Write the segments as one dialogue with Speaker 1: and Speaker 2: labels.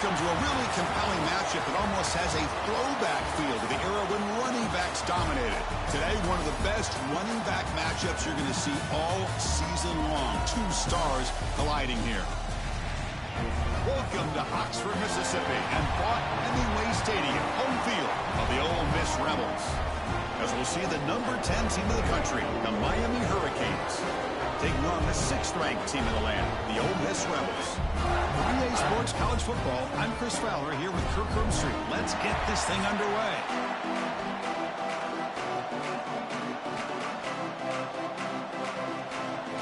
Speaker 1: Welcome to a really compelling matchup that almost has a throwback feel to the era when running backs dominated. Today, one of the best running back matchups you're going to see all season long. Two stars colliding here. Welcome to Oxford, Mississippi, and Hemingway Stadium, home field of the Ole Miss Rebels. As we'll see the number 10 team of the country, the Miami Hurricanes, taking on the 6th-ranked team in the land, the Ole Miss Rebels. For EA Sports College Football, I'm Chris Fowler here with Kirk Herbstreit. Let's get this thing underway.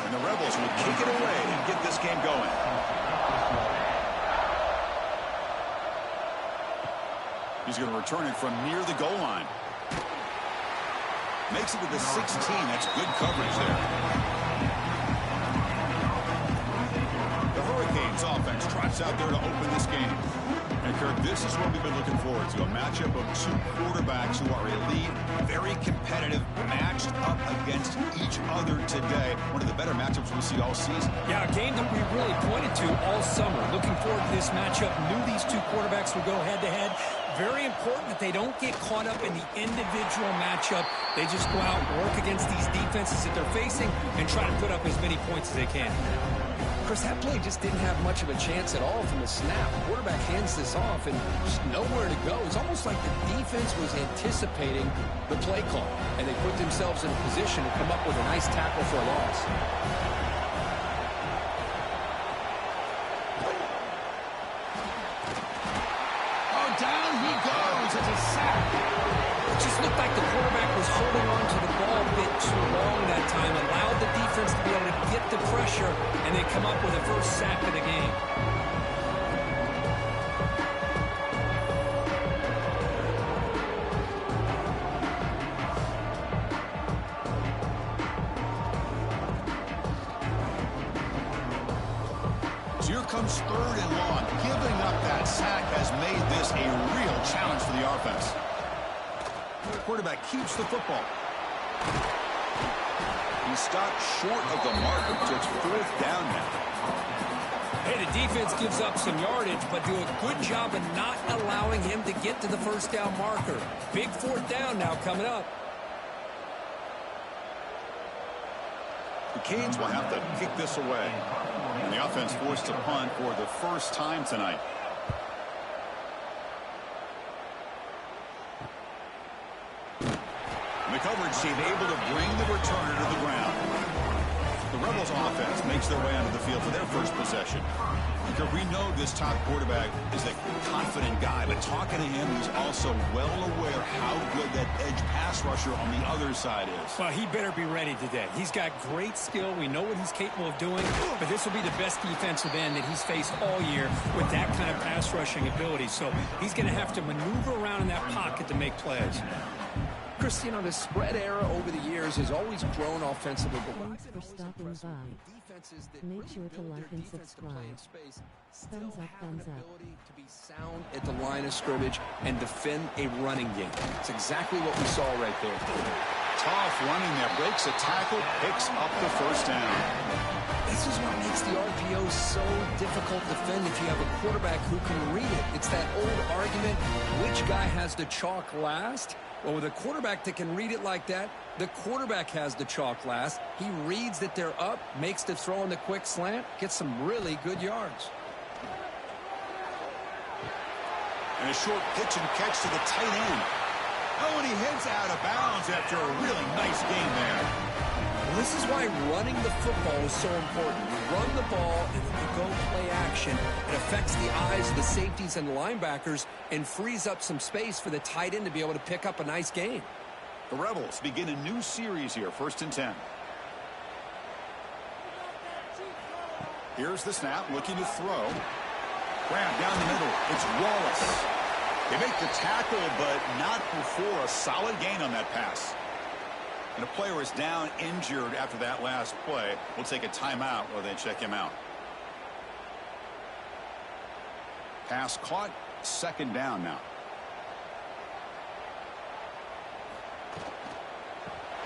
Speaker 1: And the Rebels will kick it away and get this game going. He's going to return it from near the goal line. Makes it to the 16. That's good coverage there. Offense trots out there to open this game. And Kirk, this is what we've been looking forward to, a matchup of two quarterbacks who are elite, very competitive, matched up against each other today. One of the better matchups we'll see all season. Yeah, a game that we really pointed to all summer. Looking forward to this matchup. Knew these two quarterbacks would go head-to-head. Very important that they don't get caught up in the individual matchup. They just go out and work against these defenses that they're facing and try to put up as many points as they can.
Speaker 2: Chris, that play just didn't have much of a chance at all from the snap. The quarterback hands this off and just nowhere to go. It's almost like the defense was anticipating the play call, and they put themselves in a position to come up with a nice tackle for a loss.
Speaker 1: Oh, down he goes. It's a sack.
Speaker 2: It just looked like the quarterback was holding on to the ball a bit too long that time, allowed the defense to be able to get the pressure, and they come up with the first sack of the game.
Speaker 1: So here comes 3rd and long. Giving up that sack has made this a real challenge for the offense. The quarterback keeps the football. He stopped short of the marker. It's 4th down now.
Speaker 2: Hey, the defense gives up some yardage, but do a good job of not allowing him to get to the first down marker. Big 4th down now coming up.
Speaker 1: The Canes will have to kick this away. And the offense forced to punt for the first time tonight. The coverage team able to bring the returner to the ground. The Rebels offense makes their way onto the field for their first possession. Because we know this top quarterback is a confident guy, but talking to him, he's also well aware how good that edge pass rusher on the other side is.
Speaker 2: Well, he better be ready today. He's got great skill. We know what he's capable of doing, but this will be the best defensive end that he's faced all year with that kind of pass rushing ability. So he's going to have to maneuver around in that pocket to make plays. Chris, you know, the spread era over the years has always grown offensively.
Speaker 3: Thanks for stopping by. Make sure to like and subscribe. Thumbs up, thumbs up.
Speaker 2: To be sound at the line of scrimmage and defend a running game. It's exactly what we saw right there.
Speaker 1: Tough running there. Breaks a tackle, picks up the first down.
Speaker 2: This is what makes the RPO so difficult to defend if you have a quarterback who can read it. It's that old argument, which guy has the chalk last? Well, with a quarterback that can read it like that, the quarterback has the chalk last. He reads that they're up, makes the throw in the quick slant, gets some really good yards.
Speaker 1: And a short pitch and catch to the tight end. Oh, and he heads out of bounds after a really nice game there.
Speaker 2: Well, this is why running the football is so important. You run the ball, and then you go play action. It affects the eyes of the safeties and the linebackers and frees up some space for the tight end to be able to pick up a nice gain.
Speaker 1: The Rebels begin a new series here, 1st and 10. Here's the snap, looking to throw. Grab down the middle. It's Wallace. They make the tackle, but not before a solid gain on that pass. And a player is down injured after that last play. We'll take a timeout while they check him out. Pass caught, 2nd down now.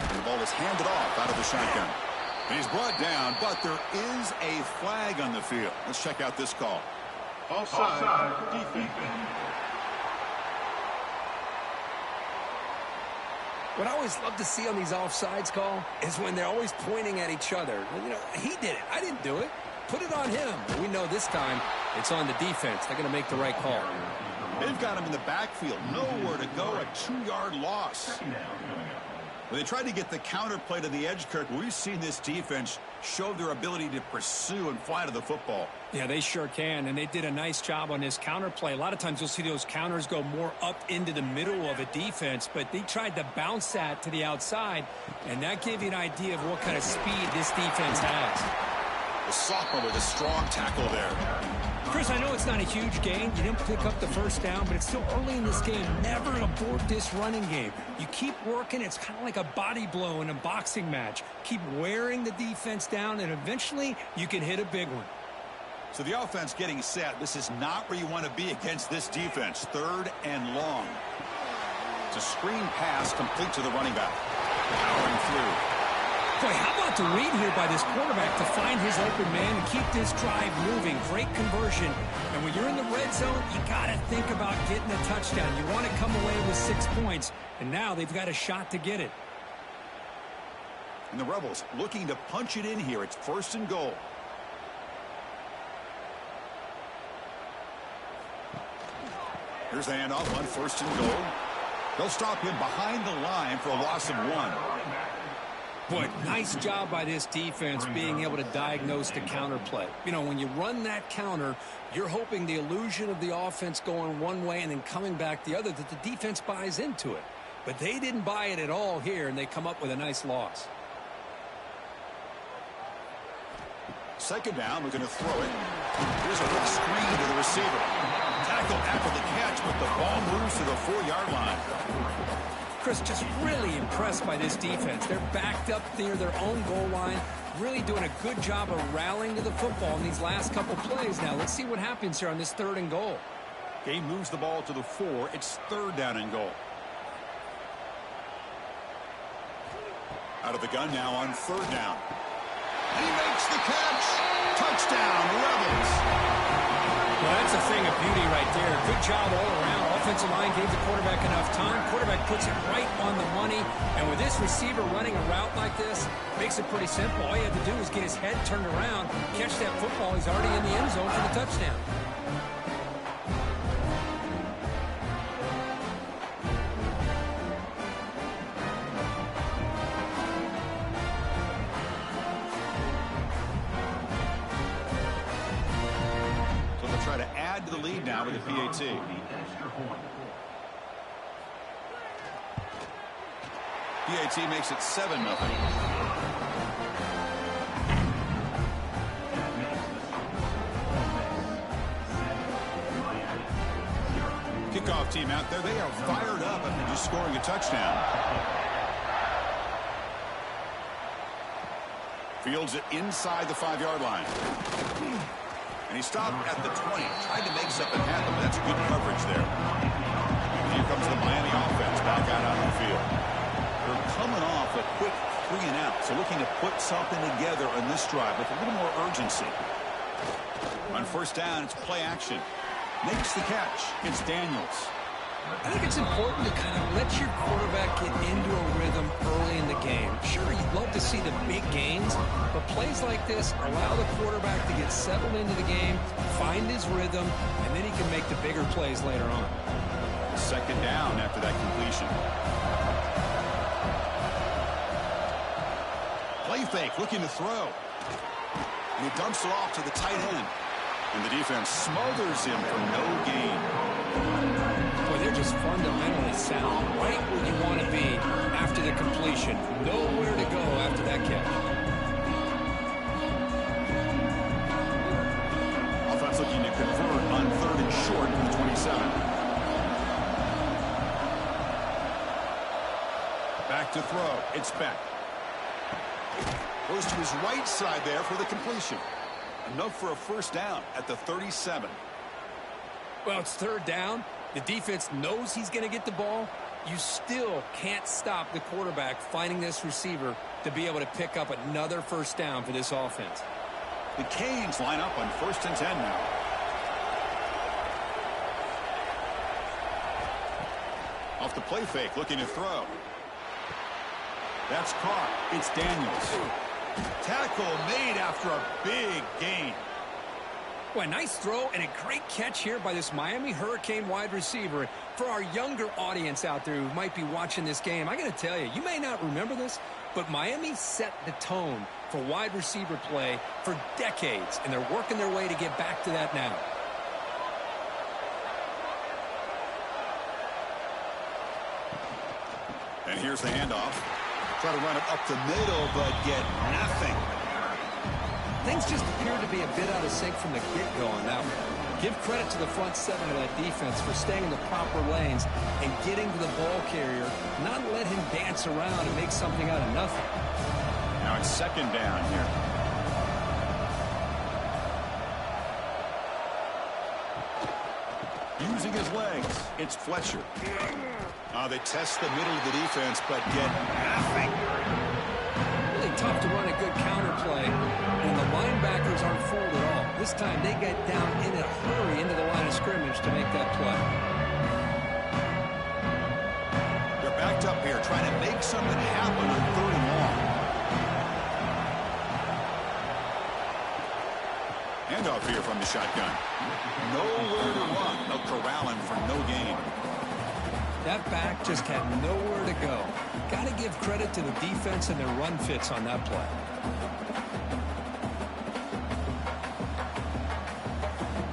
Speaker 1: And the ball is handed off out of the shotgun. And he's brought down, but there is a flag on the field. Let's check out this call. Offside. Defense.
Speaker 2: What I always love to see on these offsides call is when they're always pointing at each other. You know, he did it. I didn't do it. Put it on him. We know this time it's on the defense. They're going to make the right call.
Speaker 1: They've got him in the backfield. Nowhere to go. A 2-yard loss. When they tried to get the counter play to the edge, Kirk, we've seen this defense show their ability to pursue and fly to the football.
Speaker 4: Yeah, they sure can, and they did a nice job on this counter play. A lot of times you'll see those counters go more up into the middle of a defense, but they tried to bounce that to the outside, and that gave you an idea of what kind of speed this defense has.
Speaker 1: The sophomore with a strong tackle there.
Speaker 4: Chris, I know it's not a huge gain. You didn't pick up the first down, but it's still early in this game. Never abort this running game. You keep working. It's kind of like a body blow in a boxing match. Keep wearing the defense down, and eventually you can hit a big one.
Speaker 1: So the offense getting set. This is not where you want to be against this defense. 3rd and long. It's a screen pass complete to the running back. Powering through.
Speaker 4: Boy, how about the read here by this quarterback to find his open man and keep this drive moving. Great conversion. And when you're in the red zone, you got to think about getting a touchdown. You want to come away with 6 points, and now they've got a shot to get it.
Speaker 1: And the Rebels looking to punch it in here. It's 1st and goal. Here's the handoff on 1st and goal. They'll stop him behind the line for a loss of 1.
Speaker 4: Boy, nice job by this defense being able to diagnose the counter play. You know, when you run that counter, you're hoping the illusion of the offense going one way and then coming back the other, that the defense buys into it. But they didn't buy it at all here, and they come up with a nice loss.
Speaker 1: 2nd down, we're going to throw it. Here's a quick screen to the receiver. Tackle after the catch, but the ball moves to the 4-yard line.
Speaker 4: Chris, just really impressed by this defense. They're backed up near their own goal line, really doing a good job of rallying to the football in these last couple plays. Now, let's see what happens here on this 3rd and goal.
Speaker 1: Game moves the ball to the 4. It's 3rd down and goal. Out of the gun now on 3rd down. And he makes the catch. Touchdown, Rebels.
Speaker 4: Well, that's a thing of beauty right there. Good job all around. Offensive line gave the quarterback enough time. Quarterback puts it right on the money. And with this receiver running a route like this, makes it pretty simple. All you have to do is get his head turned around, catch that football. He's already in the end zone for the touchdown.
Speaker 1: Try to add to the lead now with the PAT. PAT makes it 7-0. Kickoff team out there. They are fired up after just scoring a touchdown. Fields it inside the 5-yard line. And he stopped at the 20, tried to make something happen, but that's good coverage there. And here comes the Miami offense back out on the field. They're coming off a quick 3 and out, so looking to put something together on this drive with a little more urgency. On 1st down, it's play action. Makes the catch. It's Daniels.
Speaker 2: I think it's important to kind of let your quarterback get into a rhythm early in the game. Sure, you'd love to see the big gains, but plays like this allow the quarterback to get settled into the game, find his rhythm, and then he can make the bigger plays later on.
Speaker 1: 2nd down after that completion. Play fake, looking to throw. And he dumps it off to the tight end. And the defense smothers him for no gain.
Speaker 2: Boy, they're just fundamentally sound. Right where you want to be after the completion. Nowhere to go after that catch.
Speaker 1: Offense looking to convert on 3rd and short from the 27. Back to throw. It's Beck. Goes to his right side there for the completion. Enough for a 1st down at the 37.
Speaker 2: Well, it's 3rd down. The defense knows he's going to get the ball. You still can't stop the quarterback finding this receiver to be able to pick up another 1st down for this offense.
Speaker 1: The Canes line up on 1st and 10 now. Off the play fake, looking to throw. That's caught. It's Daniels. Tackle made after a big gain.
Speaker 4: Well, a nice throw and a great catch here by this Miami Hurricane wide receiver. For our younger audience out there who might be watching this game, I got to tell you, you may not remember this, but Miami set the tone for wide receiver play for decades, and they're working their way to get back to that now.
Speaker 1: And here's the handoff. Try to run it up the middle, but get nothing.
Speaker 4: Things just appear to be a bit out of sync from the get-go on that one. Give credit to the front seven of that defense for staying in the proper lanes and getting to the ball carrier, not let him dance around and make something out of nothing.
Speaker 1: Now it's second down here. Using his legs, it's Fletcher. They test the middle of the defense, but get nothing.
Speaker 4: Really tough to run a good counter play when the linebackers aren't fooled at all. This time they get down in a hurry into the line of scrimmage to make that play.
Speaker 1: They're backed up here trying to make something happen on 3rd and long. Handoff here from the shotgun. Nowhere to run. They'll corral him for no gain.
Speaker 4: That back just had nowhere to go. Got to give credit to the defense and their run fits on that play.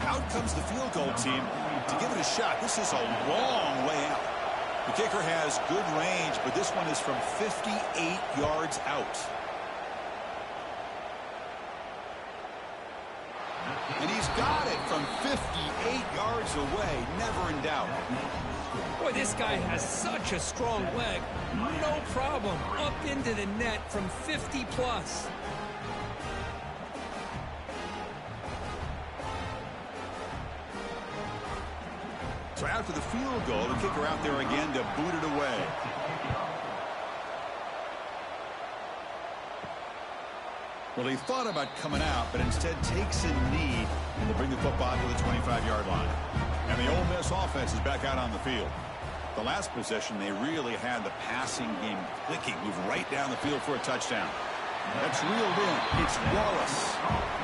Speaker 1: Out comes the field goal team to give it a shot. This is a long way out. The kicker has good range, but this one is from 58 yards out. And he's got it from 58 yards away. Never in doubt.
Speaker 4: Boy, this guy has such a strong leg. No problem. Up into the net from 50 plus.
Speaker 1: So after the field goal, the kicker out there again to boot it away. Well, he thought about coming out, but instead takes a knee and to bring the football to the 25-yard line. And the Ole Miss offense is back out on the field. The last possession, they really had the passing game clicking, move right down the field for a touchdown. That's reeled in. It's Wallace.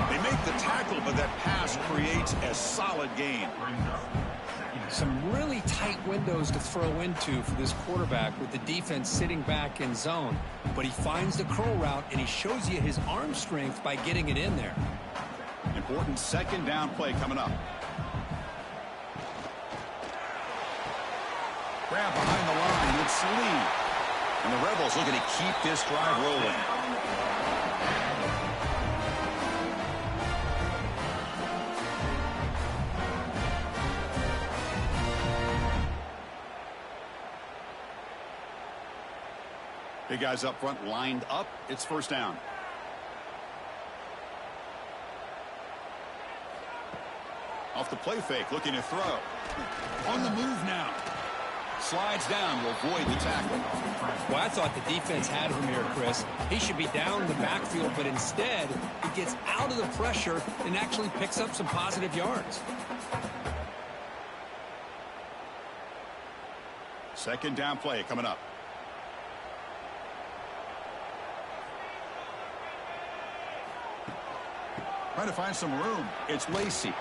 Speaker 1: They make the tackle, but that pass creates a solid gain.
Speaker 4: Some really tight windows to throw into for this quarterback with the defense sitting back in zone. But he finds the curl route, and he shows you his arm strength by getting it in there.
Speaker 1: Important second down play coming up. Grab behind the line. It's Lee. And the Rebels looking to keep this drive rolling. Big guys up front lined up. It's first down. Off the play fake, looking to throw. On the move now. Slides down to avoid the tackle.
Speaker 4: Well, I thought the defense had him here, Chris. He should be down in the backfield, but instead he gets out of the pressure and actually picks up some positive yards.
Speaker 1: Second down play coming up. Trying to find some room. It's Lacey.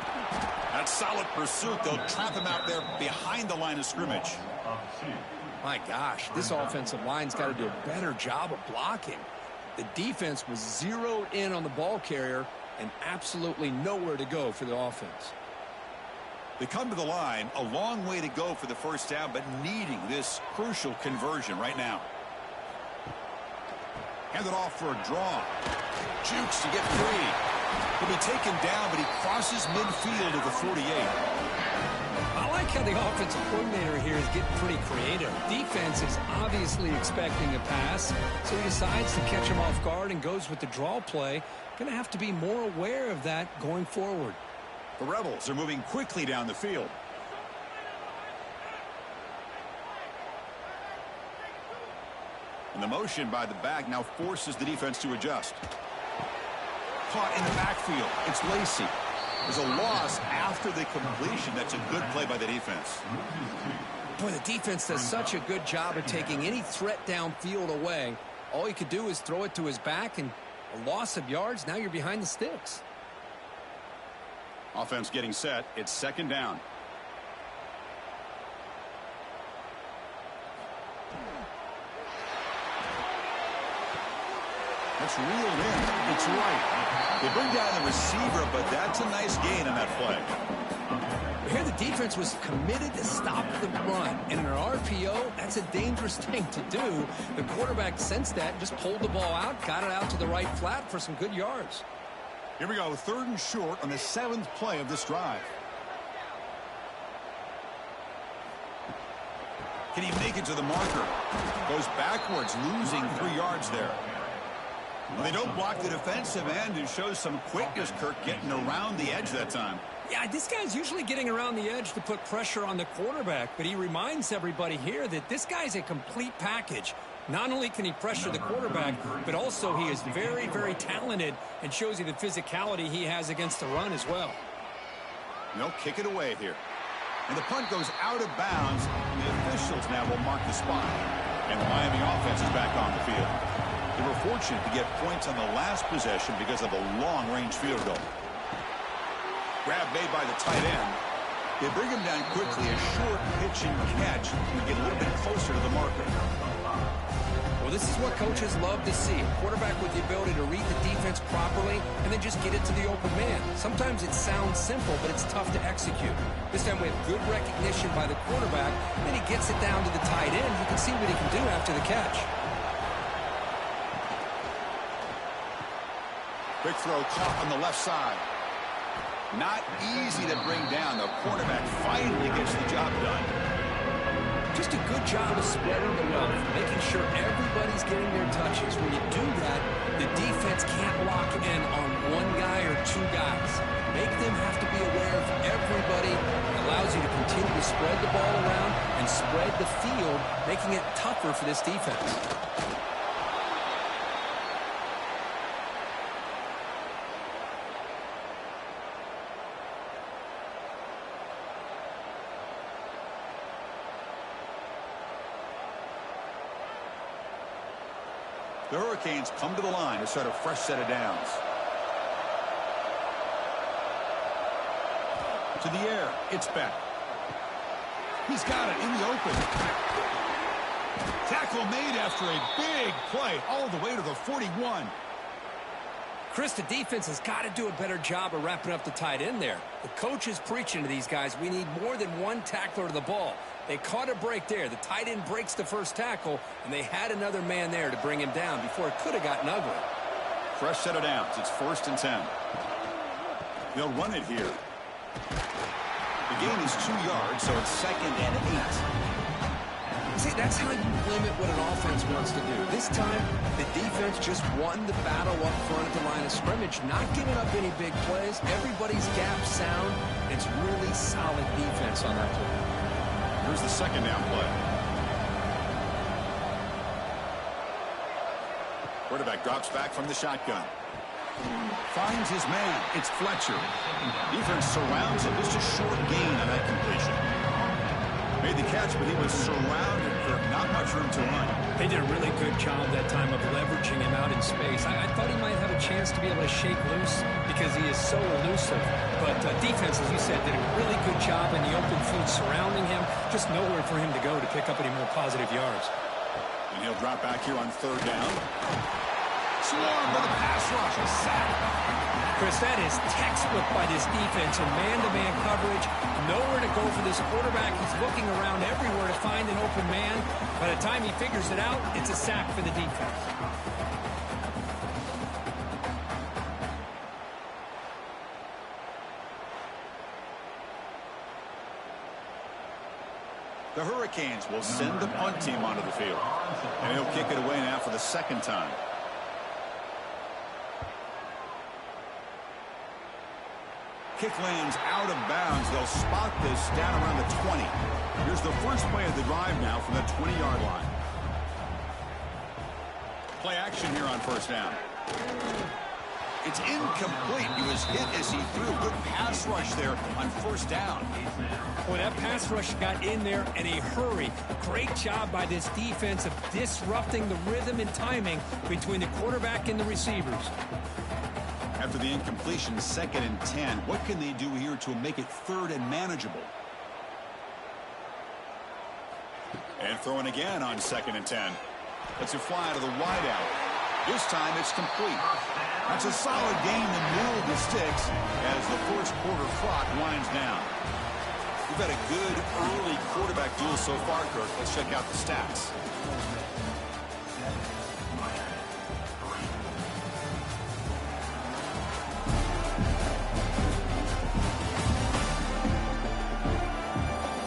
Speaker 1: That's solid pursuit. They'll trap him out there behind the line of scrimmage.
Speaker 4: My gosh, this offensive line's got to do a better job of blocking. The defense was zeroed in on the ball carrier and absolutely nowhere to go for the offense.
Speaker 1: They come to the line, a long way to go for the first down, but needing this crucial conversion right now. Hand it off for a draw. Jukes to get free. He'll be taken down, but he crosses midfield at the 48.
Speaker 4: I like how the offensive coordinator here is getting pretty creative. Defense is obviously expecting a pass, so he decides to catch him off guard and goes with the draw play. Going to have to be more aware of that going forward.
Speaker 1: The Rebels are moving quickly down the field. And the motion by the back now forces the defense to adjust. Caught in the backfield. It's Lacey. There's a loss after the completion. That's a good play by the defense.
Speaker 2: Boy, the defense does such a good job of taking any threat downfield away. All he could do is throw it to his back, and a loss of yards, now you're behind the sticks.
Speaker 1: Offense getting set. It's second down. It's reeled in. It's right. They bring down the receiver, but that's a nice gain on that play.
Speaker 2: Here the defense was committed to stop the run. And in an RPO, that's a dangerous thing to do. The quarterback sensed that, just pulled the ball out, got it out to the right flat for some good yards.
Speaker 1: Here we go, 3rd and short on the 7th play of this drive. Can he make it to the marker? Goes backwards, losing 3 yards there. Well, they don't block the defensive end and shows some quickness, Kirk, getting around the edge that time.
Speaker 4: Yeah, this guy's usually getting around the edge to put pressure on the quarterback, but he reminds everybody here that this guy's a complete package. Not only can he pressure the quarterback, but also he is very, very talented and shows you the physicality he has against the run as well.
Speaker 1: They'll kick it away here. And the punt goes out of bounds, and the officials now will mark the spot. And the Miami offense is back on the field. They were fortunate to get points on the last possession because of a long-range field goal. Grab made by the tight end. They bring him down quickly. A short pitch and catch. We get a little bit closer to the marker.
Speaker 2: Well, this is what coaches love to see. A quarterback with the ability to read the defense properly and then just get it to the open man. Sometimes it sounds simple, but it's tough to execute. This time we have good recognition by the quarterback. Then he gets it down to the tight end. You can see what he can do after the catch.
Speaker 1: Quick throw caught on the left side. Not easy to bring down. The quarterback finally gets the job done.
Speaker 2: Just a good job of spreading the wealth, making sure everybody's getting their touches. When you do that, the defense can't lock in on one guy or 2 guys. Make them have to be aware of everybody. It allows you to continue to spread the ball around and spread the field, making it tougher for this defense.
Speaker 1: The Hurricanes come to the line to start a fresh set of downs. To the air, it's back. He's got it in the open. Tackle made after a big play all the way to the 41.
Speaker 2: Chris, the defense has got to do a better job of wrapping up the tight end there. The coach is preaching to these guys, we need more than one tackler to the ball. They caught a break there. The tight end breaks the first tackle, and they had another man there to bring him down before it could have gotten ugly.
Speaker 1: Fresh set of downs. It's 1st and 10. They'll run it here. The gain is 2 yards, so it's 2nd and 8.
Speaker 2: See, that's how you limit what an offense wants to do. This time, the defense just won the battle up front at the line of scrimmage, not giving up any big plays. Everybody's gap sound. It's really solid defense on that play.
Speaker 1: Here's the 2nd down play. Quarterback drops back from the shotgun. Finds his man. It's Fletcher. Defense surrounds him. Just a short gain on that completion. Made the catch, but he was surrounded for not much room to run.
Speaker 4: They did a really good job that time of leveraging him out in space. I thought he might have a chance to be able to shake loose because he is so elusive. But defense, as you said, did a really good job in the open field surrounding him. Just nowhere for him to go to pick up any more positive yards.
Speaker 1: And he'll drop back here on 3rd down. Swarmed by the pass rush. A sack.
Speaker 4: Chris, that is textbook by this defense in man-to-man coverage. Nowhere to go for this quarterback. He's looking around everywhere to find an open man. By the time he figures it out, it's a sack for the defense.
Speaker 1: The Hurricanes will send the punt team onto the field. And he'll kick it away now for the 2nd time. Kick lands out of bounds. They'll spot this down around the 20. Here's the first play of the drive now from the 20-yard line. Play action here on 1st down. It's incomplete. He was hit as he threw. Good pass rush there on first down.
Speaker 4: Boy, that pass rush got in there in a hurry. Great job by this defense of disrupting the rhythm and timing between the quarterback and the receivers.
Speaker 1: After the incompletion, 2nd and 10. What can they do here to make it 3rd and manageable? And throwing again on 2nd and 10. Lets it fly to the wideout. This time it's complete. That's a solid gain in the middle of the sticks as the first quarter clock winds down. We've had a good early quarterback duel so far, Kirk. Let's check out the stats.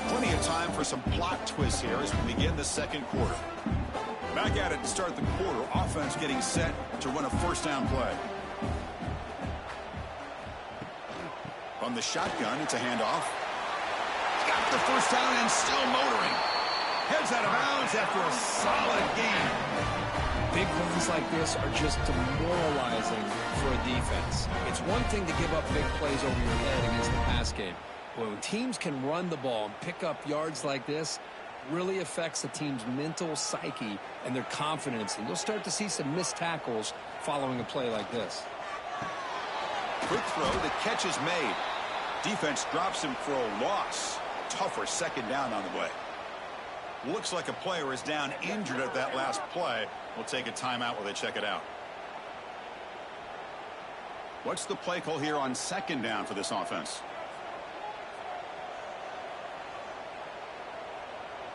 Speaker 1: Plenty of time for some plot twists here as we begin the second quarter. Back at it to start the quarter. Offense getting set to run a first down play. From the shotgun, it's a handoff. Got the first down and still motoring. Heads out of bounds after a solid gain.
Speaker 4: Big runs like this are just demoralizing for a defense. It's one thing to give up big plays over your head against the pass game. But when teams can run the ball and pick up yards like this, really affects the team's mental psyche and their confidence. And you'll start to see some missed tackles following a play like this.
Speaker 1: Quick throw, the catch is made. Defense drops him for a loss. Tougher second down on the way. Looks like a player is down injured at that last play. We'll take a timeout while they check it out. What's the play call here on 2nd down for this offense?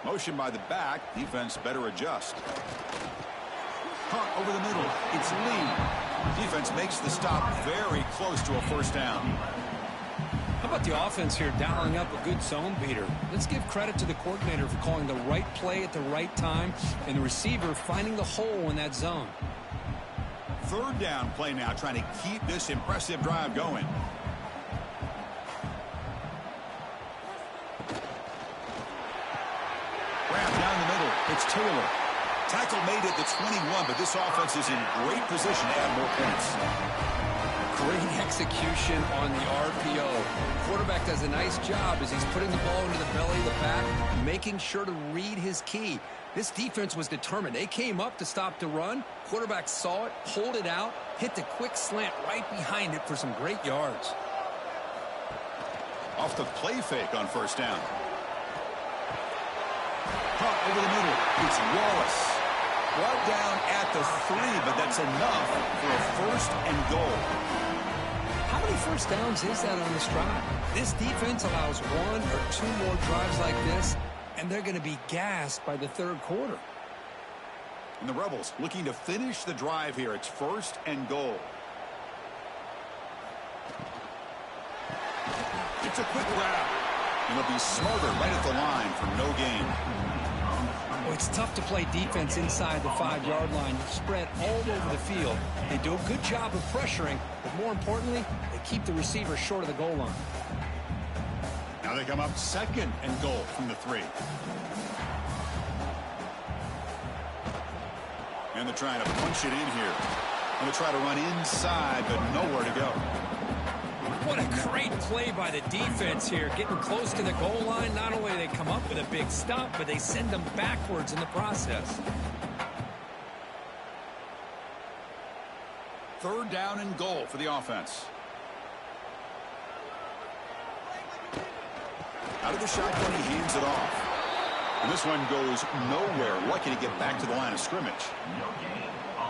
Speaker 1: Motion by the back. Defense better adjust. Caught over the middle. It's Lee. Defense makes the stop very close to a first down.
Speaker 4: How about the offense here dialing up a good zone beater? Let's give credit to the coordinator for calling the right play at the right time and the receiver finding the hole in that zone.
Speaker 1: 3rd down play now, trying to keep this impressive drive going. Grab down the middle. It's Taylor. Tackle made at the 21, but this offense is in great position to add more points.
Speaker 4: Great execution on the RPO. Quarterback does a nice job as he's putting the ball into the belly of the pack, making sure to read his key. This defense was determined. They came up to stop the run. Quarterback saw it, pulled it out, hit the quick slant right behind it for some great yards.
Speaker 1: Off the play fake on first down. Caught over the middle. It's Wallace. Brought down at the 3, but that's enough for a 1st and goal.
Speaker 4: How many first downs is that on this drive? This defense allows 1 or 2 more drives like this, and they're going to be gassed by the 3rd quarter.
Speaker 1: And the Rebels looking to finish the drive here. It's 1st and goal. It's a quick route. And they'll be smarter right at the line for no gain.
Speaker 4: Well, it's tough to play defense inside the 5-yard line. You spread all over the field. They do a good job of pressuring, but more importantly, they keep the receiver short of the goal line.
Speaker 1: Now they come up 2nd and goal from the 3. And they're trying to punch it in here. And they try to run inside, but nowhere to go.
Speaker 4: What a great play by the defense here. Getting close to the goal line, not only do they come up with a big stop, but they send them backwards in the process.
Speaker 1: 3rd down and goal for the offense. Out of the shotgun, he hands it off. And this one goes nowhere. Lucky to get back to the line of scrimmage.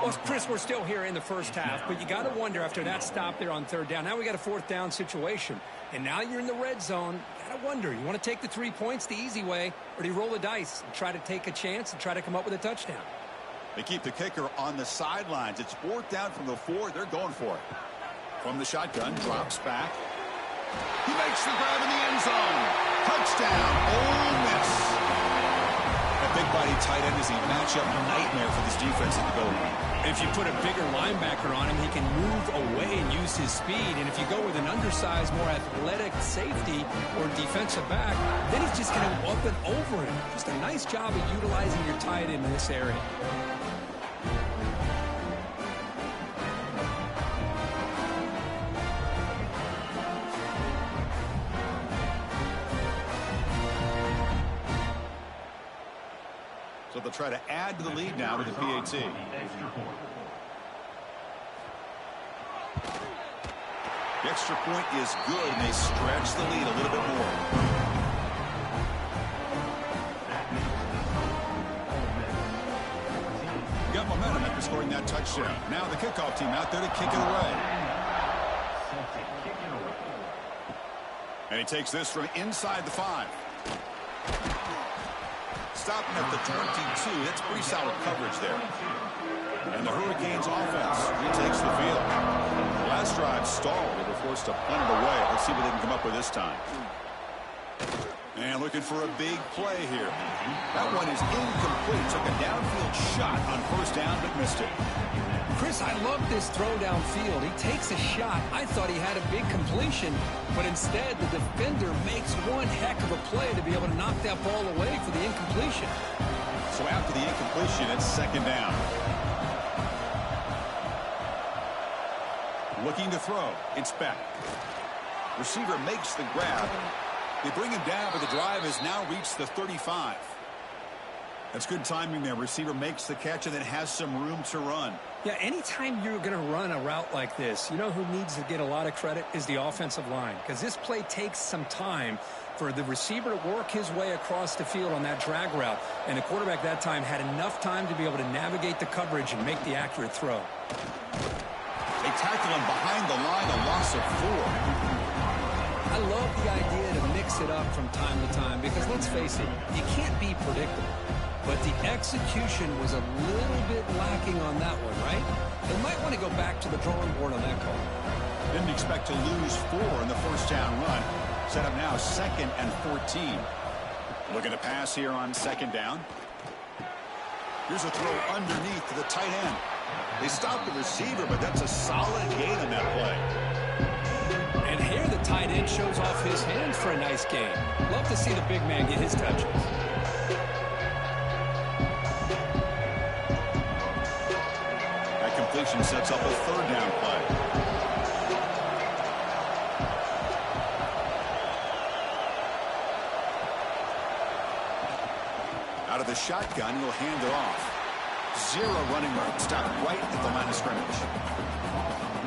Speaker 4: Well, Chris, we're still here in the first half, but you got to wonder after that stop there on 3rd down. Now we got a 4th down situation, and now you're in the red zone. You got to wonder, you want to take the 3 points the easy way, or do you roll the dice and try to take a chance and try to come up with a touchdown?
Speaker 1: They keep the kicker on the sidelines. It's 4th down from the 4. They're going for it. From the shotgun, drops back. He makes the grab in the end zone. Touchdown, Ole Miss. A big body tight end is a matchup nightmare for this defense at the goal line.
Speaker 4: If you put a bigger linebacker on him, he can move away and use his speed. And if you go with an undersized, more athletic safety or defensive back, then he's just going to up and over him. Just a nice job of utilizing your tight end in this area.
Speaker 1: They'll try to add to the lead now to the PAT. The extra point is good, and they stretch the lead a little bit more. Got momentum after scoring that touchdown. Now the kickoff team out there to kick it away. And he takes this from inside the 5. Stopping at the 22. That's pretty solid coverage there. And the Hurricanes offense retakes the field. The last drive stalled. They were forced to punt it away. Let's see what they can come up with this time. And looking for a big play here. That one is incomplete. Took a downfield shot on first down, but missed it.
Speaker 4: Chris, I love this throw downfield. He takes a shot. I thought he had a big completion, but instead the defender makes one heck of a play to be able to knock that ball away for the incompletion.
Speaker 1: So after the incompletion, it's second down. Looking to throw. It's back. Receiver makes the grab. They bring him down, but the drive has now reached the 35. That's good timing there. Receiver makes the catch and then has some room to run.
Speaker 4: Yeah, anytime you're going to run a route like this, you know who needs to get a lot of credit is the offensive line, because this play takes some time for the receiver to work his way across the field on that drag route, and the quarterback that time had enough time to be able to navigate the coverage and make the accurate throw.
Speaker 1: They tackle him behind the line, a loss of 4.
Speaker 4: I love the idea to mix it up from time to time because, let's face it, you can't be predictable. But the execution was a little bit lacking on that one, right? They might want to go back to the drawing board on that call.
Speaker 1: Didn't expect to lose 4 in the first down run. Set up now 2nd and 14. Looking to pass here on second down. Here's a throw underneath to the tight end. They stopped the receiver, but that's a solid gain on that play.
Speaker 4: And here the tight end shows off his hands for a nice gain. Love to see the big man get his touches.
Speaker 1: That completion sets up a third down play. Out of the shotgun, he'll hand it off. 0 running room. Stopped right at the line of scrimmage.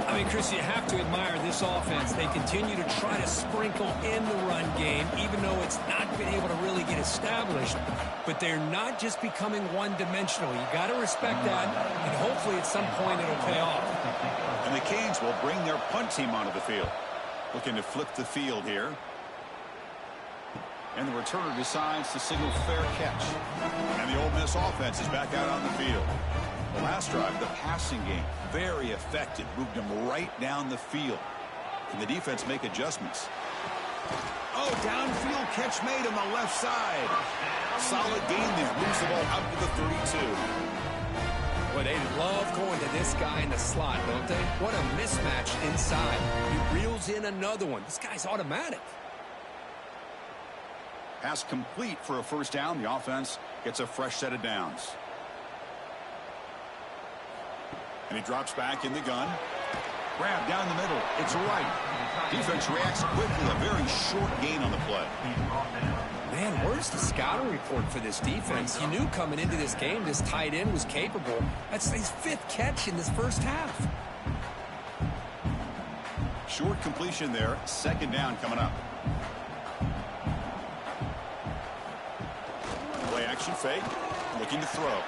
Speaker 4: I mean, Chris, you have to admire this offense. They continue to try to sprinkle in the run game, even though it's not been able to really get established. But they're not just becoming one-dimensional. You got to respect that, and hopefully at some point it'll pay off.
Speaker 1: And the Canes will bring their punt team onto the field. Looking to flip the field here. And the returner decides to signal fair catch. And the Ole Miss offense is back out on the field. The last drive, the passing game, very effective. Moved them right down the field. Can the defense make adjustments? Oh, downfield catch made on the left side. Solid gain there. Moves the ball out to the 32.
Speaker 4: Well, they love going to this guy in the slot, don't they? What a mismatch inside. He reels in another one. This guy's automatic.
Speaker 1: Pass complete for a first down. The offense gets a fresh set of downs. And he drops back in the gun. Grab down the middle. It's right. Defense reacts quickly. A very short gain on the play.
Speaker 4: Man, where's the scouting report for this defense? You knew coming into this game this tight end was capable. That's his 5th catch in this first half.
Speaker 1: Short completion there. Second down coming up. Play action fake. Looking to throw.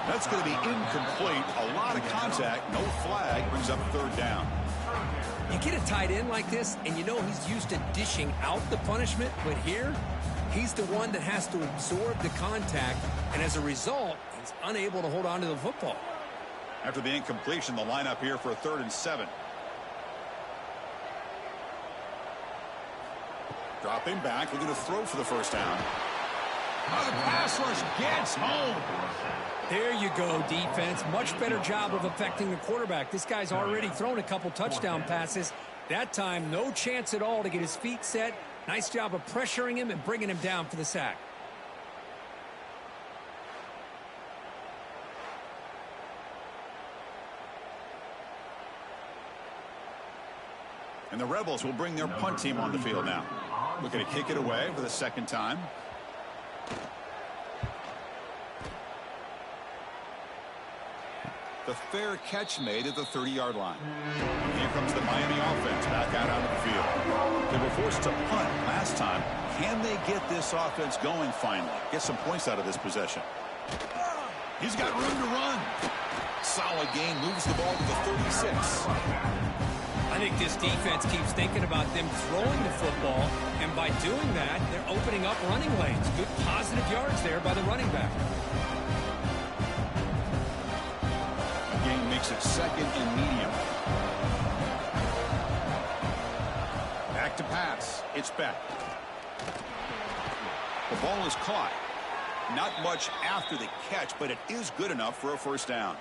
Speaker 1: That's going to be incomplete. A lot of contact. No flag. Brings up third down.
Speaker 4: You get a tight end like this, and you know he's used to dishing out the punishment, but here, he's the one that has to absorb the contact, and as a result, he's unable to hold on to the football.
Speaker 1: After the incompletion, the lineup here for a 3rd and 7. Dropping back, looking to throw for the first down. Oh, the pass rush gets home.
Speaker 4: There you go, defense. Much better job of affecting the quarterback. This guy's already thrown a couple touchdown passes. That time, no chance at all to get his feet set. Nice job of pressuring him and bringing him down for the sack.
Speaker 1: And the Rebels will bring their punt team on the field now. Looking to kick it away for the second time. a fair catch made at the 30-yard line. Here comes the Miami offense back out onto the field. They were forced to punt last time. Can they get this offense going finally? Get some points out of this possession. He's got room to run. Solid gain, moves the ball to the 36.
Speaker 4: I think this defense keeps thinking about them throwing the football, and by doing that, they're opening up running lanes. Good positive yards there by the running back.
Speaker 1: Gain makes it second and medium. Back to pass. It's back. The ball is caught. Not much after the catch, but it is good enough for a first down.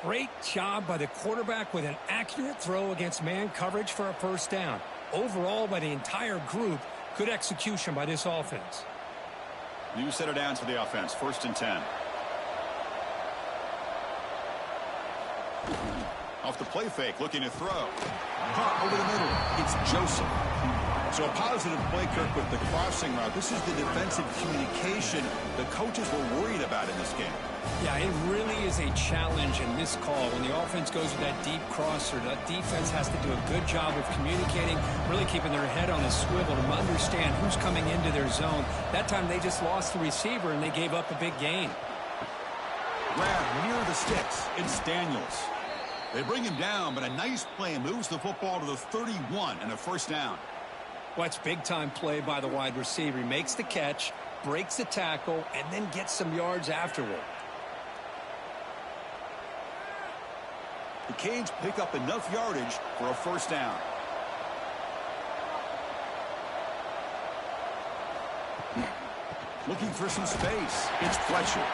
Speaker 4: Great job by the quarterback with an accurate throw against man coverage for a first down. Overall, by the entire group, good execution by this offense.
Speaker 1: New set of downs for the offense. 1st and 10. Off the play fake, looking to throw. Caught over the middle. It's Joseph. So a positive play, Kirk, with the crossing route. This is the defensive communication the coaches were worried about in this game.
Speaker 4: Yeah, it really is a challenge in this call. When the offense goes with that deep crosser, that defense has to do a good job of communicating, really keeping their head on a swivel to understand who's coming into their zone. That time they just lost the receiver and they gave up a big gain.
Speaker 1: Grab near the sticks. It's Daniels. They bring him down, but a nice play moves the football to the 31 and a first down.
Speaker 4: Well, it's big-time play by the wide receiver. He makes the catch, breaks the tackle, and then gets some yards afterward.
Speaker 1: The Canes pick up enough yardage for a first down. Looking for some space. It's Fletcher.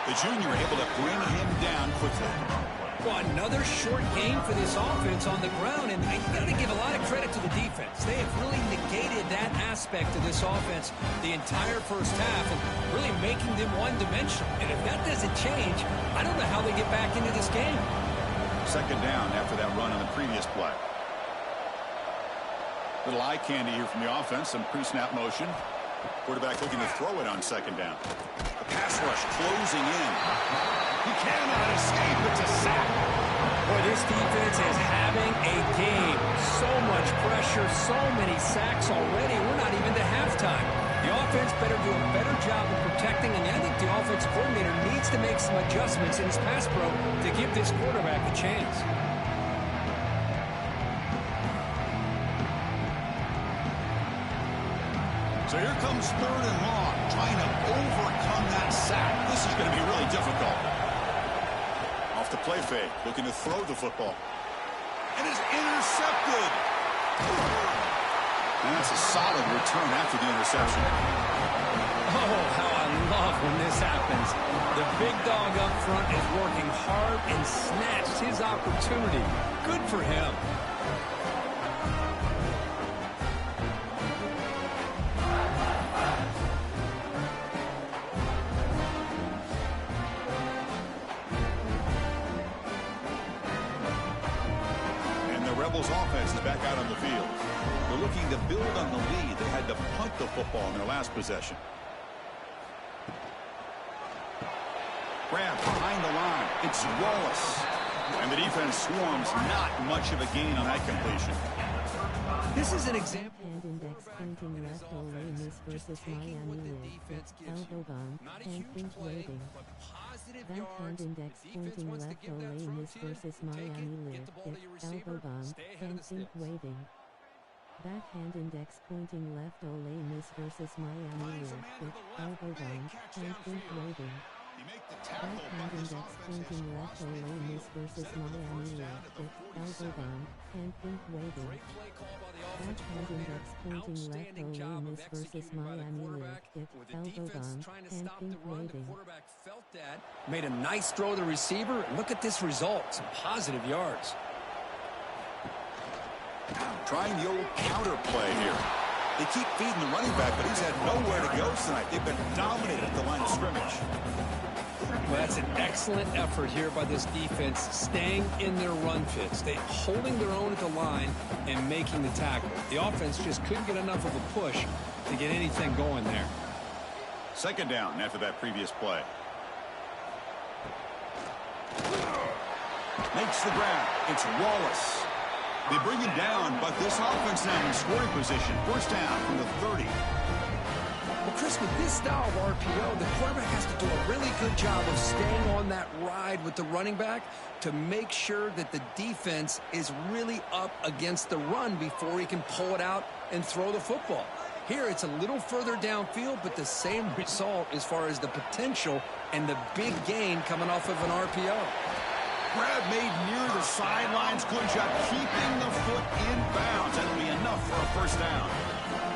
Speaker 1: The junior able to bring him down quickly.
Speaker 4: Well, another short game for this offense on the ground, and you got to give a lot of credit to the defense. They have really negated that aspect of this offense the entire first half and really making them one-dimensional. And if that doesn't change, I don't know how they get back into this game.
Speaker 1: Second down after that run on the previous play. Little eye candy here from the offense, some pre-snap motion. Quarterback looking to throw it on second down. The pass rush closing in. He cannot escape. It's a sack.
Speaker 4: Boy, this defense is having a game. So much pressure, so many sacks already. We're not even to halftime. The offense better do a better job of protecting, and I think the offense coordinator needs to make some adjustments in his pass pro to give this quarterback a chance.
Speaker 1: So here comes 3rd and long, trying to overcome that sack. This is going to be really difficult. Off the play fake, looking to throw the football. And it's intercepted. And that's a solid return after the interception.
Speaker 4: Oh, how I love when this happens. The big dog up front is working hard and snatched his opportunity. Good for him.
Speaker 1: Rebels offense is back out on the field. They're looking to build on the lead. They had to punt the football in their last possession. Grab behind the line. It's Wallace. And the defense swarms. Not much of a gain on that completion.
Speaker 4: This is an example.
Speaker 3: Hand index pointing left Ole Miss versus Miami Live. Elbow bump, hand think waving. Back hand index pointing left Ole Miss versus Miami Live. Elbow bump, hand think waving. Back hand index pointing left Ole Miss versus Miami Live. Elbow bump, hand think waving. Back hand index pointing left Ole Miss versus Miami Live. Elbow bump, hand think waving. Back hand index pointing left Ole Miss versus Miami Live. Elbow bump, hand think waving.
Speaker 4: Made a nice throw to the receiver. And look at this result. Some positive yards.
Speaker 1: Trying the old counter play here. They keep feeding the running back, but he's had nowhere to go tonight. They've been dominated at the line of scrimmage.
Speaker 4: Well, that's an excellent effort here by this defense, staying in their run fits. They holding their own at the line and making the tackle. The offense just couldn't get enough of a push to get anything going there.
Speaker 1: Second down after that previous play. Makes the grab. It's Wallace. They bring him down, but this offense now in scoring position. First down from the 30.
Speaker 2: Well, Chris, with this style of RPO, the quarterback has to do a really good job of staying on that ride with the running back to make sure that the defense is really up against the run before he can pull it out and throw the football. Here, it's a little further downfield, but the same result as far as the potential and the big gain coming off of an RPO.
Speaker 1: Grab made near the sidelines. Good job keeping the foot in bounds. That'll be enough for a first down.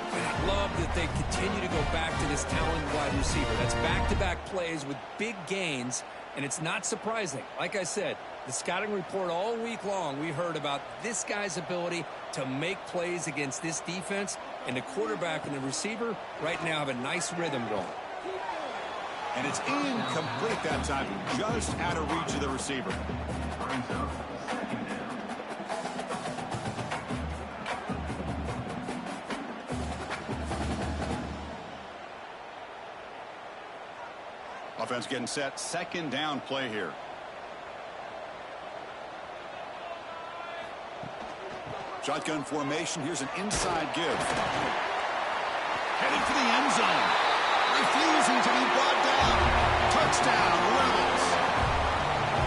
Speaker 2: I love that they continue to go back to this talented wide receiver. That's back-to-back plays with big gains, and it's not surprising. Like I said, the scouting report all week long, we heard about this guy's ability to make plays against this defense, and the quarterback and the receiver right now have a nice rhythm going.
Speaker 1: And it's incomplete that time, just out of reach of the receiver. Offense getting set. Second down play here. Shotgun formation. Here's an inside give. Heading for the end zone. Refusing to be brought down. Touchdown, Rebels.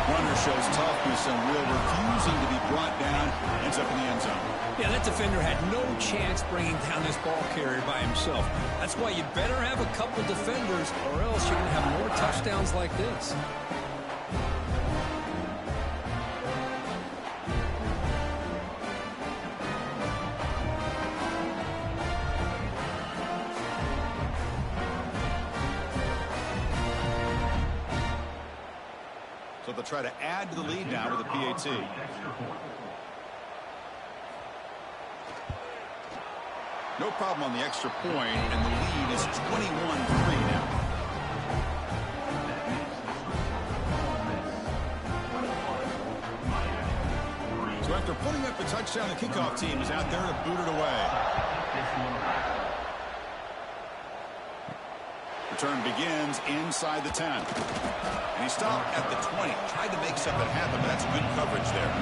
Speaker 1: Runner shows toughness and will, refusing to be brought down. Ends up in the end zone.
Speaker 2: Yeah, that defender had no chance bringing down this ball carrier by himself. That's why you better have a couple defenders, or else you're going to have more touchdowns like this.
Speaker 1: So they'll try to add to the lead now with a PAT. No problem on the extra point, and the lead is 21-3 now. So after putting up the touchdown, the kickoff team is out there to boot it away. Return begins inside the 10. And he stopped at the 20. Tried to make something happen, but that's good coverage there.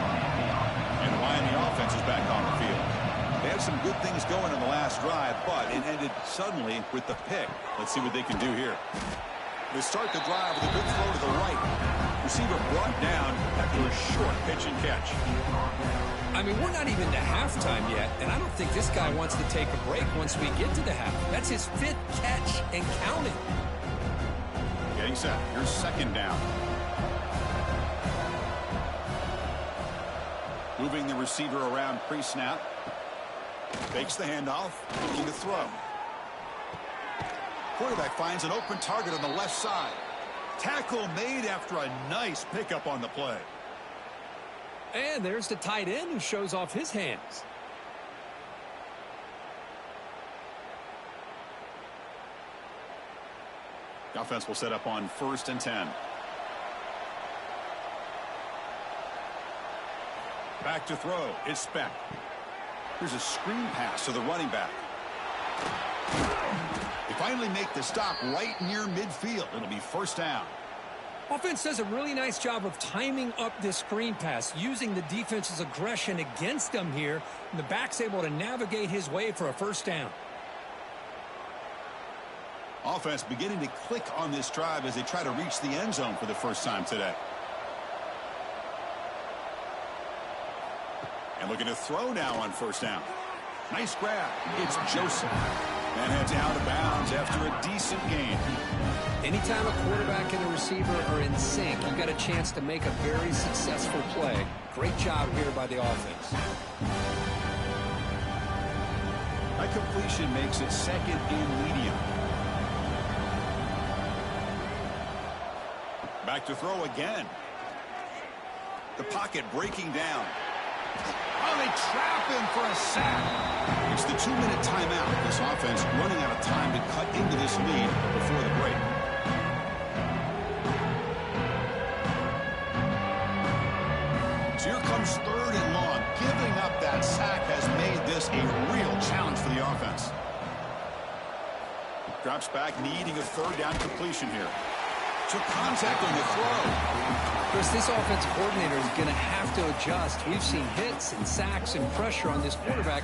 Speaker 1: And the Miami offense is back on the field. They had some good things going in the last drive, but it ended suddenly with the pick. Let's see what they can do here. They start the drive with a good throw to the right. Receiver brought down after a short pitch and catch.
Speaker 2: I mean, we're not even to halftime yet, and I don't think this guy wants to take a break once we get to the half. That's his 5th catch and counting.
Speaker 1: Getting set. Here's second down. Moving the receiver around pre-snap. Fakes the handoff. Looking to throw. Quarterback finds an open target on the left side. Tackle made after a nice pickup on the play.
Speaker 2: And there's the tight end who shows off his hands.
Speaker 1: The offense will set up on 1st and 10. Back to throw. It's Speck. Here's a screen pass to the running back. They finally make the stop right near midfield. It'll be first down.
Speaker 2: Offense does a really nice job of timing up this screen pass, using the defense's aggression against them here. And the back's able to navigate his way for a first down.
Speaker 1: Offense beginning to click on this drive as they try to reach the end zone for the first time today. And looking to throw now on first down. Nice grab. It's Joseph. And heads out of bounds after a decent gain.
Speaker 2: Anytime a quarterback and a receiver are in sync, you've got a chance to make a very successful play. Great job here by the offense.
Speaker 1: That completion makes it second and medium. Back to throw again. The pocket breaking down. Oh, they trap him for a sack. It's the 2-minute timeout. This offense running out of time to cut into this lead before the break. So here comes 3rd and long. Giving up that sack has made this a real challenge for the offense. Drops back, needing a 3rd down completion here. Took contact on the throw.
Speaker 4: Chris, this offensive coordinator is going to have to adjust. We've seen hits and sacks and pressure on this quarterback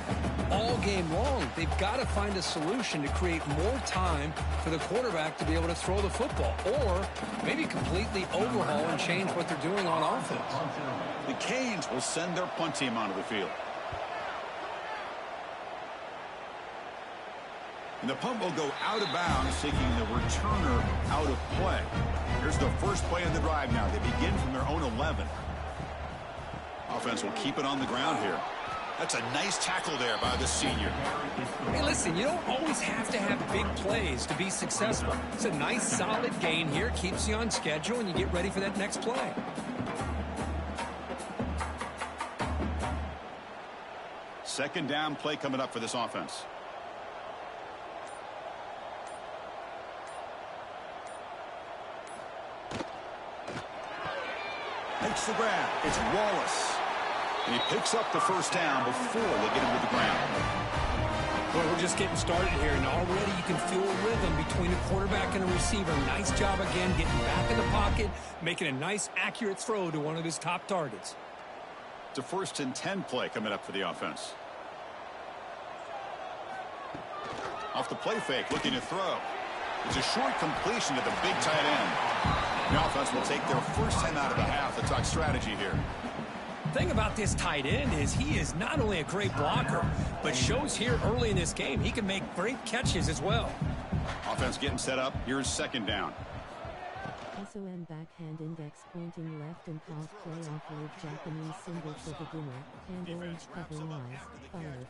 Speaker 4: all game long. They've got to find a solution to create more time for the quarterback to be able to throw the football, or maybe completely overhaul and change what they're doing on offense.
Speaker 1: The Canes will send their punt team onto the field. And the punt will go out of bounds, taking the returner out of play. Here's the first play of the drive now. They begin from their own 11. Offense will keep it on the ground here. That's a nice tackle there by the senior.
Speaker 4: Hey, listen, you don't always have to have big plays to be successful. It's a nice, solid gain here. Keeps you on schedule, and you get ready for that next play.
Speaker 1: Second down play coming up for this offense. Makes the grab. It's Wallace. And he picks up the first down before they get him to the ground.
Speaker 4: Well, we're just getting started here, and already you can feel a rhythm between a quarterback and a receiver. Nice job again getting back in the pocket, making a nice, accurate throw to one of his top targets.
Speaker 1: It's a 1st and 10 play coming up for the offense. Off the play fake, looking to throw. It's a short completion to the big tight end. The offense will take their first 10 out of the half to talk strategy here.
Speaker 4: The thing about this tight end is he is not only a great blocker, but shows here early in this game he can make great catches as well.
Speaker 1: Offense getting set up. Here's second down.
Speaker 3: SOM backhand index pointing left and cough play off with Japanese symbol for beginner, hand orange covering eyes, fired.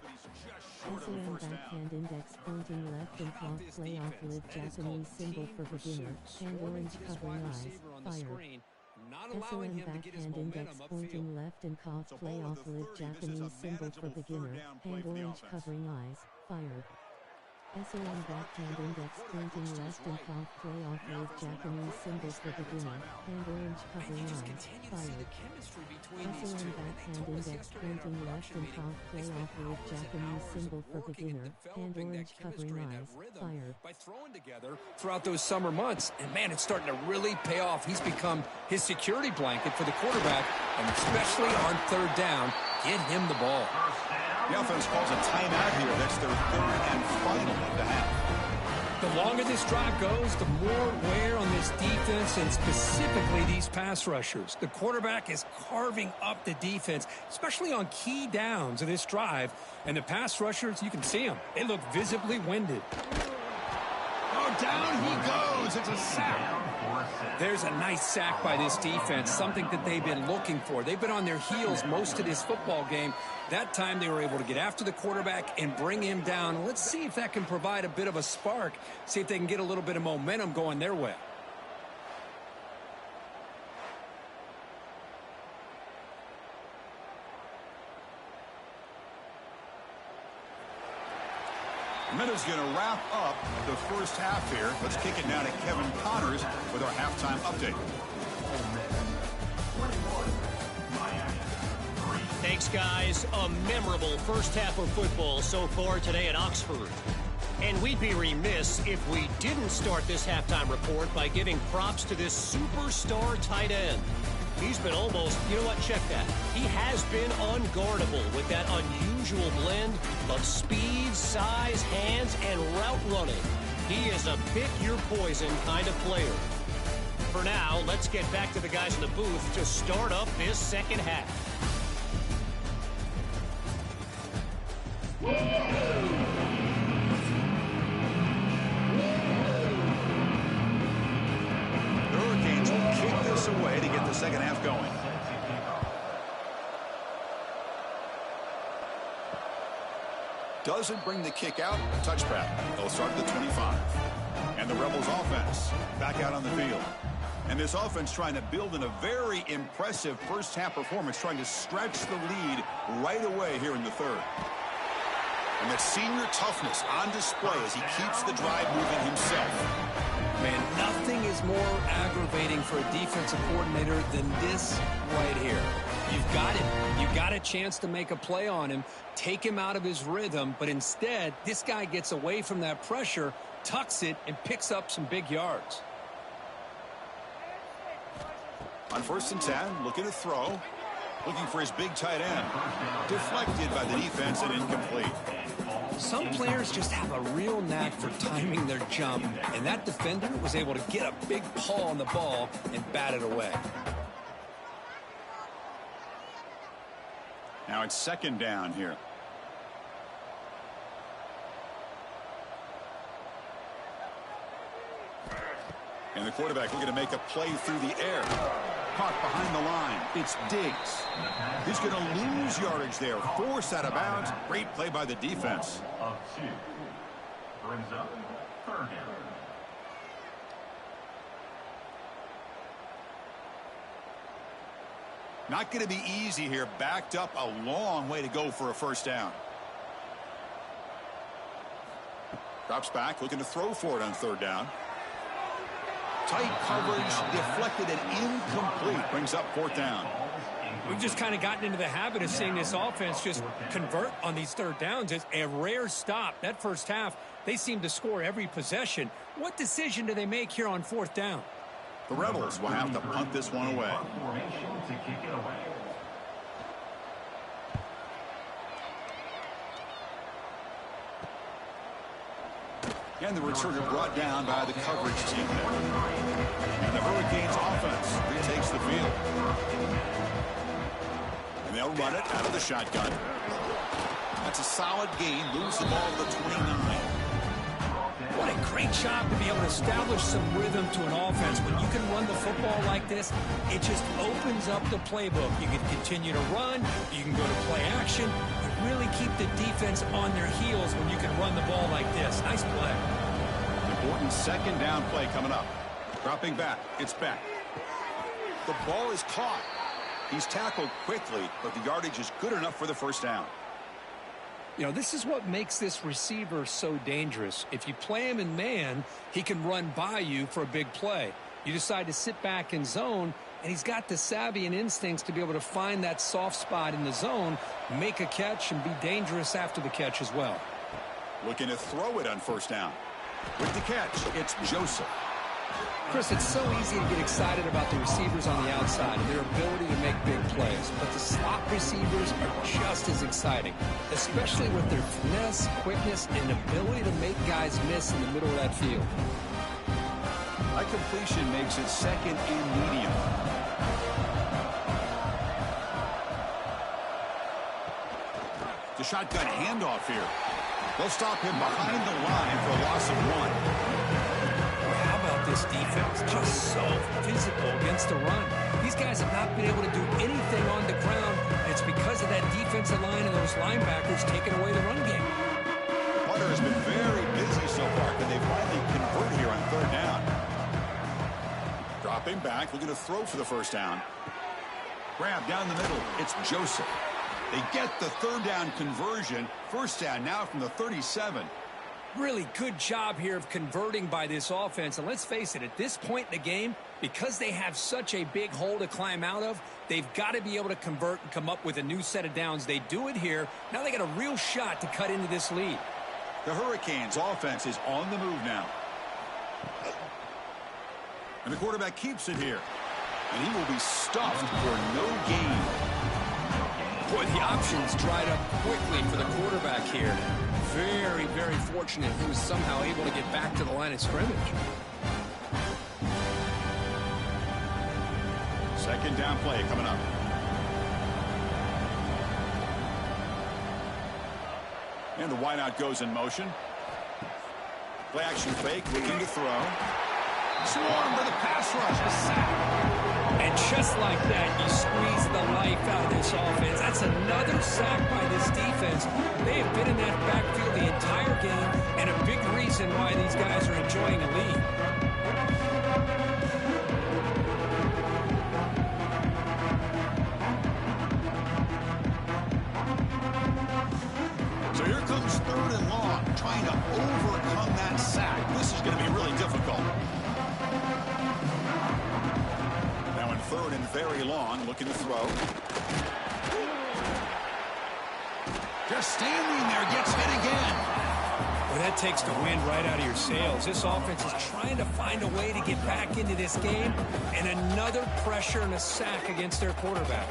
Speaker 3: SOM backhand index pointing left and cough play off with Japanese symbol for beginner, hand orange covering eyes, fired. SOM backhand index pointing left and cough play off with Japanese symbol for beginner, hand orange covering eyes, fired. SOM backhand index pointing left and cough play off with Japanese symbol for beginner, hand orange covering eyes, fired. SOM backhand index pointing left and cough play off with Japanese symbol for beginner, hand orange covering eyes, fired.
Speaker 4: By throwing together throughout those summer months, and man, it's starting to really pay off. He's become his security blanket for the quarterback, and especially on third down, get him the ball.
Speaker 1: The offense calls a timeout here. That's their third and final of the half.
Speaker 4: The longer this drive goes, the more wear on this defense, and specifically these pass rushers. The quarterback is carving up the defense, especially on key downs of this drive. And the pass rushers, you can see them. They look visibly winded.
Speaker 1: Oh, down he goes. It's a sack.
Speaker 4: There's a nice sack by this defense, something that they've been looking for. They've been on their heels most of this football game. That time they were able to get after the quarterback and bring him down. Let's see if that can provide a bit of a spark, see if they can get a little bit of momentum going their way.
Speaker 1: Minuta's going to wrap up the first half here. Let's kick it now to Kevin Connors with our halftime update.
Speaker 5: Thanks, guys. A memorable first half of football so far today at Oxford. And we'd be remiss if we didn't start this halftime report by giving props to this superstar tight end. He's been almost, you know what, check that. He has been unguardable with that unusual blend of speed, size, hands, and route running. He is a pick-your-poison kind of player. For now, let's get back to the guys in the booth to start up this second half.
Speaker 1: Away to get the second half going. Doesn't bring the kick out. Touchback. They'll start at the 25. And the Rebels offense back out on the field. And this offense trying to build in a very impressive first half performance, trying to stretch the lead right away here in the third. And the senior toughness on display as he keeps the drive moving himself.
Speaker 4: Man, nothing is more aggravating for a defensive coordinator than this right here. You've got him. You've got a chance to make a play on him, take him out of his rhythm, but instead, this guy gets away from that pressure, tucks it, and picks up some big yards.
Speaker 1: On 1st and 10, looking to throw. Looking for his big tight end. Deflected by the defense and incomplete.
Speaker 4: Some players just have a real knack for timing their jump, and that defender was able to get a big paw on the ball and bat it away.
Speaker 1: Now it's 2nd down here. And the quarterback looking to make a play through the air. Caught behind the line. It's Diggs. He's going to lose yardage there. Forced out of bounds. Great play by the defense.
Speaker 6: Brings up 3rd down.
Speaker 1: Not going to be easy here. Backed up a long way to go for a 1st down. Drops back, looking to throw for it on 3rd down. Tight coverage, deflected and incomplete. Brings up 4th down.
Speaker 4: We've just kind of gotten into the habit of seeing this offense just convert on these 3rd downs. It's a rare stop. That 1st half, they seem to score every possession. What decision do they make here on 4th down?
Speaker 1: The Rebels will have to punt this one away. And the returner brought down by the coverage team there. And the Hurricanes offense retakes the field. And they'll run it out of the shotgun. That's a solid gain. Moves the ball to the 29.
Speaker 4: What a great job to be able to establish some rhythm to an offense. When you can run the football like this, it just opens up the playbook. You can continue to run. You can go to play action. You really keep the defense on their heels when you can run the ball like this. Nice play.
Speaker 1: Important 2nd down play coming up. Dropping back. It's back. The ball is caught. He's tackled quickly, but the yardage is good enough for the 1st down.
Speaker 4: You know, this is what makes this receiver so dangerous. If you play him in man, he can run by you for a big play. You decide to sit back in zone, and he's got the savvy and instincts to be able to find that soft spot in the zone, make a catch, and be dangerous after the catch as well.
Speaker 1: Looking to throw it on 1st down. With the catch, it's Joseph.
Speaker 4: Chris, it's so easy to get excited about the receivers on the outside and their ability to make big plays, but the slot receivers are just as exciting, especially with their finesse, quickness, and ability to make guys miss in the middle of that field.
Speaker 1: That completion makes it 2nd and medium. The shotgun handoff here. They'll stop him behind the line for a loss of 1.
Speaker 4: How about this defense? Just so physical against the run. These guys have not been able to do anything on the ground. It's because of that defensive line and those linebackers taking away the run game.
Speaker 1: Hunter has been very busy so far. Can they finally convert here on 3rd down? Dropping back, looking to throw for the 1st down. Grab down the middle. It's Joseph. They get the 3rd down conversion. 1st down now from the 37.
Speaker 4: Really good job here of converting by this offense. And let's face it, at this point in the game, because they have such a big hole to climb out of, they've got to be able to convert and come up with a new set of downs. They do it here. Now they got a real shot to cut into this lead.
Speaker 1: The Hurricanes offense is on the move now. And the quarterback keeps it here. And he will be stuffed for no gain.
Speaker 4: Boy, the options dried up quickly for the quarterback here. Very, very fortunate he was somehow able to get back to the line of scrimmage.
Speaker 1: 2nd down play coming up. And the wideout goes in motion. Play action fake, looking to throw. Swarm for the pass rush, a sack.
Speaker 4: And just like that, you squeeze the life out of this offense. That's another sack by this defense. They have been in that backfield the entire game, and a big reason why these guys are enjoying a lead.
Speaker 1: So here comes 3rd and long, trying to overcome that sack. This is going to be really difficult. 3rd and very long, looking to throw. Just standing there, gets hit again.
Speaker 4: Well, that takes the wind right out of your sails. This offense is trying to find a way to get back into this game, and another pressure and a sack against their quarterback.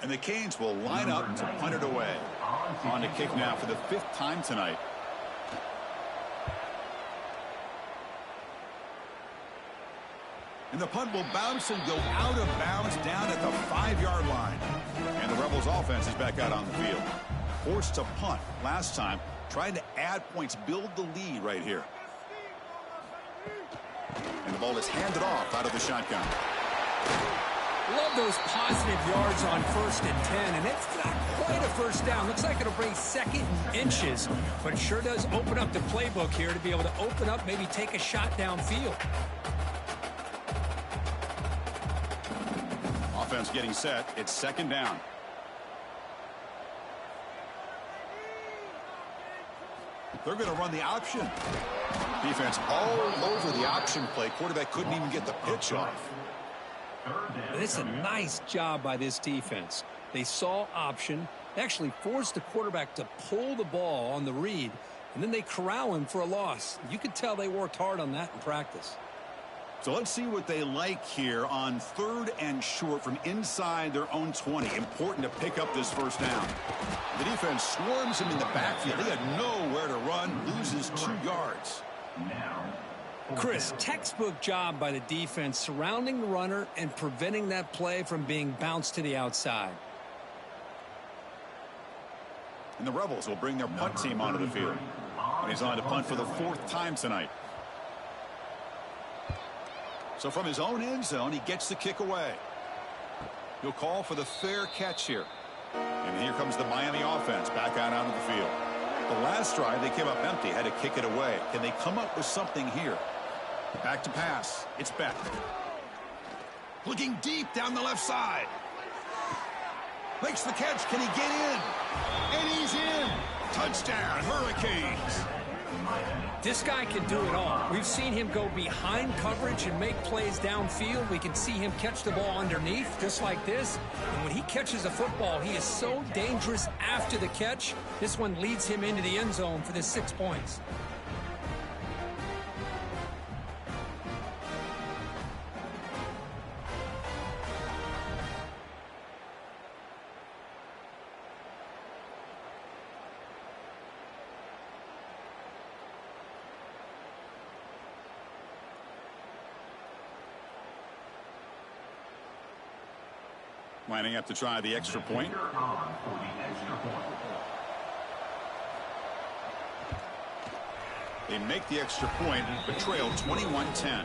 Speaker 1: And the Canes will line up to punt it away. On to kick now for the 5th time tonight. And the punt will bounce and go out of bounds down at the 5-yard line. And the Rebels offense is back out on the field. Forced to punt last time, trying to add points, build the lead right here. And the ball is handed off out of the shotgun.
Speaker 4: Love those positive yards on 1st and 10, and it's not quite a first down. Looks like it'll bring 2nd and inches, but it sure does open up the playbook here to be able to open up, maybe take a shot downfield.
Speaker 1: Offense getting set. It's 2nd down. They're going to run the option. Defense all over the option play. Quarterback couldn't even get the pitch off.
Speaker 4: This is a nice job by this defense. They saw option, actually forced the quarterback to pull the ball on the read, and then they corral him for a loss. You could tell they worked hard on that in practice.
Speaker 1: So let's see what they like here on 3rd and short from inside their own 20. Important to pick up this 1st down. The defense swarms him in the backfield. They had nowhere to run, loses 2 yards.
Speaker 4: Chris, textbook job by the defense surrounding the runner and preventing that play from being bounced to the outside.
Speaker 1: And the Rebels will bring their punt team onto the field. And he's on to punt for the 4th time tonight. So from his own end zone, he gets the kick away. He'll call for the fair catch here. And here comes the Miami offense back out onto the field. The last drive, they came up empty, had to kick it away. Can they come up with something here? Back to pass. It's Beck. Looking deep down the left side. Makes the catch. Can he get in? And he's in. Touchdown, Hurricanes.
Speaker 4: This guy can do it all. We've seen him go behind coverage and make plays downfield. We can see him catch the ball underneath, just like this. And when he catches a football, he is so dangerous after the catch. This one leads him into the end zone for the 6 points.
Speaker 1: Lining up to try the extra point. They make the extra point, but trail 21-10.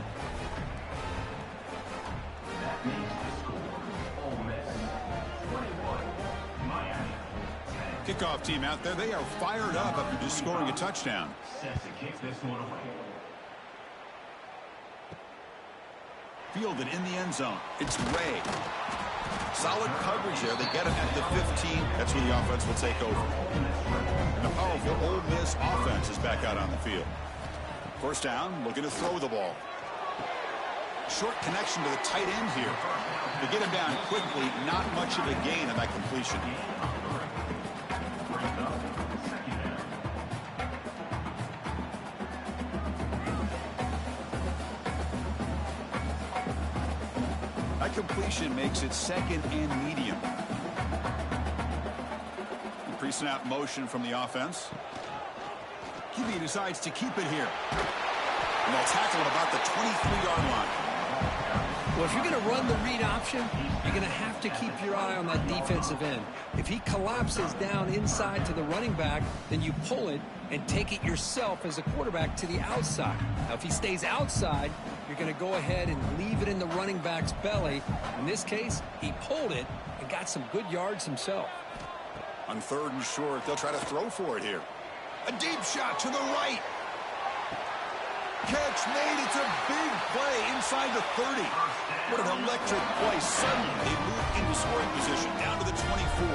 Speaker 1: Kickoff team out there. They are fired up after just scoring a touchdown. Fielded in the end zone. It's Ray. Solid coverage there. They get him at the 15. That's where the offense will take over. And the powerful Ole Miss offense is back out on the field. 1st down, looking to throw the ball. Short connection to the tight end here. To get him down quickly, not much of a gain on that completion. That completion makes it 2nd and medium. Pre-snap motion from the offense. QB decides to keep it here. And they'll tackle at about the 23-yard line.
Speaker 4: Well, if you're going to run the read option, you're going to have to keep your eye on that defensive end. If he collapses down inside to the running back, then you pull it and take it yourself as a quarterback to the outside. Now, if he stays outside, you're going to go ahead and leave it in the running back's belly. In this case, he pulled it and got some good yards himself.
Speaker 1: On 3rd and short, they'll try to throw for it here. A deep shot to the right. Catch made. It's a big play inside the 30. What an electric play. Suddenly they move into scoring position down to the 24.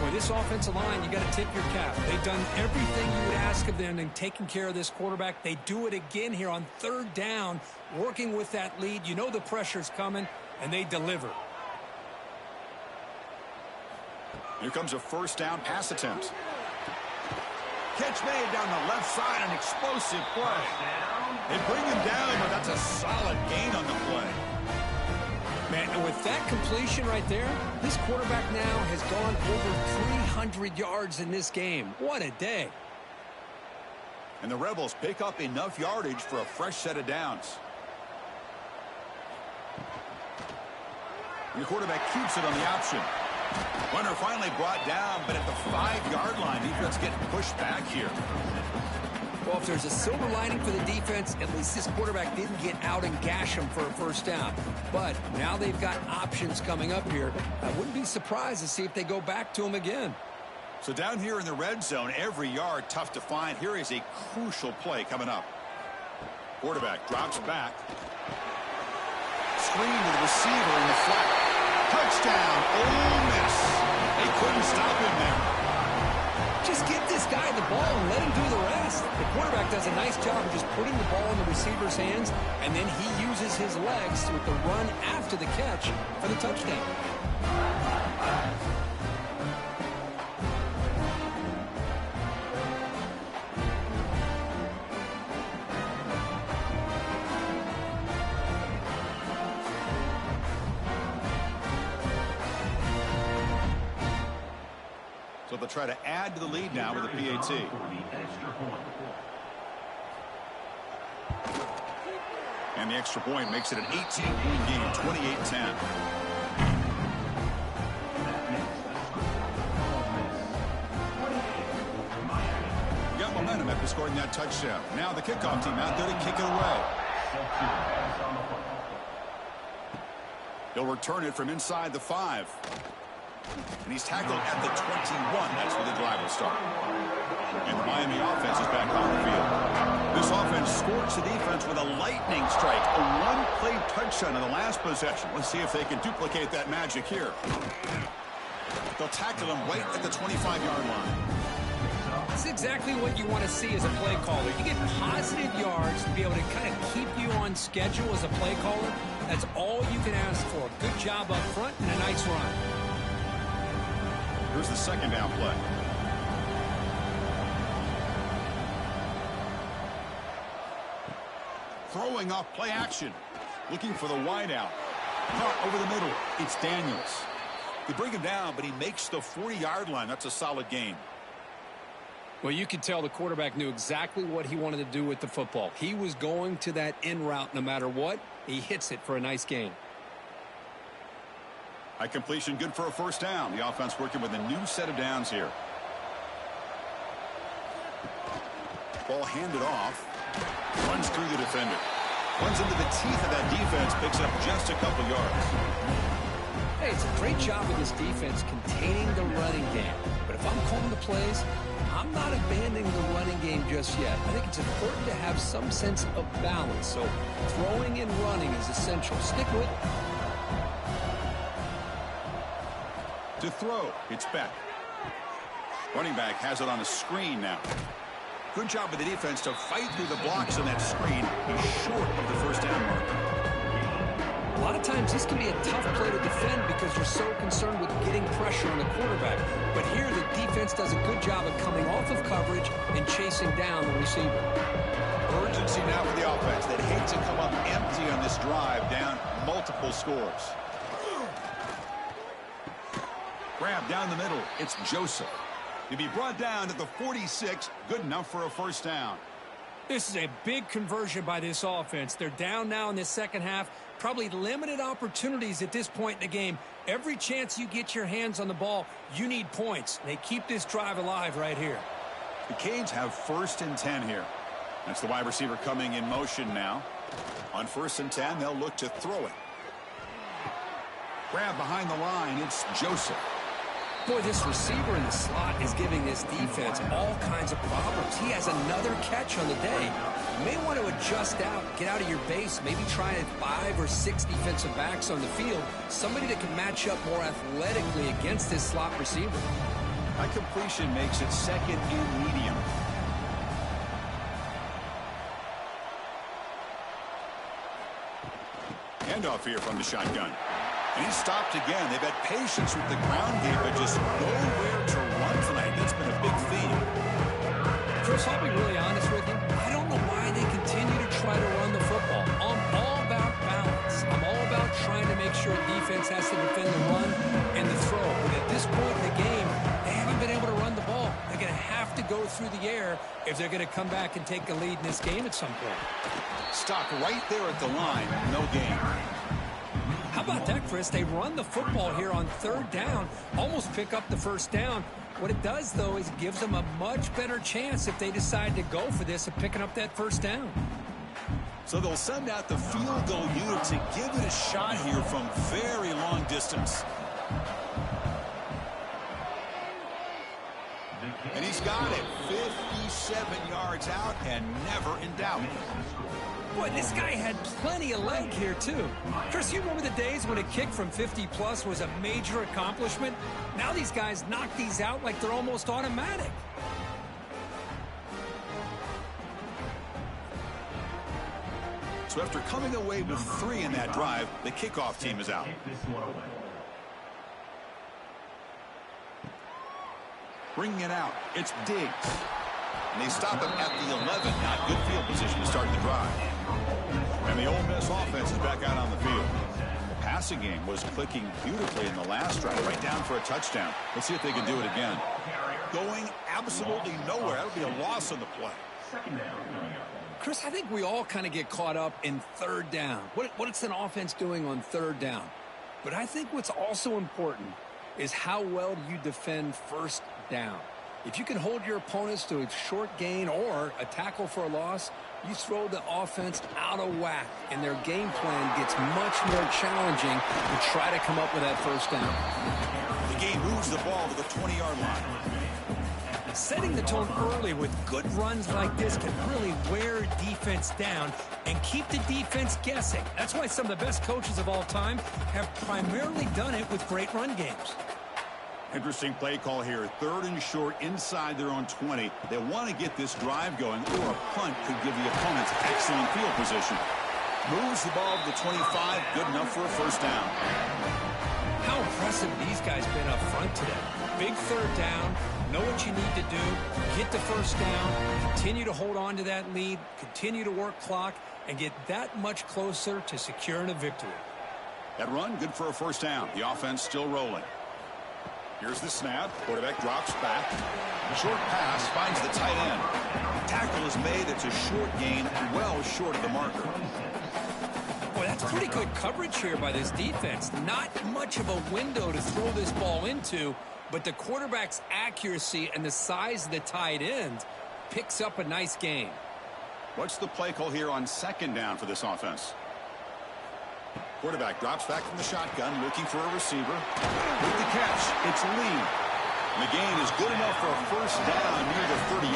Speaker 4: Well, this offensive line, you got to tip your cap. They've done everything you would ask of them in taking care of this quarterback. They do it again here on 3rd down, working with that lead. You know the pressure's coming, and they deliver.
Speaker 1: Here comes a 1st down pass attempt. Catch made down the left side, an explosive play. They bring him down, but that's a solid gain on the play.
Speaker 4: Man, and with that completion right there, this quarterback now has gone over 300 yards in this game. What a day.
Speaker 1: And the Rebels pick up enough yardage for a fresh set of downs. And the quarterback keeps it on the option. Runner finally brought down, but at the 5-yard line, defense getting pushed back here.
Speaker 4: Well, if there's a silver lining for the defense, at least this quarterback didn't get out and gash him for a 1st down. But now they've got options coming up here. I wouldn't be surprised to see if they go back to him again.
Speaker 1: So down here in the red zone, every yard tough to find. Here is a crucial play coming up. Quarterback drops back. Screen to the receiver in the flat. Touchdown, Ole Miss. They couldn't stop him there.
Speaker 4: Just get this guy the ball and let him do the rest. The quarterback does a nice job of just putting the ball in the receiver's hands, and then he uses his legs with the run after the catch for the touchdown.
Speaker 1: So they'll try to add to the lead now with a PAT. And the extra point makes it an 18-point game, 28-10. Got momentum after scoring that touchdown. Now the kickoff team out there to kick it away. He'll return it from inside the 5. And he's tackled at the 21. That's where the drive will start. And the Miami offense is back on the field. This offense scorched the defense with a lightning strike. A 1-play touchdown in the last possession. Let's see if they can duplicate that magic here. They'll tackle him right at the 25-yard line.
Speaker 4: That's exactly what you want to see as a play caller. You get positive yards to be able to kind of keep you on schedule as a play caller. That's all you can ask for. Good job up front and a nice run.
Speaker 1: Here's the 2nd down play. Throwing off play action. Looking for the wideout. Caught over the middle. It's Daniels. They bring him down, but he makes the 40-yard line. That's a solid gain.
Speaker 4: Well, you could tell the quarterback knew exactly what he wanted to do with the football. He was going to that in route no matter what. He hits it for a nice gain.
Speaker 1: High completion, good for a 1st down. The offense working with a new set of downs here. Ball handed off. Runs through the defender. Runs into the teeth of that defense. Picks up just a couple yards.
Speaker 4: Hey, it's a great job with this defense containing the running game. But if I'm calling the plays, I'm not abandoning the running game just yet. I think it's important to have some sense of balance. So throwing and running is essential. Stick with it.
Speaker 1: To throw, it's Beck. Running back has it on a screen now. Good job with the defense to fight through the blocks on that screen. He's short of the 1st down mark.
Speaker 4: A lot of times this can be a tough play to defend because you're so concerned with getting pressure on the quarterback. But here the defense does a good job of coming off of coverage and chasing down the receiver.
Speaker 1: Urgency now for the offense. They'd hate to come up empty on this drive, down multiple scores. Grab down the middle. It's Joseph. To be brought down at the 46, good enough for a 1st down.
Speaker 4: This is a big conversion by this offense. They're down now in the 2nd half. Probably limited opportunities at this point in the game. Every chance you get your hands on the ball, you need points. They keep this drive alive right here.
Speaker 1: The Canes have 1st and 10 here. That's the wide receiver coming in motion now. On 1st and 10, they'll look to throw it. Grab behind the line. It's Joseph.
Speaker 4: Boy, this receiver in the slot is giving this defense all kinds of problems. He has another catch on the day. You may want to adjust out, get out of your base, maybe try 5 or 6 defensive backs on the field, somebody that can match up more athletically against this slot receiver.
Speaker 1: That completion makes it second and medium. Handoff here from the shotgun. And he's stopped again. They've had patience with the ground game, but just nowhere to run tonight. That's been a big theme.
Speaker 2: Chris, I'll be really honest with you. I don't know why they continue to try to run the football. I'm all about balance. I'm all about trying to make sure defense has to defend the run and the throw. But at this point in the game, they haven't been able to run the ball. They're going to have to go through the air if they're going to come back and take a lead in this game at some point.
Speaker 1: Stopped right there at the line. No gain.
Speaker 2: How about that, Chris? They run the football here on third down, almost pick up the first down. What it does, though, is it gives them a much better chance if they decide to go for this of picking up that first down.
Speaker 1: So they'll send out the field goal unit to give it a shot here from very long distance. And he's got it. 57 yards out and never in doubt.
Speaker 2: Boy, this guy had plenty of leg here, too. Chris, you remember the days when a kick from 50-plus was a major accomplishment? Now these guys knock these out like they're almost automatic.
Speaker 1: So after coming away with 3 in that drive, the kickoff team is out. Bringing it out, it's Diggs. And they stop him at the 11. Now good field position to start the drive. And the Ole Miss offense is back out on the field. The passing game was clicking beautifully in the last drive, right down for a touchdown. Let's see if they can do it again. Going absolutely nowhere. That would be a loss on the play.
Speaker 2: Chris, I think we all kind of get caught up in third down. What's an offense doing on third down? But I think what's also important is how well do you defend first down. If you can hold your opponents to a short gain or a tackle for a loss, you throw the offense out of whack, and their game plan gets much more challenging to try to come up with that first down.
Speaker 1: The game moves the ball to the 20-yard line.
Speaker 2: Setting the tone early with good runs like this can really wear defense down and keep the defense guessing. That's why some of the best coaches of all time have primarily done it with great run games.
Speaker 1: Interesting play call here. 3rd and short inside their own 20. They want to get this drive going, or a punt could give the opponents excellent field position. Moves the ball to the 25. Good enough for a first down.
Speaker 2: How impressive these guys been up front today. Big third down. Know what you need to do. Get the first down. Continue to hold on to that lead. Continue to work clock and get that much closer to securing a victory.
Speaker 1: That run, good for a first down. The offense still rolling. Here's the snap. Quarterback drops back. Short pass finds the tight end. Tackle is made. It's a short gain, well short of the marker.
Speaker 2: Boy, that's pretty good coverage here by this defense. Not much of a window to throw this ball into, but the quarterback's accuracy and the size of the tight end picks up a nice gain.
Speaker 1: What's the play call here on second down for this offense? Quarterback drops back from the shotgun, looking for a receiver. With the catch, it's Lee. The gain is good enough for a first down near the 38.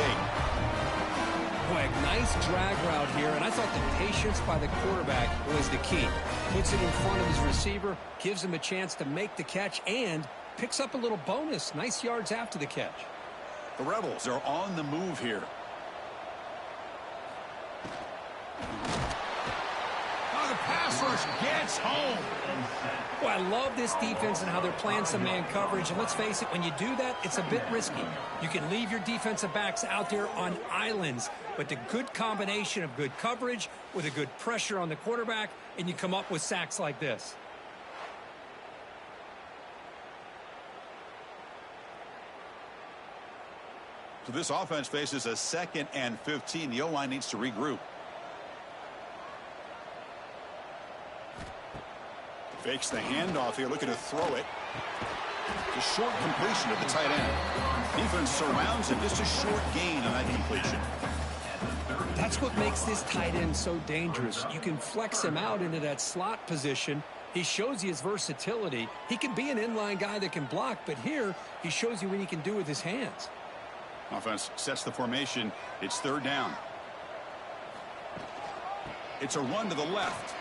Speaker 2: Boy, a nice drag route here, and I thought the patience by the quarterback was the key. Puts it in front of his receiver, gives him a chance to make the catch, and picks up a little bonus. Nice yards after the catch.
Speaker 1: The Rebels are on the move here. The pass rush gets home.
Speaker 2: Well, I love this defense and how they're playing some man coverage. And let's face it, when you do that, it's a bit risky. You can leave your defensive backs out there on islands. But the good combination of good coverage with a good pressure on the quarterback, and you come up with sacks like this.
Speaker 1: So this offense faces a 2nd and 15. The O-line needs to regroup. Fakes the handoff here, looking to throw it. A short completion of the tight end. Defense surrounds him, just a short gain on that completion.
Speaker 2: That's what makes this tight end so dangerous. You can flex him out into that slot position. He shows you his versatility. He can be an inline guy that can block, but here he shows you what he can do with his hands.
Speaker 1: Offense sets the formation. It's 3rd down. It's a run to the left.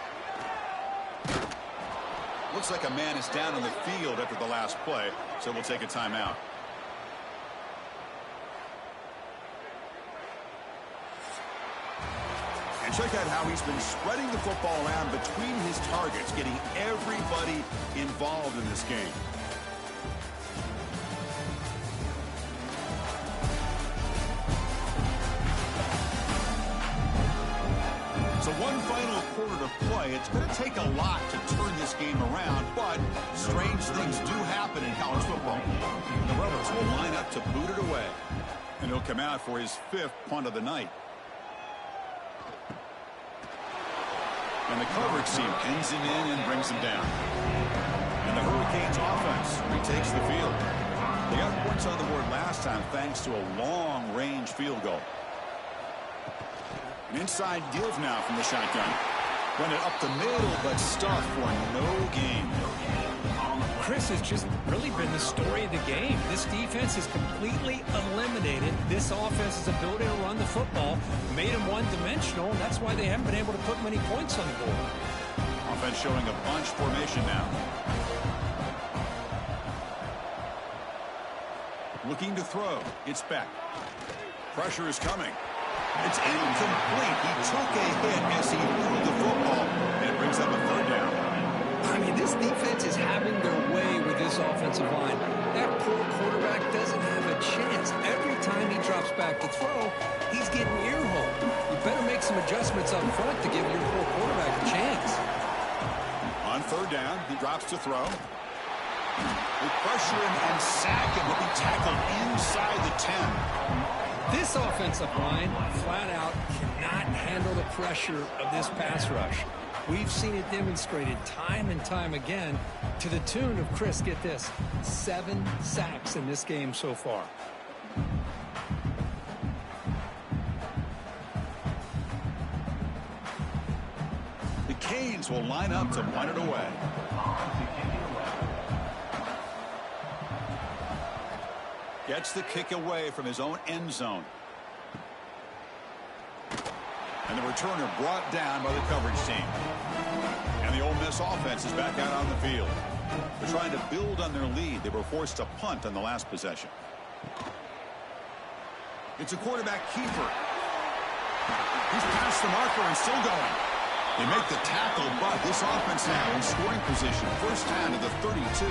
Speaker 1: Looks like a man is down on the field after the last play, so we'll take a timeout. And check out how he's been spreading the football around between his targets, getting everybody involved in this game. So one final quarter to play. It's going to take a lot to turn this game around, but strange things do happen in college football. The Rebels will line up to boot it away. And he'll come out for his 5th punt of the night. And the coverage team pins him in and brings him down. And the Hurricanes offense retakes the field. They got points on the board last time thanks to a long-range field goal. An inside give now from the shotgun. Run it up the middle, but stuffed for no gain.
Speaker 4: Chris has just really been the story of the game. This defense has completely eliminated this offense's ability to run the football, made them one-dimensional, and that's why they haven't been able to put many points on the board.
Speaker 1: Offense showing a bunch formation now. Looking to throw. It's back. Pressure is coming. It's incomplete. He took a hit as he threw the football, and it brings up a 3rd down.
Speaker 2: I mean, this defense is having their way with this offensive line. That poor quarterback doesn't have a chance. Every time he drops back to throw, he's getting ear-hole. You better make some adjustments up front to give your poor quarterback a chance.
Speaker 1: On 3rd down, he drops to throw. They pressure him and sack him. He'll be tackled inside the 10.
Speaker 2: This offensive line, flat out, cannot handle the pressure of this pass rush. We've seen it demonstrated time and time again to the tune of, Chris, get this, 7 sacks in this game so far.
Speaker 1: The Canes will line up to punt it away. Gets the kick away from his own end zone. And the returner brought down by the coverage team. And the Ole Miss offense is back out on the field. They're trying to build on their lead. They were forced to punt on the last possession. It's a quarterback keeper. He's past the marker and still going. They make the tackle, but this offense now in scoring position. 1st down to the 32.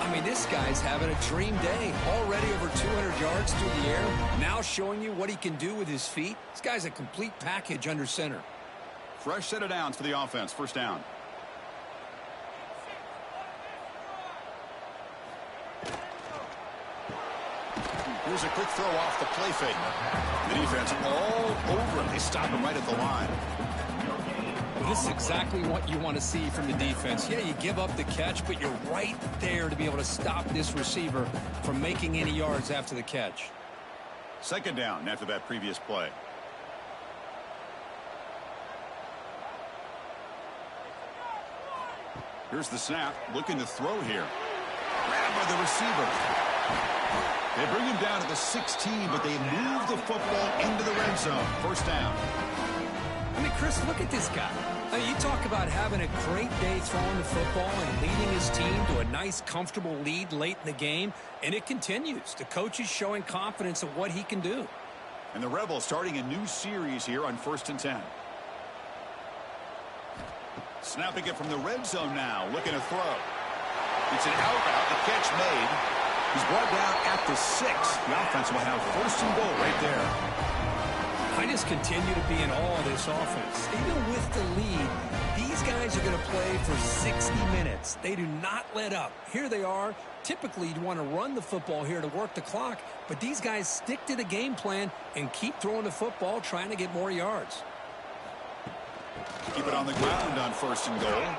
Speaker 2: I mean, this guy's having a dream day. Already over 200 yards through the air. Now showing you what he can do with his feet. This guy's a complete package under center.
Speaker 1: Fresh set of downs for the offense. 1st down. Here's a quick throw off the play fake. The defense all over him. They stop him right at the line.
Speaker 2: Well, this is exactly what you want to see from the defense. Yeah, you give up the catch, but you're right there to be able to stop this receiver from making any yards after the catch.
Speaker 1: 2nd down after that previous play. Here's the snap. Looking to throw here. Grabbed by the receiver. They bring him down to the 16, but they move the football into the red zone. 1st down.
Speaker 2: I mean, Chris, look at this guy. I mean, you talk about having a great day throwing the football and leading his team to a nice, comfortable lead late in the game, and it continues. The coach is showing confidence of what he can do.
Speaker 1: And the Rebels starting a new series here on 1st and 10. Snapping it from the red zone now, looking to throw. It's an out route, the catch made. He's brought down at the 6. The offense will have 1st and goal right there.
Speaker 2: I just continue to be in awe of this offense. Even with the lead, these guys are going to play for 60 minutes. They do not let up. Here they are. Typically, you'd want to run the football here to work the clock, but these guys stick to the game plan and keep throwing the football, trying to get more yards.
Speaker 1: Keep it on the ground on 1st and goal.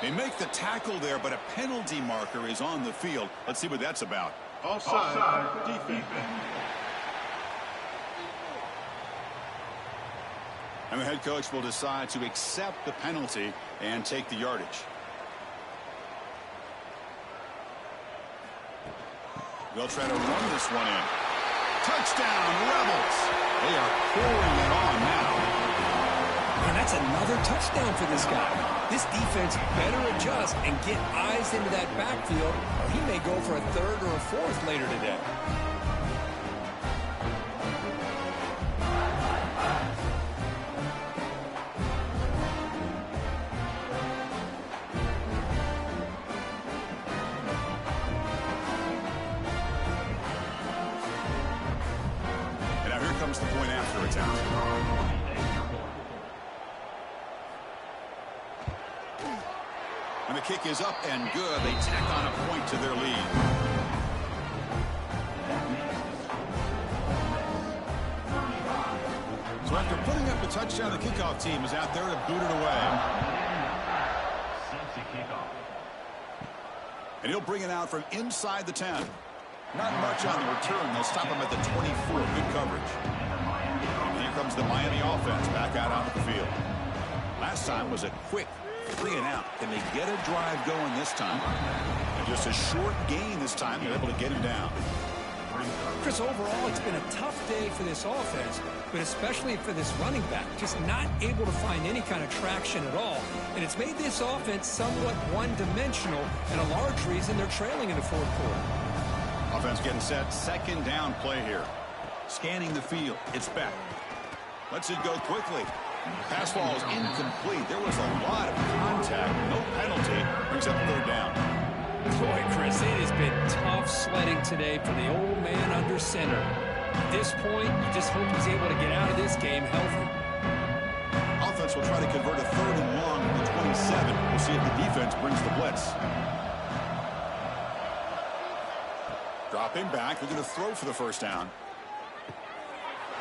Speaker 1: They make the tackle there, but a penalty marker is on the field. Let's see what that's about. Offside. Defense. And the head coach will decide to accept the penalty and take the yardage. They'll try to run this one in. Touchdown, Rebels. They are pouring it on now.
Speaker 2: And that's another touchdown for this guy. This defense better adjust and get eyes into that backfield, or he may go for a 3rd or a 4th later today.
Speaker 1: comes the point after attack. And the kick is up and good. They tack on a point to their lead. So after putting up a touchdown, the kickoff team is out there to boot it away. And he'll bring it out from inside the 10. Not much on the return. They'll stop him at the 24. Good coverage. And here comes the Miami offense back out onto the field. Last time was a quick 3 and out. Can they get a drive going this time? And just a short gain this time. They're able to get him down.
Speaker 2: Chris, overall, it's been a tough day for this offense, but especially for this running back. Just not able to find any kind of traction at all. And it's made this offense somewhat one-dimensional, and a large reason they're trailing in the fourth quarter.
Speaker 1: Offense getting set. Second down play here. Scanning the field. It's back. Lets it go quickly. Pass ball is incomplete. There was a lot of contact. No penalty. Brings up third down.
Speaker 2: Boy, Chris, it has been tough sledding today for the old man under center. At this point, you just hope he's able to get out of this game healthy.
Speaker 1: Offense will try to convert a third and long to the 27. We'll see if the defense brings the blitz. Dropping back. They're going to throw for the first down.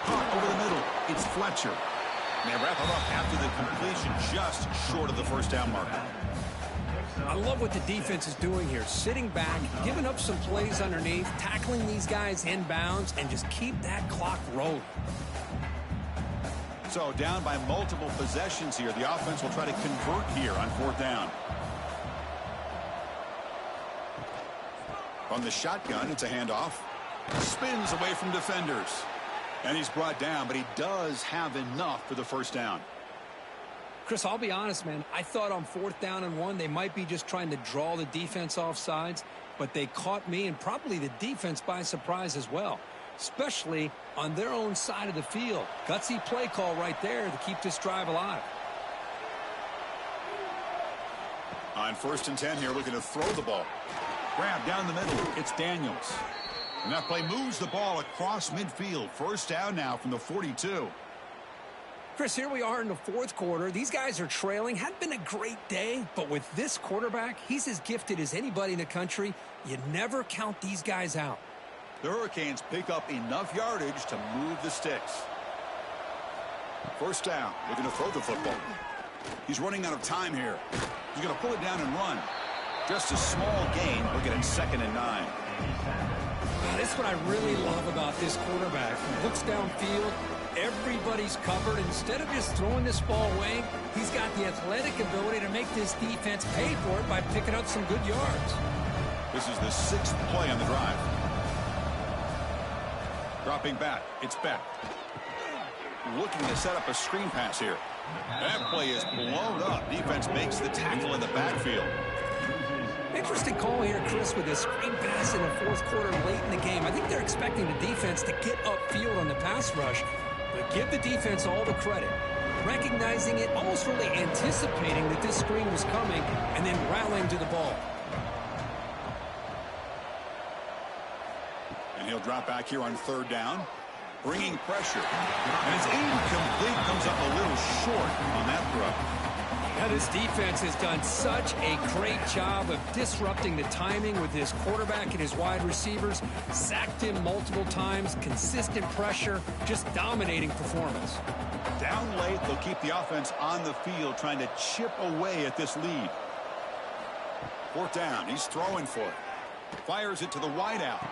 Speaker 1: Over the middle. It's Fletcher. And they wrap him up after the completion, just short of the first down marker.
Speaker 2: I love what the defense is doing here. Sitting back, giving up some plays underneath, tackling these guys inbounds, and just keep that clock rolling.
Speaker 1: So down by multiple possessions here. The offense will try to convert here on fourth down. From the shotgun, it's a handoff. Spins away from defenders. And he's brought down, but he does have enough for the first down.
Speaker 2: Chris, I'll be honest, man. I thought on fourth down and 1, they might be just trying to draw the defense off sides, but they caught me and probably the defense by surprise as well, especially on their own side of the field. Gutsy play call right there to keep this drive alive.
Speaker 1: On first and 10 here, looking to throw the ball. Grab down the middle. It's Daniels. And that play moves the ball across midfield. First down now from the 42.
Speaker 2: Chris, here we are in the fourth quarter. These guys are trailing. Hadn't been a great day, but with this quarterback, he's as gifted as anybody in the country. You never count these guys out.
Speaker 1: The Hurricanes pick up enough yardage to move the sticks. First down. They're going to throw the football. He's running out of time here. He's going to pull it down and run. Just a small gain. Looking at 2nd and 9.
Speaker 2: This is what I really love about this quarterback. He looks downfield. Everybody's covered. Instead of just throwing this ball away, he's got the athletic ability to make this defense pay for it by picking up some good yards.
Speaker 1: This is the 6th play on the drive. Dropping back. It's back. Looking to set up a screen pass here. That play is blown up. Defense makes the tackle in the backfield.
Speaker 2: Interesting call here, Chris, with a screen pass in the fourth quarter late in the game. I think they're expecting the defense to get upfield on the pass rush, but give the defense all the credit. Recognizing it, almost really anticipating that this screen was coming, and then rallying to the ball.
Speaker 1: And he'll drop back here on third down, bringing pressure. And it's incomplete, comes up a little short on that throw.
Speaker 2: Now, this defense has done such a great job of disrupting the timing with his quarterback and his wide receivers. Sacked him multiple times, consistent pressure, just dominating performance.
Speaker 1: Down late, they'll keep the offense on the field, trying to chip away at this lead. Fourth down, he's throwing for it. Fires it to the wideout.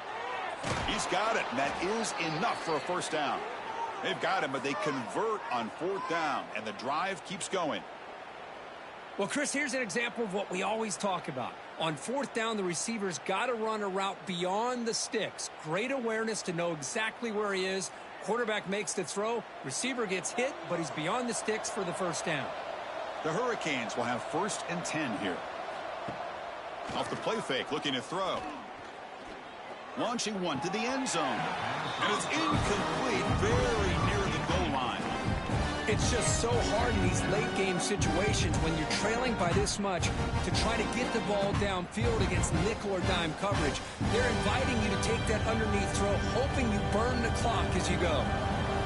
Speaker 1: He's got it, and that is enough for a first down. They've got him, but they convert on fourth down, and the drive keeps going.
Speaker 2: Well, Chris, here's an example of what we always talk about. On fourth down, the receiver's got to run a route beyond the sticks. Great awareness to know exactly where he is. Quarterback makes the throw. Receiver gets hit, but he's beyond the sticks for the first down.
Speaker 1: The Hurricanes will have 1st and 10 here. Off the play fake, looking to throw. Launching one to the end zone. And it's incomplete, very near the goal line.
Speaker 2: It's just so hard in these late game situations when you're trailing by this much to try to get the ball downfield against nickel or dime coverage. They're inviting you to take that underneath throw, hoping you burn the clock as you go.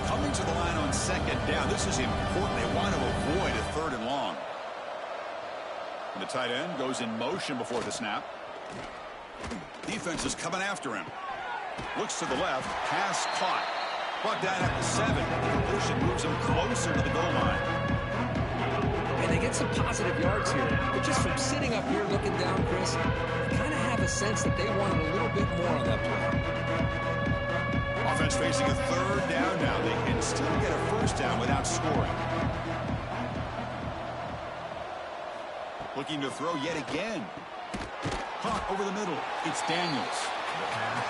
Speaker 1: Coming to the line on second down. This is important. They want to avoid a 3rd and long. And the tight end goes in motion before the snap. Defense is coming after him. Looks to the left. Pass caught. Brought down at the 7. The completion moves him closer to the goal line.
Speaker 2: And they get some positive yards here. But just from sitting up here looking down, Chris, I kind of have a sense that they wanted a little bit more on that play.
Speaker 1: Offense facing a 3rd down now. They can still get a 1st down without scoring. Looking to throw yet again. Caught over the middle. It's Daniels.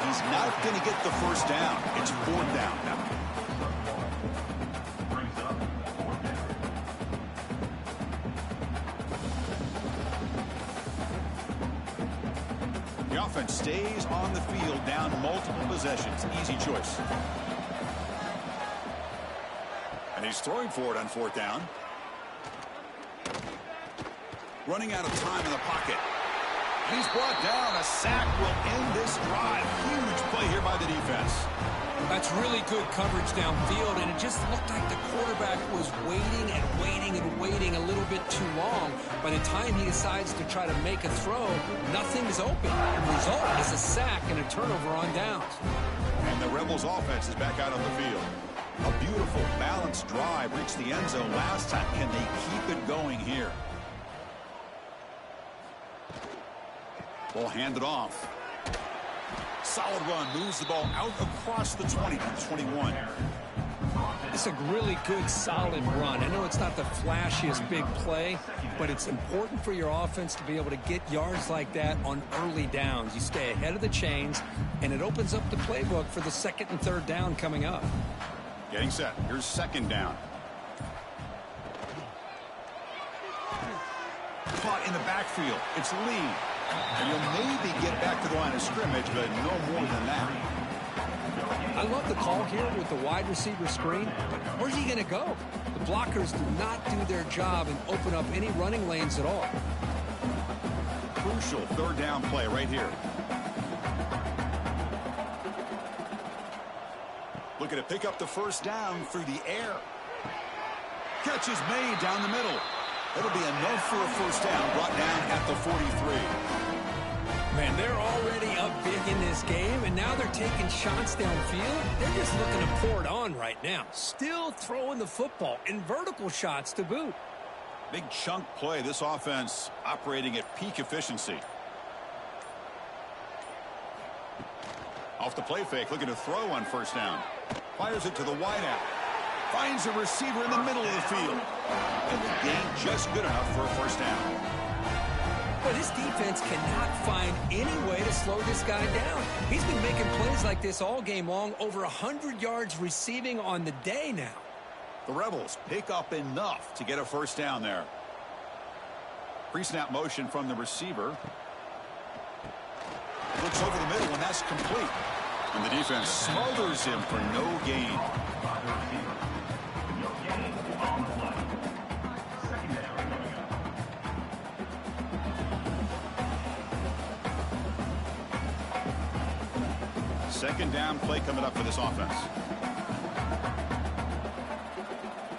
Speaker 1: He's not going to get the 1st down. It's 4th down now. The offense stays on the field down multiple possessions. Easy choice. And he's throwing for it on 4th down. Running out of time in the pocket. He's brought down. A sack will end this drive. Huge play here by the defense.
Speaker 2: That's really good coverage downfield, and it just looked like the quarterback was waiting and waiting and waiting a little bit too long. By the time he decides to try to make a throw, nothing's open. The result is a sack and a turnover on downs.
Speaker 1: And the Rebels offense is back out on the field. A beautiful, balanced drive reached the end zone last time. Can they keep it going here? Ball handed off. Solid run. Moves the ball out across the 20 to the 21.
Speaker 2: It's a really good, solid run. I know it's not the flashiest big play, but it's important for your offense to be able to get yards like that on early downs. You stay ahead of the chains, and it opens up the playbook for the 2nd and 3rd down coming up.
Speaker 1: Getting set. Here's 2nd down. Caught in the backfield. It's Lee. And you'll maybe get back to the line of scrimmage, but no more than that.
Speaker 2: I love the call here with the wide receiver screen, but where's he going to go? The blockers do not do their job and open up any running lanes at all.
Speaker 1: Crucial 3rd down play right here. Looking to pick up the 1st down through the air. Catch is made down the middle. It'll be enough for a 1st down, brought down at the 43.
Speaker 2: Man, they're already up big in this game, and now they're taking shots downfield. They're just looking to pour it on right now. Still throwing the football, and vertical shots to boot.
Speaker 1: Big chunk play. This offense operating at peak efficiency. Off the play fake, looking to throw on 1st down. Fires it to the wideout. Finds a receiver in the middle of the field. And the gain just good enough for a 1st down.
Speaker 2: But his defense cannot find any way to slow this guy down. He's been making plays like this all game long, over 100 yards receiving on the day now.
Speaker 1: The Rebels pick up enough to get a 1st down there. Pre-snap motion from the receiver. Looks over the middle, and that's complete. And the defense smothers him for no gain. Second down play coming up for this offense.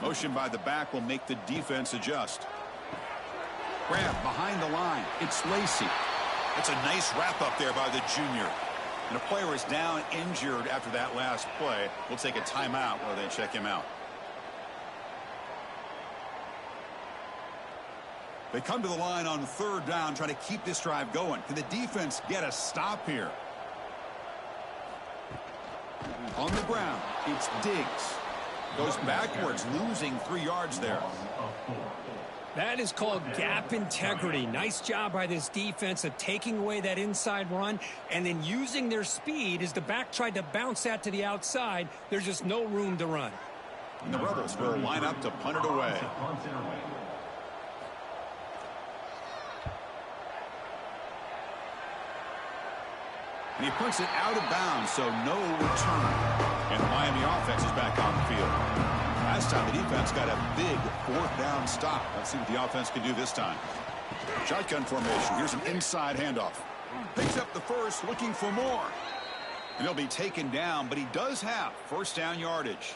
Speaker 1: Motion by the back will make the defense adjust. Grab behind the line. It's Lacey. That's a nice wrap up there by the junior. And a player is down injured after that last play. We'll take a timeout while they check him out. They come to the line on 3rd down, trying to keep this drive going. Can the defense get a stop here? On the ground, it's Diggs. Goes backwards, losing 3 yards there.
Speaker 2: That is called gap integrity. Nice job by this defense of taking away that inside run and then using their speed as the back tried to bounce that to the outside. There's just no room to run.
Speaker 1: And the Rebels will line up to punt it away. And he punts it out of bounds, so no return. And the Miami offense is back on the field. Last time the defense got a big 4th down stop. Let's see what the offense can do this time. Shotgun formation. Here's an inside handoff. Picks up the 1st, looking for more. And he'll be taken down, but he does have 1st down yardage.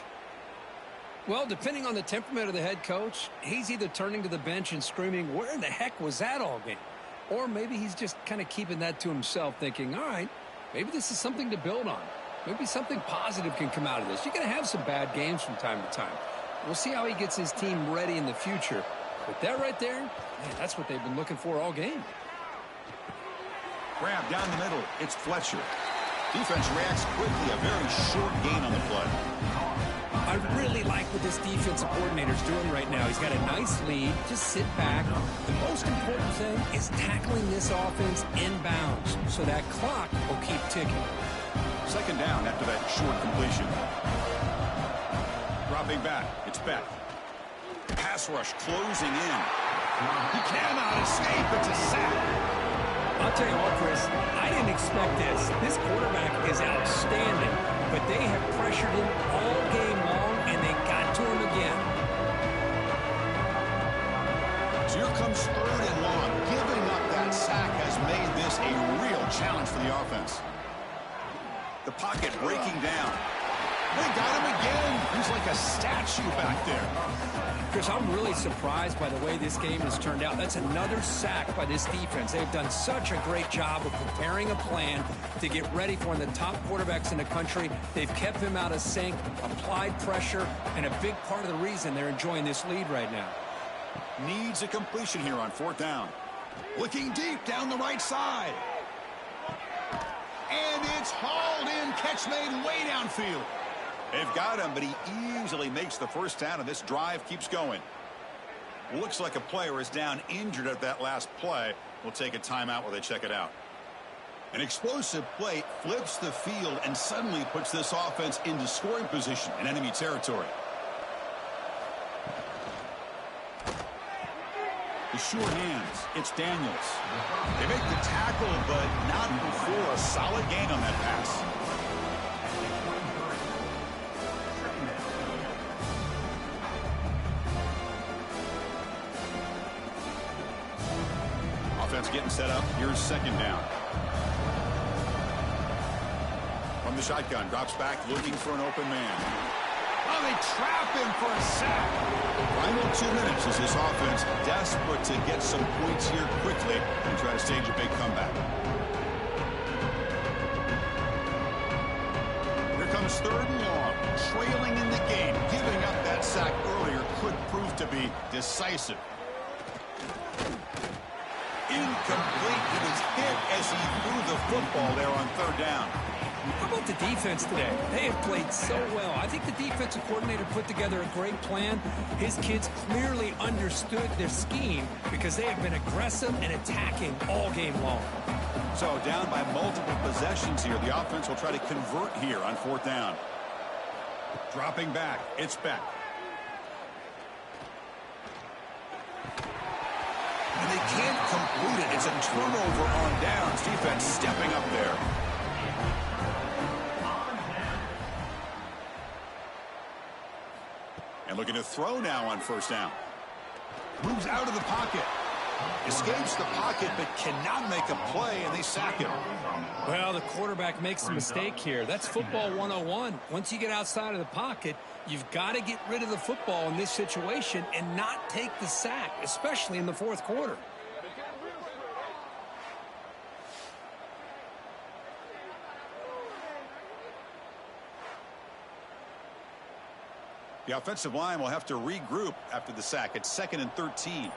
Speaker 4: Well, depending on the temperament of the head coach, he's either turning to the bench and screaming, where in the heck was that all game? Or maybe he's just kind of keeping that to himself, thinking, all right, maybe this is something to build on. Maybe something positive can come out of this. You're going to have some bad games from time to time. We'll see how he gets his team ready in the future. But that right there, man, that's what they've been looking for all game.
Speaker 1: Grab down the middle. It's Fletcher. Defense reacts quickly. A very short gain on the play.
Speaker 4: I really like what this defensive coordinator's doing right now. He's got a nice lead. Just sit back. The most important thing is tackling this offense inbounds so that clock will keep ticking.
Speaker 1: Second down after that short completion. Dropping back. It's Beck. Pass rush closing in. He cannot escape. It's a sack.
Speaker 4: I'll tell you what, Chris, I didn't expect this. This quarterback is outstanding, but they have pressured him all game long, and they got to him again.
Speaker 1: So here comes third and long. Giving up that sack has made this a real challenge for the offense. The pocket breaking down. They got him again. He's like a statue back there.
Speaker 4: Chris, I'm really surprised by the way this game has turned out. That's another sack by this defense. They've done such a great job of preparing a plan to get ready for one of the top quarterbacks in the country. They've kept him out of sync, applied pressure, and a big part of the reason they're enjoying this lead right now.
Speaker 1: Needs a completion here on fourth down. Looking deep down the right side. And it's hauled in. Catch made way downfield. They've got him, but he easily makes the first down, and this drive keeps going. Looks like a player is down injured at that last play. We'll take a timeout while they check it out. An explosive play flips the field and suddenly puts this offense into scoring position in enemy territory. The sure hands. It's Daniels. They make the tackle, but not before a solid gain on that pass. Offense getting set up. Here's second down. From the shotgun, drops back, looking for an open man. Oh, they trap him for a sack. Final 2 minutes as this offense desperate to get some points here quickly and try to stage a big comeback. Here comes third and long, trailing in the game. Giving up that sack earlier could prove to be decisive. Incomplete. He was hit as he threw the football there on third down.
Speaker 4: How about the defense today? They have played so well. I think the defensive coordinator put together a great plan. His kids clearly understood their scheme because they have been aggressive and attacking all game long.
Speaker 1: So down by multiple possessions here. The offense will try to convert here on fourth down. Dropping back. It's Beck. And they can't complete it. It's a turnover on downs. Defense stepping up there. And looking to throw now on first down. Moves out of the pocket. Escapes the pocket but cannot make a play, and they sack him.
Speaker 4: Well, the quarterback makes a mistake here. That's football 101. Once you get outside of the pocket, you've got to get rid of the football in this situation and not take the sack, especially in the fourth quarter.
Speaker 1: The offensive line will have to regroup after the sack. It's 2nd and 13.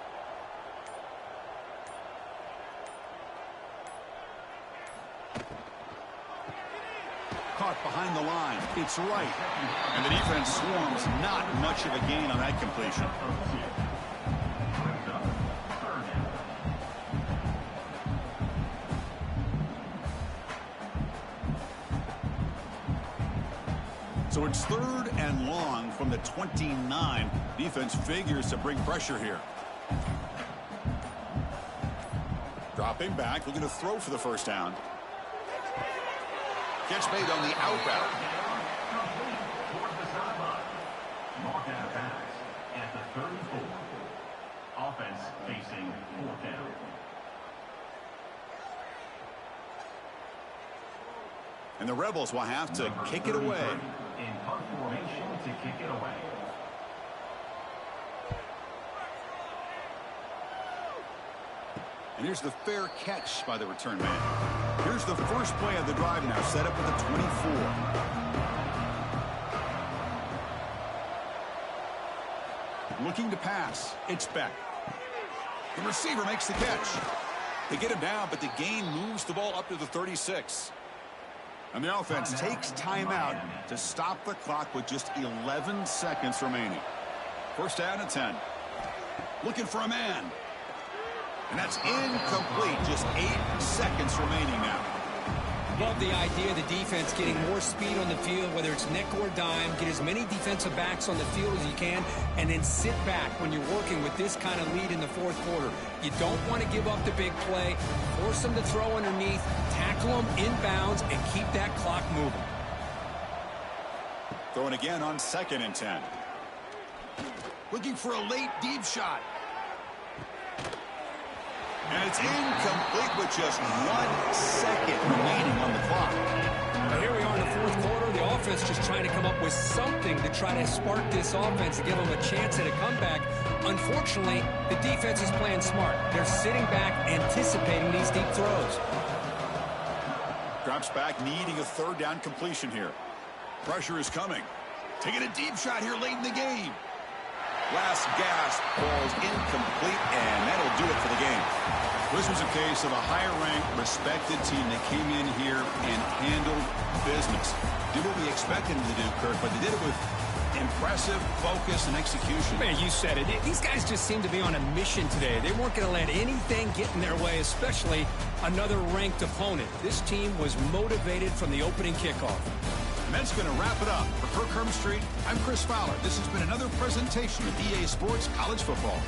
Speaker 1: Caught behind the line. It's right. And the defense swarms. Not much of a gain on that completion. So it's 3rd and long from the 29. Defense figures to bring pressure here. Dropping back, looking to throw for the first down. Catch made on the out route.
Speaker 6: At the 34. Offense facing fourth down.
Speaker 1: And the Rebels will have to kick it away.
Speaker 6: In punt formation to kick it away.
Speaker 1: And here's the fair catch by the return man. Here's the first play of the drive now, set up at the 24. Looking to pass. It's Beck. The receiver makes the catch. They get him down, but the gain moves the ball up to the 36. And the offense takes timeout to stop the clock with just 11 seconds remaining. First down and 10. Looking for a man. And that's incomplete. Just 8 seconds remaining now.
Speaker 4: Love the idea of the defense getting more speed on the field, whether it's neck or dime. Get as many defensive backs on the field as you can, and then sit back when you're working with this kind of lead in the fourth quarter. You don't want to give up the big play. Force them to throw underneath, tackle them inbounds, and keep that clock moving.
Speaker 1: Throwing again on 2nd and 10. Looking for a late deep shot. And it's incomplete with just 1 second remaining on the clock.
Speaker 4: Now here we are in the fourth quarter. The offense just trying to come up with something to try to spark this offense to give them a chance at a comeback. Unfortunately, the defense is playing smart. They're sitting back, anticipating these deep throws.
Speaker 1: Drops back, needing a 3rd down completion here. Pressure is coming. Taking a deep shot here late in the game. Last gasp, ball's incomplete, and that'll do it for the game. This was a case of a higher-ranked, respected team that came in here and handled business. Did what we expected them to do, Kirk, but they did it with impressive focus and execution.
Speaker 4: Man, you said it. These guys just seem to be on a mission today. They weren't going to let anything get in their way, especially another ranked opponent. This team was motivated from the opening kickoff.
Speaker 1: And that's going to wrap it up. For Kirk Hermstreet, I'm Chris Fowler. This has been another presentation of EA Sports College Football.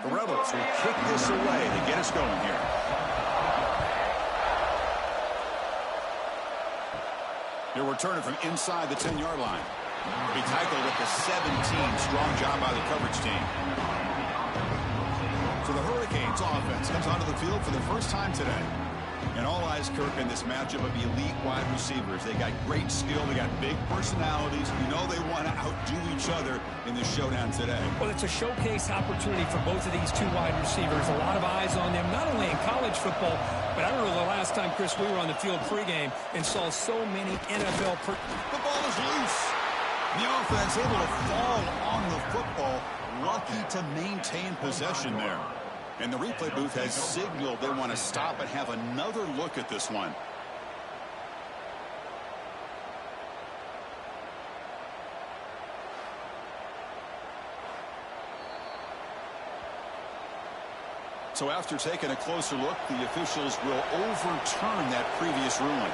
Speaker 1: The Rebels will kick this away to get us going here. They'll return it from inside the 10-yard line. Be tackled at the 17. Strong job by the coverage team. So the Hurricanes offense comes onto the field for the first time today. And all eyes, Kirk, in this matchup of elite wide receivers. They got great skill. They got big personalities. You know they want to outdo each other in this showdown today.
Speaker 4: Well, it's a showcase opportunity for both of these two wide receivers. A lot of eyes on them, not only in college football, but I don't know the last time, Chris, we were on the field pregame and saw so many NFL.
Speaker 1: The ball is loose. The offense able to fall on the football. Lucky to maintain possession there. And the replay booth has signaled they want to stop and have another look at this one. So after taking a closer look, the officials will overturn that previous ruling.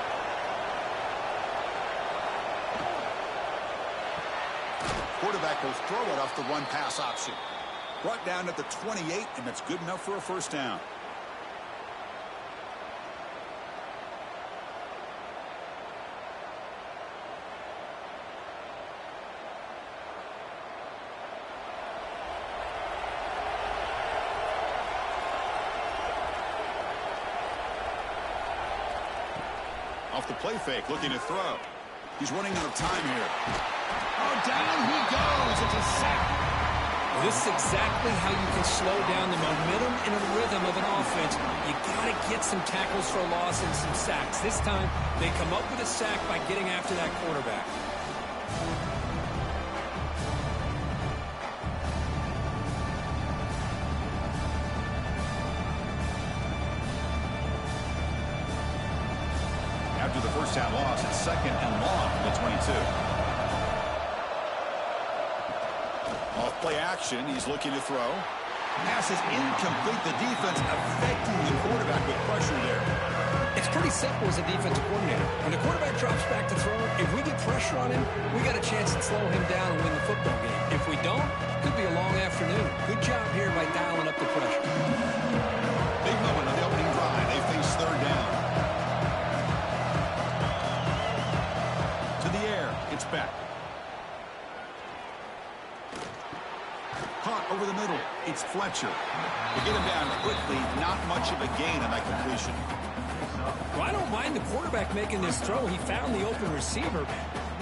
Speaker 1: Quarterback will throw it off the one-pass option. Brought down at the 28, and that's good enough for a first down. Off the play fake, looking to throw. He's running out of time here. Oh, down he goes. It's a sack.
Speaker 4: This is exactly how you can slow down the momentum and a rhythm of an offense. You got to get some tackles for a loss and some sacks. This time, they come up with a sack by getting after that quarterback.
Speaker 1: After the first down loss, it's second and long from the 22. Off-play action, he's looking to throw. Pass is incomplete. The defense affecting the quarterback with pressure there.
Speaker 4: It's pretty simple as a defensive coordinator. When the quarterback drops back to throw, if we get pressure on him, we got a chance to slow him down and win the football game. If we don't, it could be a long afternoon. Good job here by dialing up the pressure.
Speaker 1: Big moment on the opening drive. They face third down. To the air, it's back. Caught over the middle. It's Fletcher. To get him down quickly, not much of a gain on that completion.
Speaker 4: Well, I don't mind the quarterback making this throw. He found the open receiver.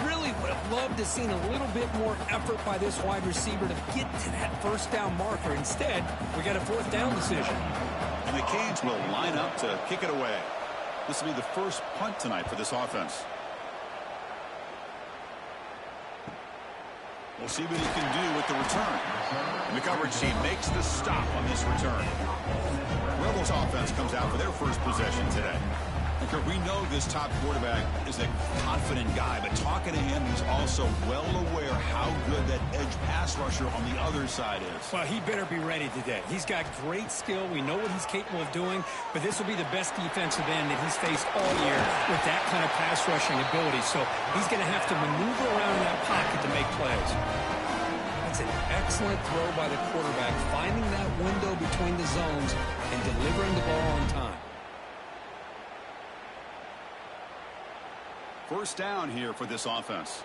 Speaker 4: Really would have loved to have seen a little bit more effort by this wide receiver to get to that first down marker. Instead, we got a fourth down decision.
Speaker 1: And the Canes will line up to kick it away. This will be the first punt tonight for this offense. We'll see what he can do with the return. The coverage team makes the stop on this return. Rebels offense comes out for their first possession today. Because we know this top quarterback is a confident guy, but talking to him, he's also well aware how good that edge pass rusher on the other side is.
Speaker 4: Well, he better be ready today. He's got great skill. We know what he's capable of doing, but this will be the best defensive end that he's faced all year with that kind of pass rushing ability. So he's going to have to maneuver around in that pocket to make plays. That's an excellent throw by the quarterback, finding that window between the zones and delivering the ball on time.
Speaker 1: First down here for this offense.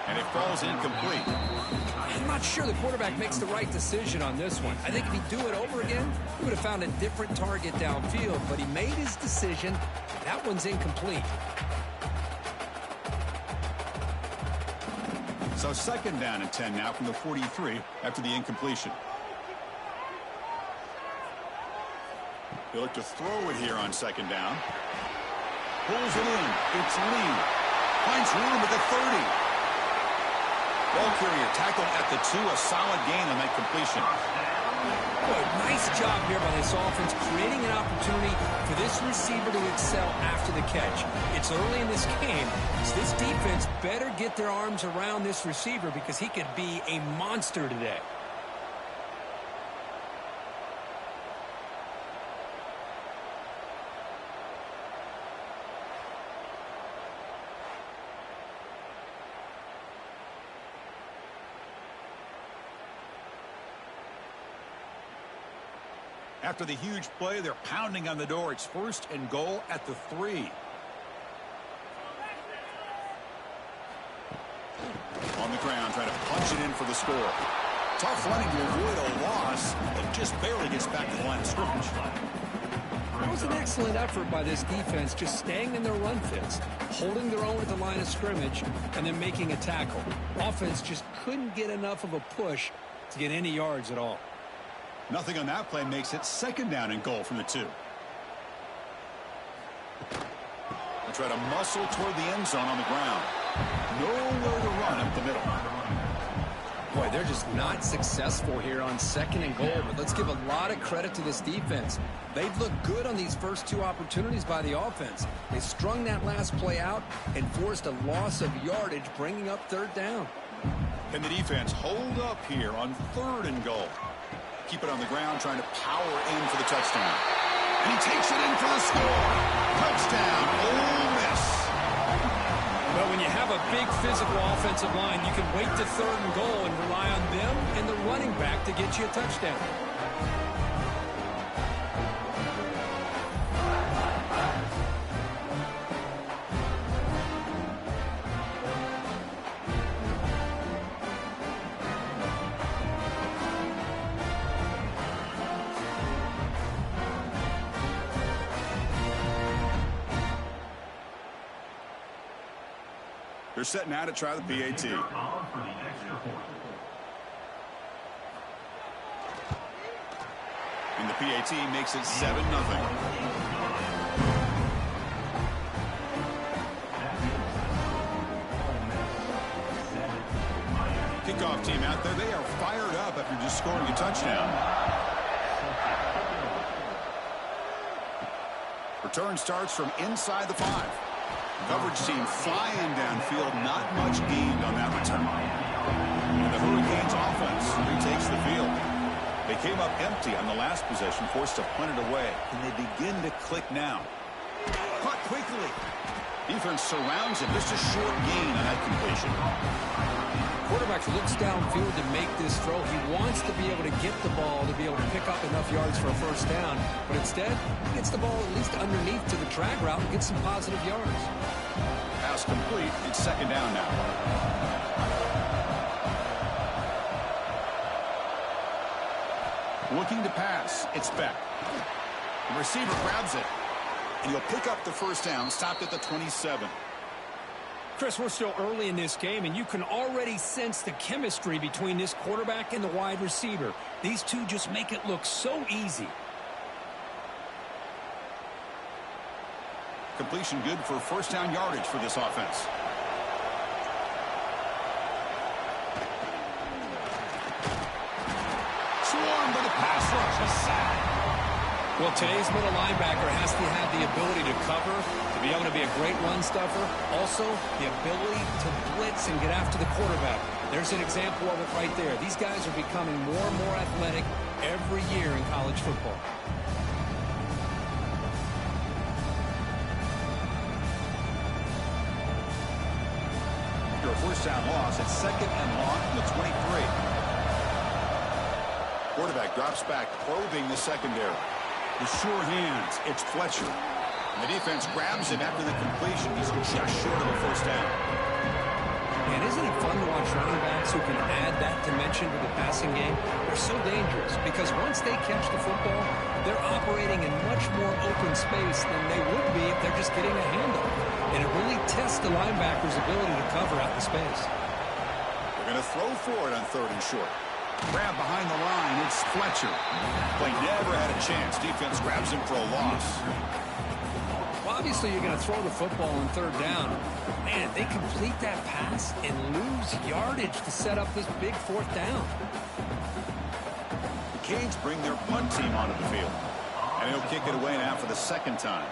Speaker 1: And it falls incomplete.
Speaker 4: I'm not sure the quarterback makes the right decision on this one. I think if he'd do it over again, he would have found a different target downfield, but he made his decision. That one's incomplete.
Speaker 1: So second down and 10 now from the 43 after the incompletion. They look to throw it here on second down. Pulls it in. It's Lee. Finds room at the 30. Ball carrier tackled at the 2. A solid gain on that completion.
Speaker 4: Boy, nice job here by this offense, creating an opportunity for this receiver to excel after the catch. It's early in this game, so this defense better get their arms around this receiver because he could be a monster today.
Speaker 1: After the huge play, they're pounding on the door. It's first and goal at the 3. On the ground, trying to punch it in for the score. Tough running to avoid a loss, but just barely gets back to the line of scrimmage.
Speaker 4: It was an excellent effort by this defense, just staying in their run fits, holding their own at the line of scrimmage, and then making a tackle. Offense just couldn't get enough of a push to get any yards at all.
Speaker 1: Nothing on that play makes it second down and goal from the 2. They try to muscle toward the end zone on the ground. Nowhere to run up the middle.
Speaker 2: Boy, they're just not successful here on second and goal, but let's give a lot of credit to this defense. They've looked good on these first 2 opportunities by the offense. They strung that last play out and forced a loss of yardage, bringing up third down.
Speaker 1: Can the defense hold up here on third and goal? Keep it on the ground, trying to power in for the touchdown. And he takes it in for the score. Touchdown, Ole Miss.
Speaker 4: But when you have a big physical offensive line, you can wait to third and goal and rely on them and the running back to get you a touchdown.
Speaker 1: They're setting out to try the PAT. And the PAT makes it 7-0. Kickoff team out there. They are fired up after just scoring a touchdown. Return starts from inside the 5. Coverage team flying downfield. Not much gained on that return. And the Hurricanes offense retakes the field. They came up empty on the last possession, forced to punt it away. And they begin to click now. Caught quickly. Defense surrounds him. Just a short gain on that completion.
Speaker 4: Quarterback looks downfield to make this throw. He wants to be able to get the ball to be able to pick up enough yards for a first down. But instead, he gets the ball at least underneath to the drag route and gets some positive yards.
Speaker 1: Pass complete. It's second down now. Looking to pass. It's Beck. The receiver grabs it. And he'll pick up the first down. Stopped at the 27.
Speaker 4: Chris, we're still early in this game, and you can already sense the chemistry between this quarterback and the wide receiver. These two just make it look so easy.
Speaker 1: Completion good for first down yardage for this offense. Swarmed by the pass rush. A sack.
Speaker 4: Well, today's middle linebacker has to have the ability to cover, to be able to be a great run stuffer. Also, the ability to blitz and get after the quarterback. There's an example of it right there. These guys are becoming more and more athletic every year in college football.
Speaker 1: After a first down loss, it's second and long from the 23. Quarterback drops back, probing the secondary. The sure hands, it's Fletcher. And the defense grabs him after the completion. He's just short of a first down.
Speaker 4: And isn't it fun to watch running backs who can add that dimension to the passing game? They're so dangerous because once they catch the football, they're operating in much more open space than they would be if they're just getting a handoff. And it really tests the linebacker's ability to cover out the space.
Speaker 1: They're going to throw for it on third and short. Grab behind the line. It's Fletcher. Play never had a chance. Defense grabs him for a loss.
Speaker 4: Well, obviously, you're going to throw the football on third down. Man, they complete that pass and lose yardage to set up this big fourth down.
Speaker 1: The Canes bring their punt team onto the field. And he'll kick it away now for the second time.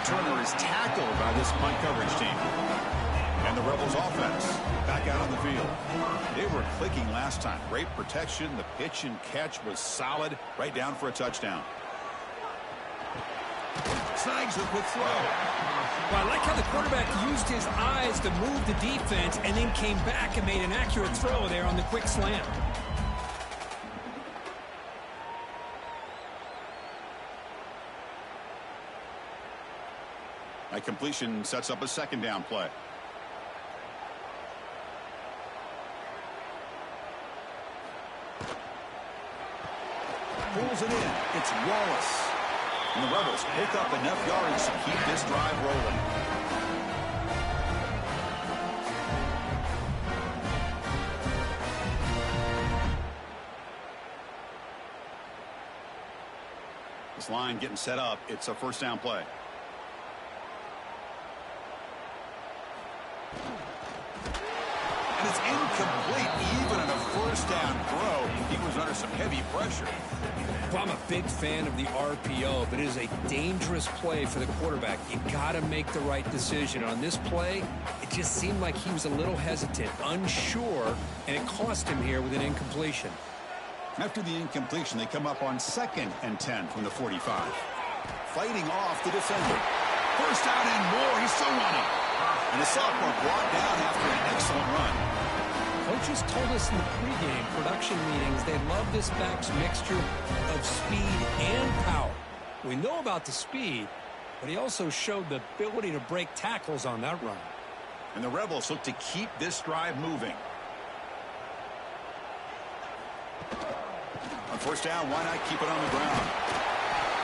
Speaker 1: Returner is tackled by this punt coverage team. And the Rebels offense back out on the field. They were clicking last time. Great protection. The pitch and catch was solid. Right down for a touchdown. Snags the quick throw.
Speaker 4: Well, I like how the quarterback used his eyes to move the defense and then came back and made an accurate throw there on the quick slant.
Speaker 1: A completion sets up a second down play. Pulls it in. It's Wallace. And the Rebels pick up enough yards to keep this drive rolling. This line getting set up. It's a first down play. And it's incomplete. Even on a first down throw, he was under some heavy pressure.
Speaker 4: Well, I'm a big fan of the RPO, but it is a dangerous play for the quarterback. You got to make the right decision. On this play, it just seemed like he was a little hesitant, unsure, and it cost him here with an incompletion.
Speaker 1: After the incompletion, they come up on 2nd and 10 from the 45. Fighting off the defender. First down and more. He's still running. And the sophomore brought down after an excellent run.
Speaker 4: Coaches told us in the pregame production meetings they love this back's mixture of speed and power. We know about the speed, but he also showed the ability to break tackles on that run.
Speaker 1: And the Rebels look to keep this drive moving. On first down, why not keep it on the ground?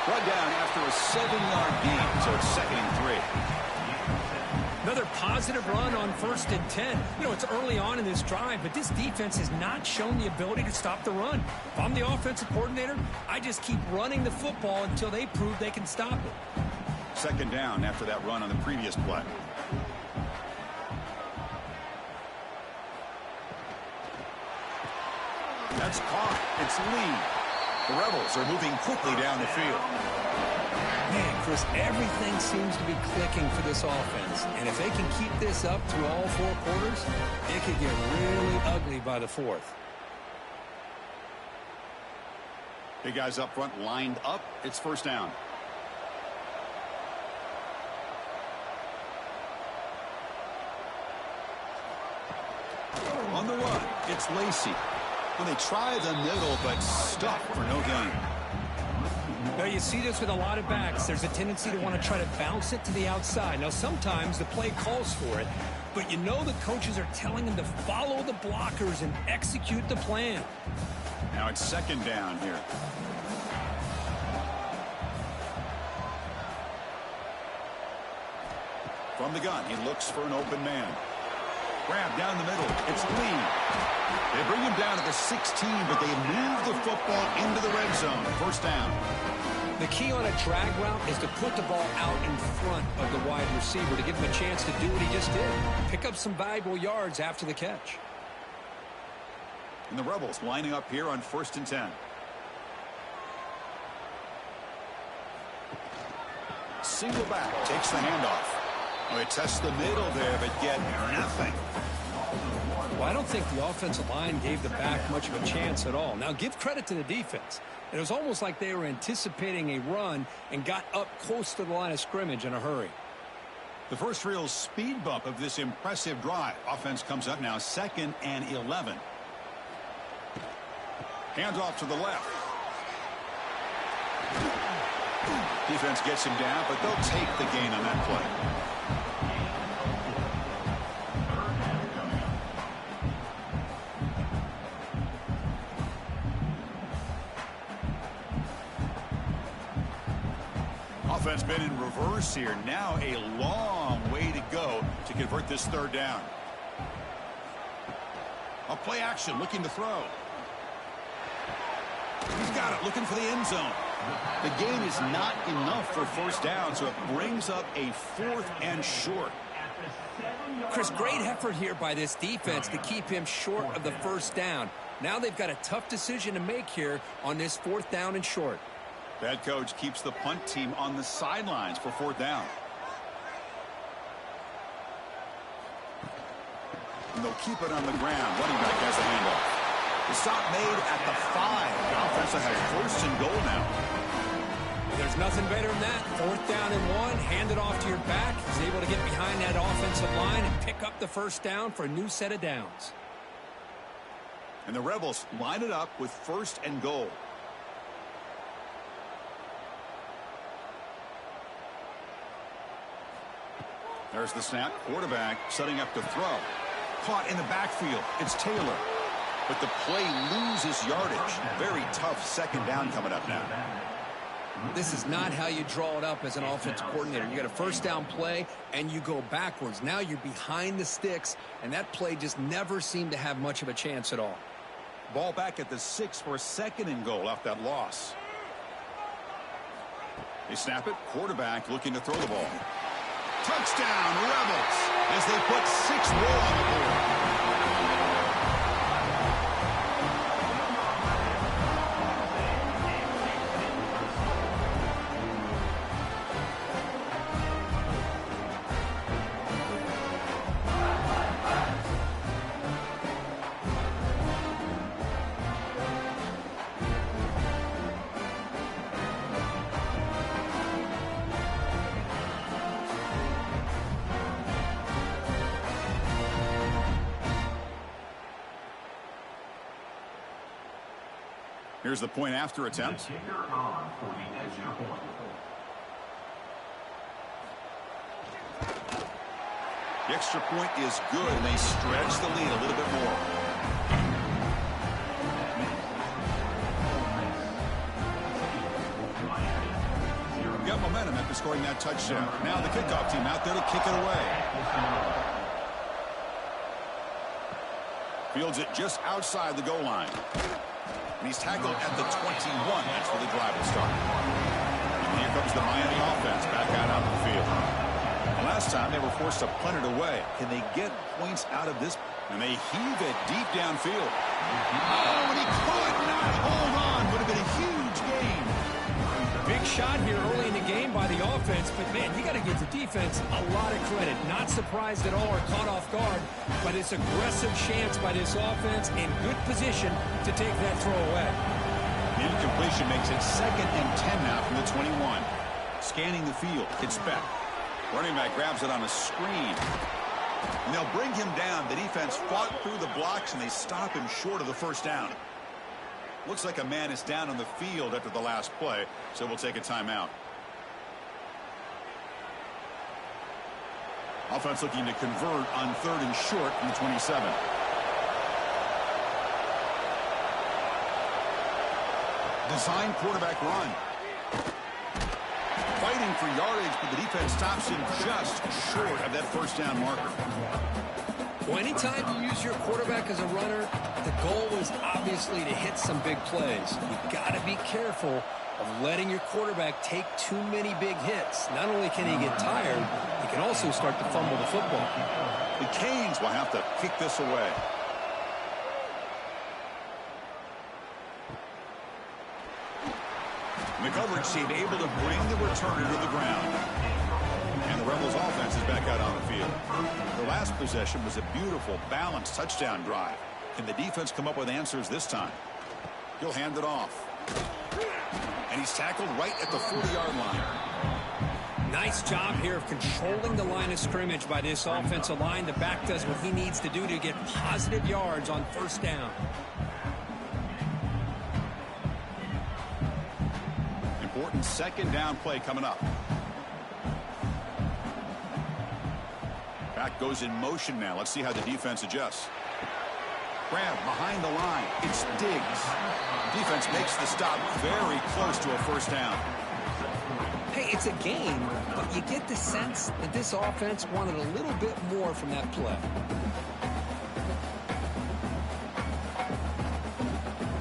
Speaker 1: Brought down after a 7-yard gain, so it's 2nd and 3.
Speaker 4: Another positive run on 1st and 10. You know, it's early on in this drive, but this defense has not shown the ability to stop the run. If I'm the offensive coordinator, I just keep running the football until they prove they can stop it.
Speaker 1: 2nd down after that run on the previous play. That's caught. It's Lee. The Rebels are moving quickly down the field.
Speaker 4: Man, Chris, everything seems to be clicking for this offense. And if they can keep this up through all 4 quarters, it could get really ugly by the 4th.
Speaker 1: Big guys up front lined up. It's first down. On the run, it's Lacey. Well, they try the middle, but stuck for no gain.
Speaker 4: Now, you see this with a lot of backs. There's a tendency to want to try to bounce it to the outside. Now, sometimes the play calls for it, but you know the coaches are telling them to follow the blockers and execute the plan.
Speaker 1: Now it's 2nd down here. From the gun, he looks for an open man. Grab down the middle. It's Lee. They bring him down to the 16, but they move the football into the red zone. First down.
Speaker 4: The key on a drag route is to put the ball out in front of the wide receiver to give him a chance to do what he just did. Pick up some valuable yards after the catch.
Speaker 1: And the Rebels lining up here on 1st and 10. Single back takes the handoff. Well, they test the middle there, but get nothing.
Speaker 4: Well, I don't think the offensive line gave the back much of a chance at all. Now, give credit to the defense. It was almost like they were anticipating a run and got up close to the line of scrimmage in a hurry.
Speaker 1: The first real speed bump of this impressive drive. Offense comes up now 2nd and 11. Hands off to the left. Defense gets him down, but they'll take the gain on that play. Offense been in reverse here. Now a long way to go to convert this 3rd down. A play action, looking to throw. He's got it, looking for the end zone. The gain is not enough for first down, so it brings up a 4th and short.
Speaker 4: Chris, great effort here by this defense to keep him short of the first down. Now they've got a tough decision to make here on this 4th down and short.
Speaker 1: Head coach keeps the punt team on the sidelines for 4th down. And they'll keep it on the ground. Running back has a handoff. The stop made at the 5. The offense has 1st and goal now.
Speaker 4: There's nothing better than that. 4th down and 1. Hand it off to your back. He's able to get behind that offensive line and pick up the first down for a new set of downs.
Speaker 1: And the Rebels line it up with 1st and goal. There's the snap. Quarterback setting up to throw. Caught in the backfield. It's Taylor. But the play loses yardage. Very tough second down coming up now.
Speaker 2: This is not how you draw it up as an offensive coordinator. You got a first down play, and you go backwards. Now you're behind the sticks, and that play just never seemed to have much of a chance at all.
Speaker 1: Ball back at the 6 for a second and goal off that loss. They snap it. Quarterback looking to throw the ball. Touchdown, Rebels, as they put 6 more on the board. Here's the point after attempt.
Speaker 6: The kicker on for the extra point.
Speaker 1: The extra point is good, and they stretch the lead a little bit more. Got momentum after scoring that touchdown. Now the kickoff team out there to kick it away. Fields it just outside the goal line. And he's tackled at the 21. That's where the drive will start. And here comes the Miami offense back out on the field. The last time they were forced to punt it away. Can they get points out of this? And they heave it deep downfield. Oh, and he could not hold on. Would have been a huge gain.
Speaker 4: Big shot here early in the game by the offense, but man, you got to give the defense a lot of credit. Not surprised at all or caught off guard, but it's aggressive chance by this offense in good position to take that throw away.
Speaker 1: The incompletion makes it 2nd and 10 now from the 21. Scanning the field, it's Beck. Running back grabs it on a screen. And they'll bring him down. The defense fought through the blocks, and they stop him short of the first down. Looks like a man is down on the field after the last play, so we'll take a timeout. Offense looking to convert on 3rd and short from the 27. Design quarterback run. Fighting for yardage, but the defense stops him just short of that first down marker.
Speaker 2: Well, anytime you use your quarterback as a runner, the goal is obviously to hit some big plays. You've got to be careful of letting your quarterback take too many big hits. Not only can he get tired, he can also start to fumble the football.
Speaker 1: The Canes will have to kick this away. And the coverage team able to bring the returner to the ground. And the Rebels offense is back out on the field. The last possession was a beautiful, balanced touchdown drive. Can the defense come up with answers this time? He'll hand it off. And he's tackled right at the 40-yard line.
Speaker 2: Nice job here of controlling the line of scrimmage by this offensive line. The back does what he needs to do to get positive yards on first down.
Speaker 1: Important second down play coming up. Back goes in motion now. Let's see how the defense adjusts. Grab behind the line. It's Diggs. Defense makes the stop very close to a first down.
Speaker 2: Hey, it's a game, but you get the sense that this offense wanted a little bit more from that play.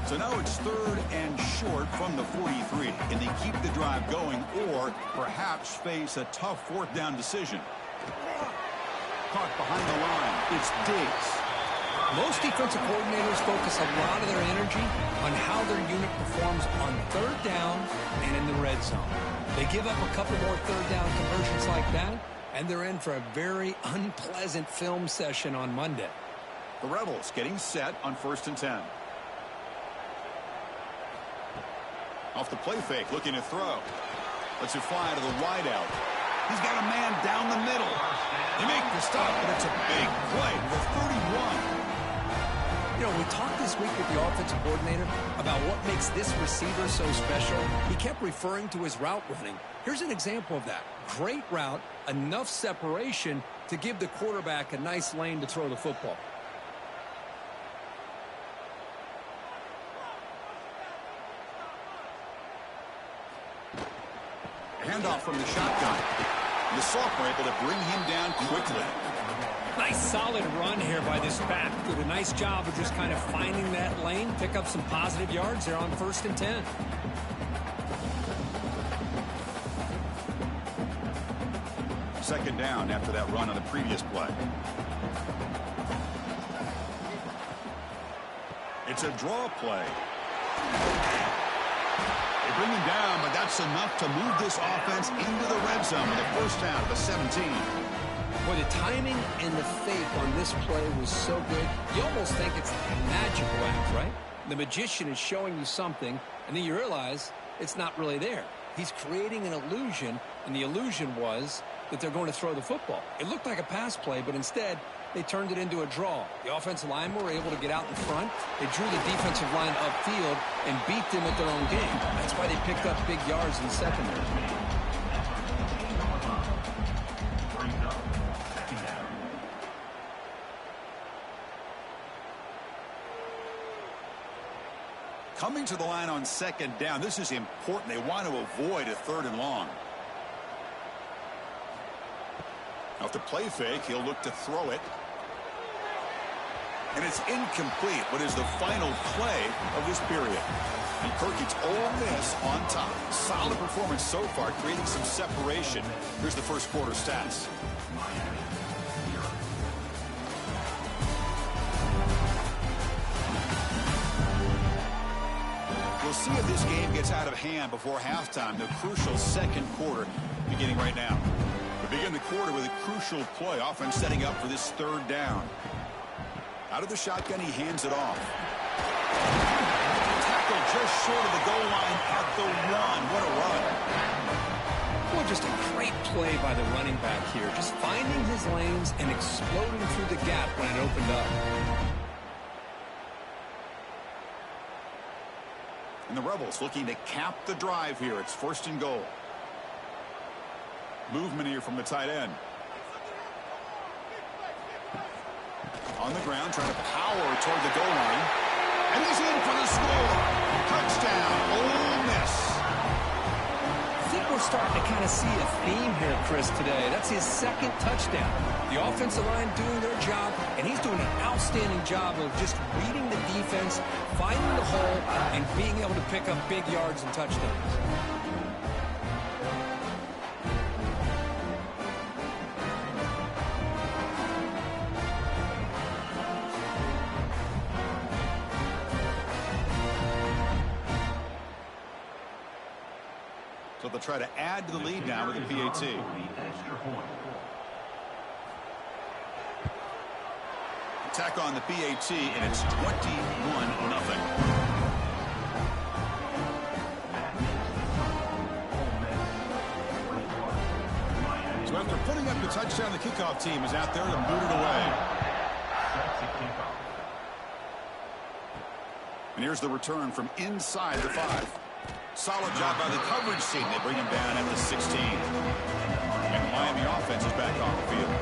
Speaker 1: So now it's 3rd and short from the 43. Can they keep the drive going or perhaps face a tough 4th down decision? Caught behind the line. It's Diggs.
Speaker 2: Most defensive coordinators focus a lot of their energy on how their unit performs on 3rd down and in the red zone. They give up a couple more 3rd down conversions like that, and they're in for a very unpleasant film session on Monday.
Speaker 1: The Rebels getting set on 1st and 10. Off the play fake, looking to throw. Lets it fly to the wideout. He's got a man down the middle. They make the stop, but it's a big play for 31.
Speaker 2: You know, we talked this week with the offensive coordinator about what makes this receiver so special. He kept referring to his route running. Here's an example of that.
Speaker 4: Great route, enough separation to give the quarterback a nice lane to throw the football.
Speaker 1: Handoff from the shotgun. The Salk were able to bring him down quickly.
Speaker 4: Nice solid run here by this back. Did a nice job of just kind of finding that lane, pick up some positive yards there on 1st and 10.
Speaker 1: Second down after that run on the previous play. It's a draw play. They bring him down, but that's enough to move this offense into the red zone with a first down at the 17.
Speaker 4: Boy, the timing and the faith on this play was so good. You almost think it's a magical act, right? The magician is showing you something, and then you realize it's not really there. He's creating an illusion, and the illusion was that they're going to throw the football. It looked like a pass play, but instead, they turned it into a draw. The offensive linemen were able to get out in front. They drew the defensive line upfield and beat them at their own game. That's why they picked up big yards in the secondary.
Speaker 1: Coming to the line on second down, this is important. They want to avoid a 3rd and long. Off the play fake, he'll look to throw it. And it's incomplete. What is the final play of this period? And Kirky's Ole Miss on top. Solid performance so far, creating some separation. Here's the first quarter stats. We'll see if this game gets out of hand before halftime. The crucial second quarter beginning right now. We begin the quarter with a crucial play. Offense setting up for this 3rd down. Out of the shotgun, he hands it off. Tackle just short of the goal line at the 1. What a run.
Speaker 4: Well, just a great play by the running back here. Just finding his lanes and exploding through the gap when it opened up.
Speaker 1: And the Rebels looking to cap the drive here. It's 1st and goal. Movement here from the tight end. On the ground, trying to power toward the goal line. And he's in for the score. Touchdown, Ole Miss.
Speaker 4: I think we're starting to kind of see a theme here, Chris, today. That's his 2nd touchdown. The offensive line doing their job, and he's doing an outstanding job of just reading the defense, finding the hole, and being able to pick up big yards and touchdowns.
Speaker 1: So they'll try to add to the lead now with the PAT. Attack on the PAT, and it's 21-0. So after putting up the touchdown, the kickoff team is out there to boot it away. And here's the return from inside the 5. Solid job by the coverage team. They bring him down at the 16. And the Miami offense is back on the field.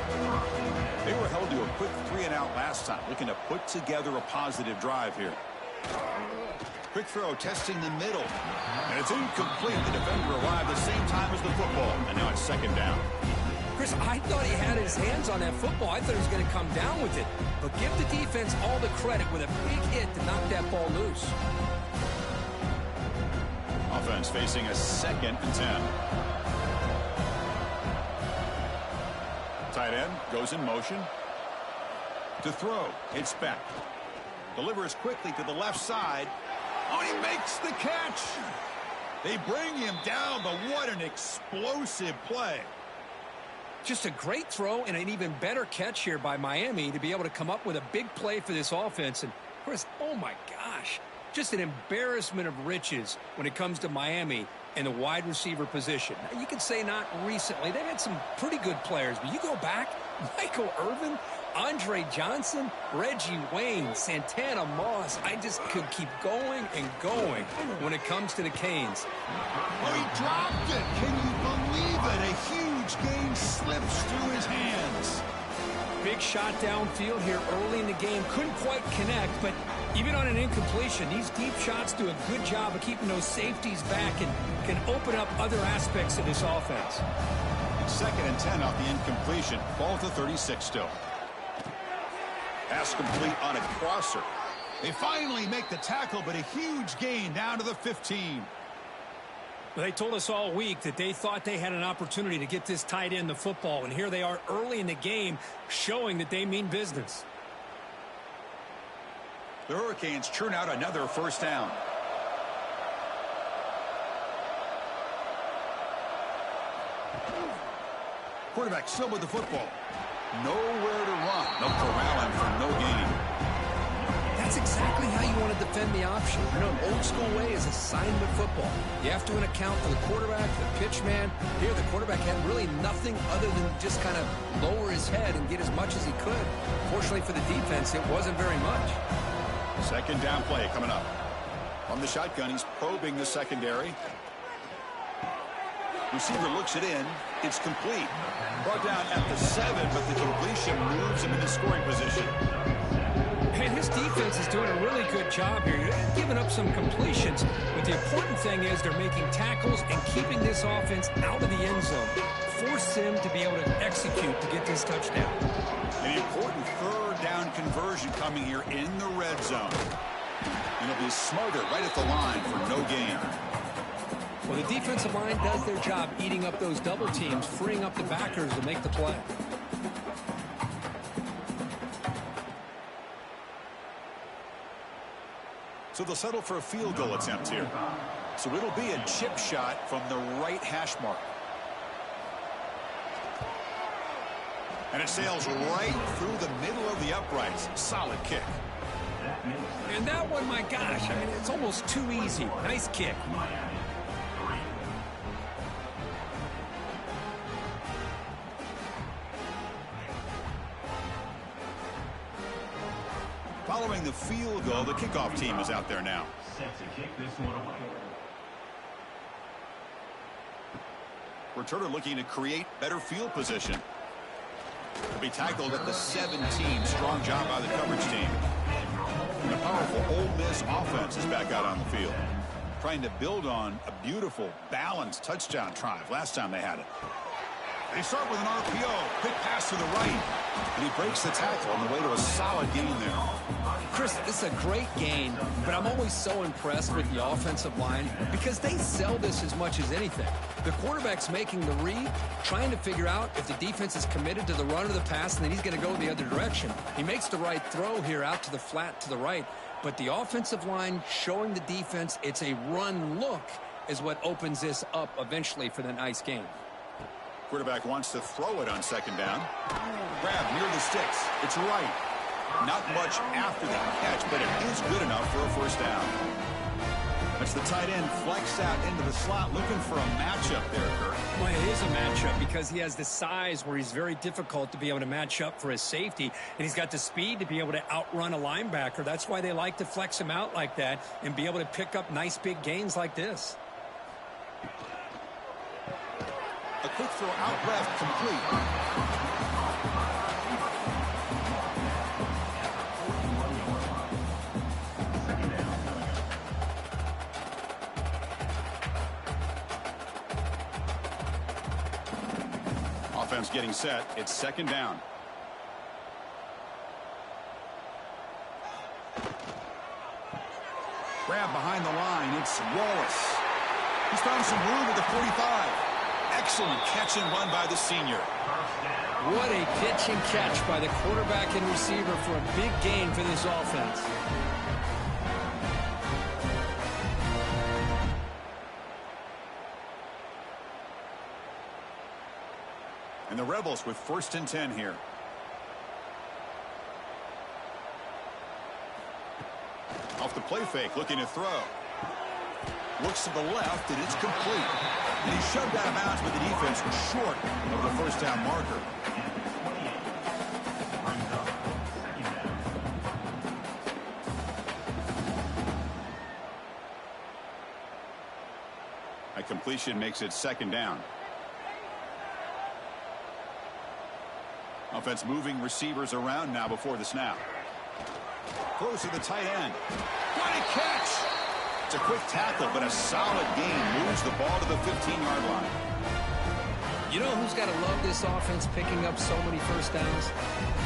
Speaker 1: They were held to a quick 3-and-out last time, looking to put together a positive drive here. Quick throw, testing the middle. And it's incomplete. The defender arrived the same time as the football. And now it's 2nd down.
Speaker 4: Chris, I thought he had his hands on that football. I thought he was going to come down with it. But give the defense all the credit with a big hit to knock that ball loose.
Speaker 1: Offense facing a 2nd and 10. Tight end goes in motion. To throw, it's back. Delivers quickly to the left side. Oh, he makes the catch. They bring him down, but what an explosive play.
Speaker 4: Just a great throw and an even better catch here by Miami to be able to come up with a big play for this offense. And Chris, oh my gosh, just an embarrassment of riches when it comes to Miami and the wide receiver position. Now, you can say not recently. They've had some pretty good players, but you go back, Michael Irvin, Andre Johnson, Reggie Wayne, Santana Moss. I just could keep going and going when it comes to the Canes.
Speaker 1: Oh, he dropped it. Can you believe it? A huge gain slips through his hands.
Speaker 4: Big shot downfield here early in the game. Couldn't quite connect, but even on an incompletion, these deep shots do a good job of keeping those safeties back and can open up other aspects of this offense.
Speaker 1: 2nd and 10 off the incompletion. Ball to 36 still. Pass complete on a crosser. They finally make the tackle, but a huge gain down to the 15.
Speaker 4: Well, they told us all week that they thought they had an opportunity to get this tight end the football, and here they are early in the game showing that they mean business.
Speaker 1: The Hurricanes churn out another first down. Quarterback still with the football. Nowhere to run. No corral him for no gain.
Speaker 2: That's exactly how you want to defend the option. You know, old school way is assignment football. You have to account for the quarterback, the pitch man. Here, the quarterback had really nothing other than just kind of lower his head and get as much as he could. Fortunately for the defense, it wasn't very much.
Speaker 1: 2nd down play coming up. From the shotgun, he's probing the secondary. Receiver looks it in. It's complete. Brought down at the 7, but the completion moves him into scoring position.
Speaker 4: And his defense is doing a really good job here. You're giving up some completions, but the important thing is they're making tackles and keeping this offense out of the end zone. Force him to be able to execute to get this touchdown.
Speaker 1: An important 3rd down conversion coming here in the red zone. And it'll be smarter right at the line for no gain.
Speaker 4: Well, the defensive line does their job eating up those double teams, freeing up the backers to make the play.
Speaker 1: So they'll settle for a field goal attempt here. So it'll be a chip shot from the right hash mark. And it sails right through the middle of the uprights. Solid kick.
Speaker 4: And that one, my gosh, I mean, it's almost too easy. Nice kick.
Speaker 1: Following the field goal, the kickoff team is out there now.
Speaker 6: Set to kick this one away.
Speaker 1: Returner looking to create better field position. Will be tackled at the 17. Strong job by the coverage team. And the powerful Ole Miss offense is back out on the field, trying to build on a beautiful, balanced touchdown drive last time they had it. They start with an RPO. Quick pass to the right. And he breaks the tackle on the way to a solid gain there.
Speaker 2: Chris, this is a great gain, but I'm always so impressed with the offensive line because they sell this as much as anything. The quarterback's making the read, trying to figure out if the defense is committed to the run or the pass, and then he's going to go the other direction. He makes the right throw here out to the flat to the right, but the offensive line showing the defense it's a run look is what opens this up eventually for the nice game.
Speaker 1: Quarterback wants to throw it on 2nd down. Grab near the sticks. It's right. Not much after the catch, but it is good enough for a first down. That's the tight end flex out into the slot, looking for a matchup there, Kurt.
Speaker 4: Well, it is a matchup because he has the size where he's very difficult to be able to match up for his safety, and he's got the speed to be able to outrun a linebacker. That's why they like to flex him out like that and be able to pick up nice big gains like this.
Speaker 1: A quick throw out left, complete. Offense getting set. It's 2nd down. Grab behind the line. It's Wallace. He's found some room at the 45. Excellent catch and run by the senior.
Speaker 4: What a pitch and catch by the quarterback and receiver for a big gain for this offense.
Speaker 1: And the Rebels with 1st and 10 here. Off the play fake, looking to throw. Looks to the left, and it's complete. And he's shoved out of bounds, but the defense was short of the first down marker. completion makes it 2nd down. Offense moving receivers around now before the snap. Throws to the tight end. Got a catch. It's a quick tackle, but a solid gain moves the ball to the 15-yard line.
Speaker 4: You know who's got to love this offense picking up so many first downs?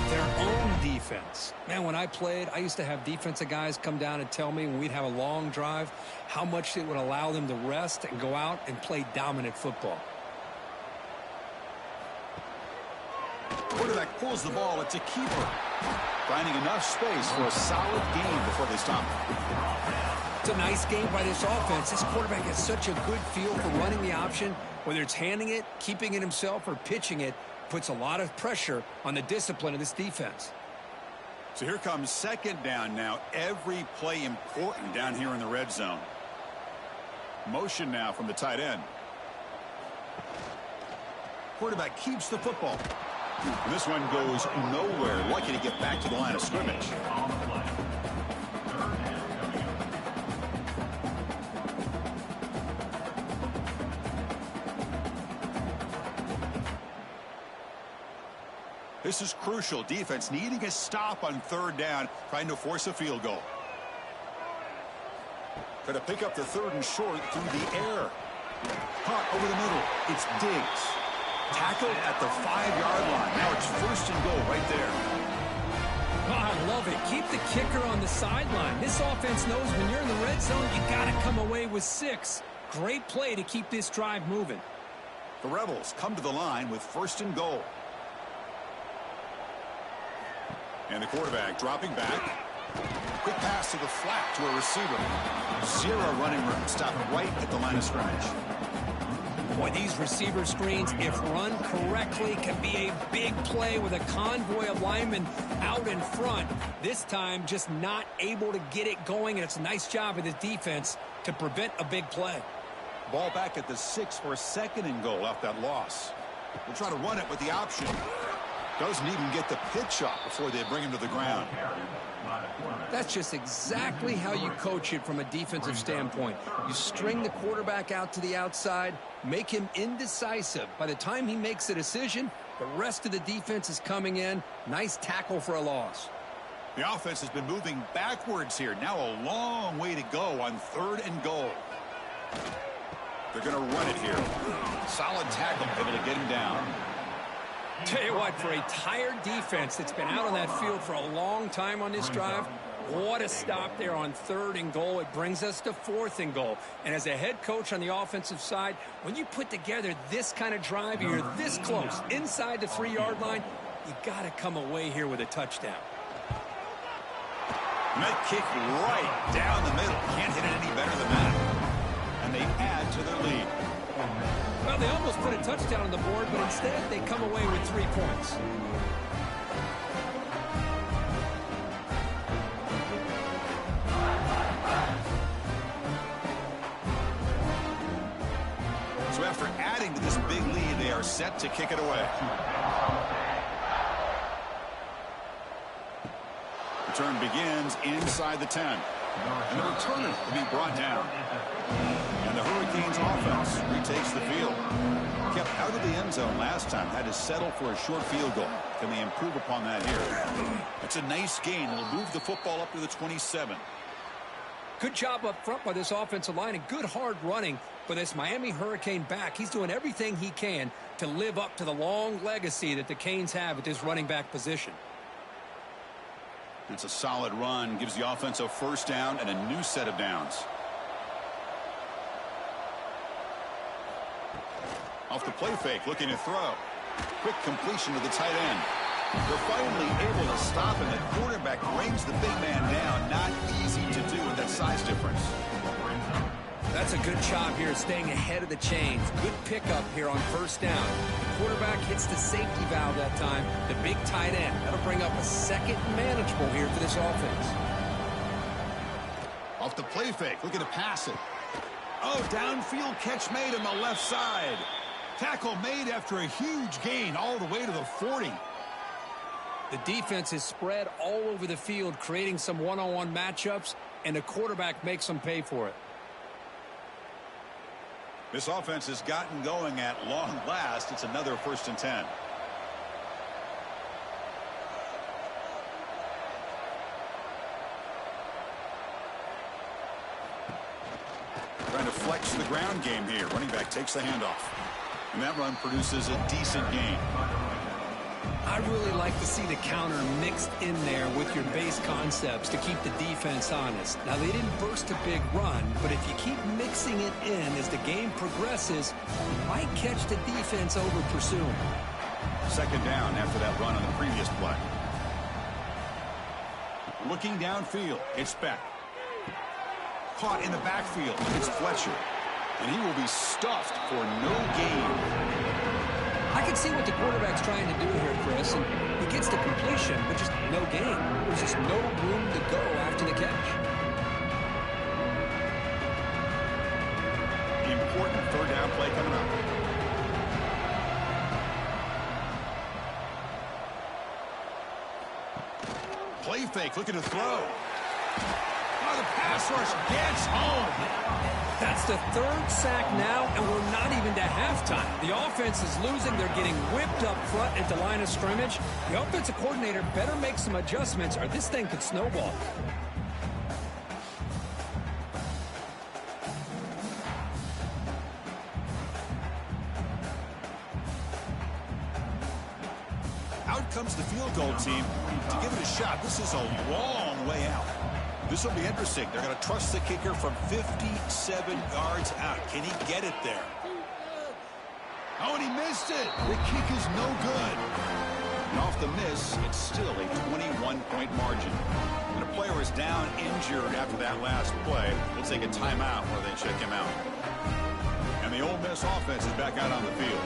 Speaker 4: Their own defense. Man, when I played, I used to have defensive guys come down and tell me when we'd have a long drive how much it would allow them to rest and go out and play dominant football.
Speaker 1: Quarterback pulls the ball. It's a keeper. Finding enough space for a solid gain before they stop.
Speaker 4: It's a nice game by this offense. This quarterback has such a good feel for running the option. Whether it's handing it, keeping it himself, or pitching it, puts a lot of pressure on the discipline of this defense.
Speaker 1: So here comes 2nd down now. Every play important down here in the red zone. Motion now from the tight end. Quarterback keeps the football. And this one goes nowhere. Lucky to get back to the line of scrimmage.
Speaker 6: On the play. 3rd and 7.
Speaker 1: This is crucial. Defense needing a stop on 3rd down, trying to force a field goal. Try to pick up the 3rd and short through the air. Caught over the middle. It's Diggs. Tackled at the 5-yard line. Now it's 1st and goal right there.
Speaker 4: Oh, I love it. Keep the kicker on the sideline. This offense knows when you're in the red zone, you got to come away with 6. Great play to keep this drive moving.
Speaker 1: The Rebels come to the line with 1st and goal. And the quarterback dropping back. Quick pass to the flat to a receiver. 0 running room. Stop right at the line of scrimmage.
Speaker 4: Boy, these receiver screens, if run correctly, can be a big play with a convoy of linemen out in front. This time, just not able to get it going, and it's a nice job of the defense to prevent a big play.
Speaker 1: Ball back at the 6 for 2nd and goal off that loss. We'll try to run it with the option. Doesn't even get the pitch up before they bring him to the ground.
Speaker 4: That's just exactly how you coach it from a defensive standpoint. You string the quarterback out to the outside, make him indecisive. By the time he makes a decision, the rest of the defense is coming in. Nice tackle for a loss.
Speaker 1: The offense has been moving backwards here. Now a long way to go on 3rd and goal. They're going to run it here. Solid tackle, able to get him down.
Speaker 4: Tell you what, for a tired defense that's been out on that field for a long time on this drive, what a stop there on 3rd and goal. It brings us to 4th and goal. And as a head coach on the offensive side, when you put together this kind of drive, you're this close, inside the 3-yard line, you got to come away here with a touchdown.
Speaker 1: And that kick right down the middle. Can't hit it any better than that. And they add to their lead.
Speaker 4: Well, they almost put a touchdown on the board, but instead they come away with 3 points.
Speaker 1: So after adding to this big lead, they are set to kick it away. Return begins inside the 10. And the returner will be brought down. And the Hurricanes offense retakes the field. Kept out of the end zone last time. Had to settle for a short field goal. Can they improve upon that here? It's a nice gain. They'll move the football up to the 27.
Speaker 4: Good job up front by this offensive line and good hard running for this Miami Hurricane back. He's doing everything he can to live up to the long legacy that the Canes have at this running back position.
Speaker 1: It's a solid run. Gives the offense a 1st down and a new set of downs. Off the play fake, looking to throw. Quick completion to the tight end. They're finally able to stop him. The quarterback brings the big man down. Not easy to do with that size difference.
Speaker 4: That's a good job here staying ahead of the chains. Good pickup here on 1st down. The quarterback hits the safety valve that time. The big tight end. That'll bring up a 2nd manageable here for this offense.
Speaker 1: Off the play fake, looking to pass it. Oh, downfield catch made on the left side. Tackle made after a huge gain all the way to the 40.
Speaker 4: The defense is spread all over the field, creating some one-on-one matchups, and the quarterback makes them pay for it.
Speaker 1: This offense has gotten going at long last. It's another 1st and 10. Trying to flex the ground game here. Running back takes the handoff. And that run produces a decent gain.
Speaker 4: I really like to see the counter mixed in there with your base concepts to keep the defense honest. Now, they didn't burst a big run, but if you keep mixing it in as the game progresses, you might catch the defense over pursuing.
Speaker 1: 2nd down after that run on the previous play. Looking downfield, it's Beck. Caught in the backfield, it's Fletcher. And he will be stuffed for no gain.
Speaker 4: I can see what the quarterback's trying to do here, Chris, and he gets the completion, but just no gain. There's just no room to go after the catch.
Speaker 1: Important 3rd down play coming up. Play fake, looking to throw. Oh, the pass rush gets home.
Speaker 4: That's the 3rd sack now, and we're not even to halftime. The offense is losing. They're getting whipped up front at the line of scrimmage. The offensive coordinator better make some adjustments, or this thing could snowball.
Speaker 1: Out comes the field goal team to give it a shot. This is a long way out. This will be interesting. They're going to trust the kicker from 57 yards out. Can he get it there? Oh, and he missed it. The kick is no good. And off the miss, it's still a 21-point margin. And a player is down injured after that last play. We'll take a timeout where they check him out. And the Ole Miss offense is back out on the field.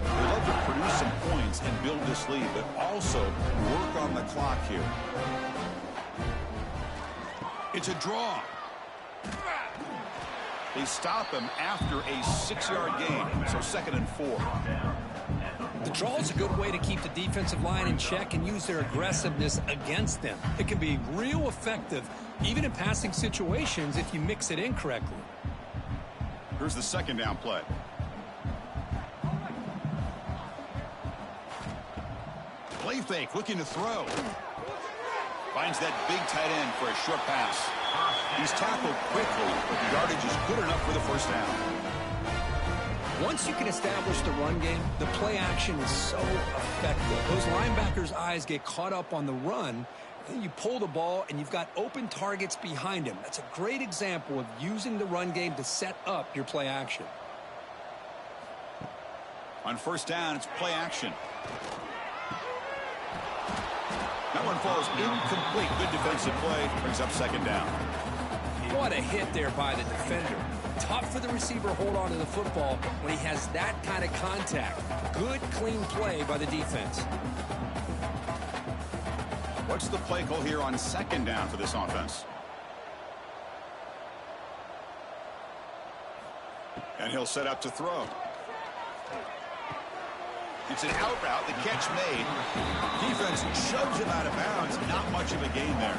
Speaker 1: They love to produce some points and build this lead, but also work on the clock here. It's a draw. They stop him after a 6-yard gain, so 2nd and 4.
Speaker 4: The draw is a good way to keep the defensive line in check and use their aggressiveness against them. It can be real effective, even in passing situations, if you mix it in correctly.
Speaker 1: Here's the 2nd down play. Play fake, looking to throw. Finds that big tight end for a short pass. He's tackled quickly, but the yardage is good enough for the 1st down.
Speaker 4: Once you can establish the run game, the play action is so effective. Those linebackers' eyes get caught up on the run, then you pull the ball, and you've got open targets behind him. That's a great example of using the run game to set up your play action.
Speaker 1: On 1st down, it's play action. That one falls incomplete. Good defensive play. Brings up 2nd down.
Speaker 4: What a hit there by the defender. Tough for the receiver to hold on to the football when he has that kind of contact. Good, clean play by the defense.
Speaker 1: What's the play call here on 2nd down for this offense? And he'll set up to throw. It's an out route. The catch made. Defense shoves him out of bounds. Not much of a gain there.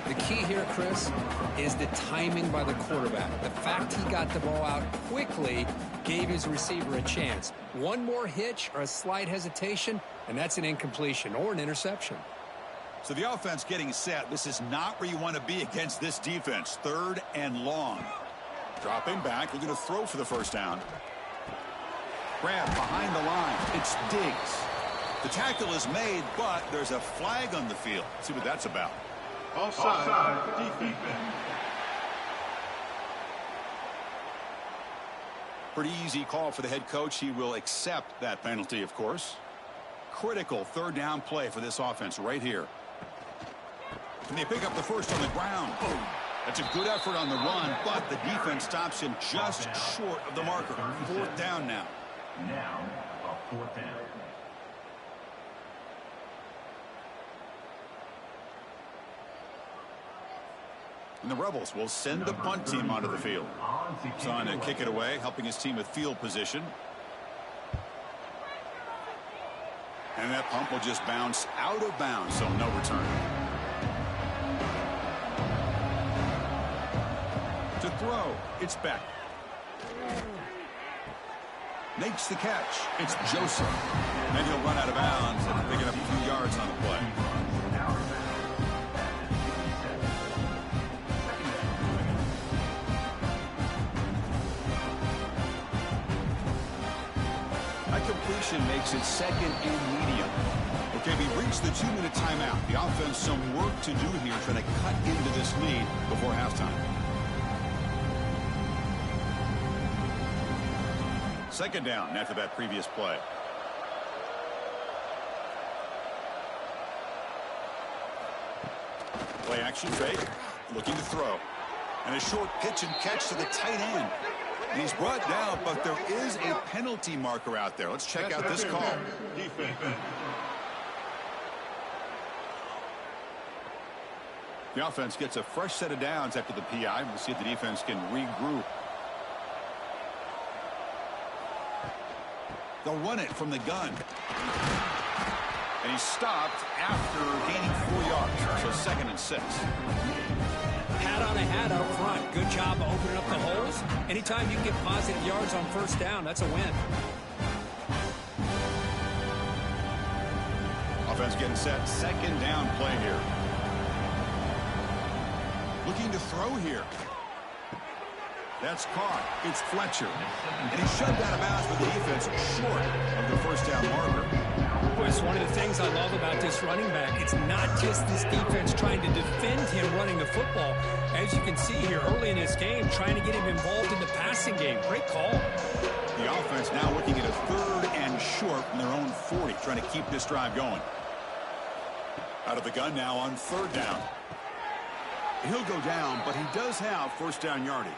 Speaker 4: The key here, Chris, is the timing by the quarterback. The fact he got the ball out quickly gave his receiver a chance. One more hitch or a slight hesitation, and that's an incompletion or an interception.
Speaker 1: So the offense getting set. This is not where you want to be against this defense. 3rd and long. Dropping back. Looking to throw for the 1st down. Grab behind the line. It's Diggs. The tackle is made, but there's a flag on the field. Let's see what that's about.
Speaker 6: Offside. Defense.
Speaker 1: Pretty easy call for the head coach. He will accept that penalty, of course. Critical 3rd down play for this offense right here. And they pick up the 1st on the ground. Oh, that's a good effort on the run, but the defense stops him just short of the marker. 4th down now.
Speaker 6: Now, a 4th down.
Speaker 1: And the Rebels will send the punt team onto the field. He's on to kick it away, helping his team with field position. And that punt will just bounce out of bounds, so no return. To throw, it's Beck. Makes the catch. It's Joseph. And he'll run out of bounds and picking up a few yards on the play. That completion makes it 2nd and medium. Okay, we've reached the 2-minute timeout. The offense some work to do here trying to cut into this lead before halftime. 2nd down after that previous play. Play action fake. Looking to throw. And a short pitch and catch to the tight end. And he's brought down, but there is a penalty marker out there. Let's check out this call. The offense gets a fresh set of downs after the PI. We'll see if the defense can regroup. They'll run it from the gun. And he's stopped after gaining 4 yards. So 2nd and 6.
Speaker 4: Hat on a hat up front. Good job of opening up the holes. Anytime you can get positive yards on 1st down, that's a win.
Speaker 1: Offense getting set. 2nd down play here. Looking to throw here. That's caught. It's Fletcher. And he's shoved out of bounds with the defense short of the 1st down marker.
Speaker 4: Boy, it's one of the things I love about this running back. It's not just this defense trying to defend him running the football. As you can see here early in this game, trying to get him involved in the passing game. Great call.
Speaker 1: The offense now looking at a 3rd and short from their own 40, trying to keep this drive going. Out of the gun now on 3rd down. He'll go down, but he does have 1st down yardage.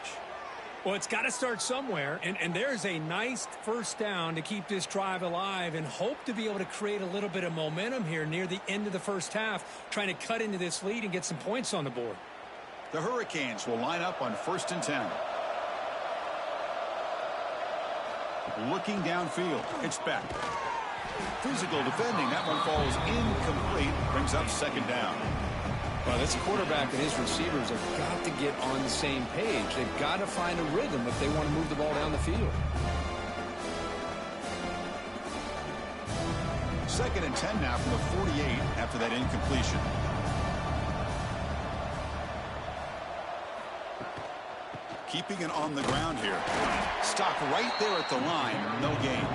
Speaker 4: Well, it's got to start somewhere, and there's a nice 1st down to keep this drive alive and hope to be able to create a little bit of momentum here near the end of the 1st half, trying to cut into this lead and get some points on the board.
Speaker 1: The Hurricanes will line up on 1st and 10. Looking downfield, it's Beck. Physical defending, that one falls incomplete, brings up 2nd down.
Speaker 4: Well, this quarterback and his receivers have got to get on the same page. They've got to find a rhythm if they want to move the ball down the field.
Speaker 1: 2nd and 10 now from the 48 after that incompletion. Keeping it on the ground here. Stop right there at the line. No gain.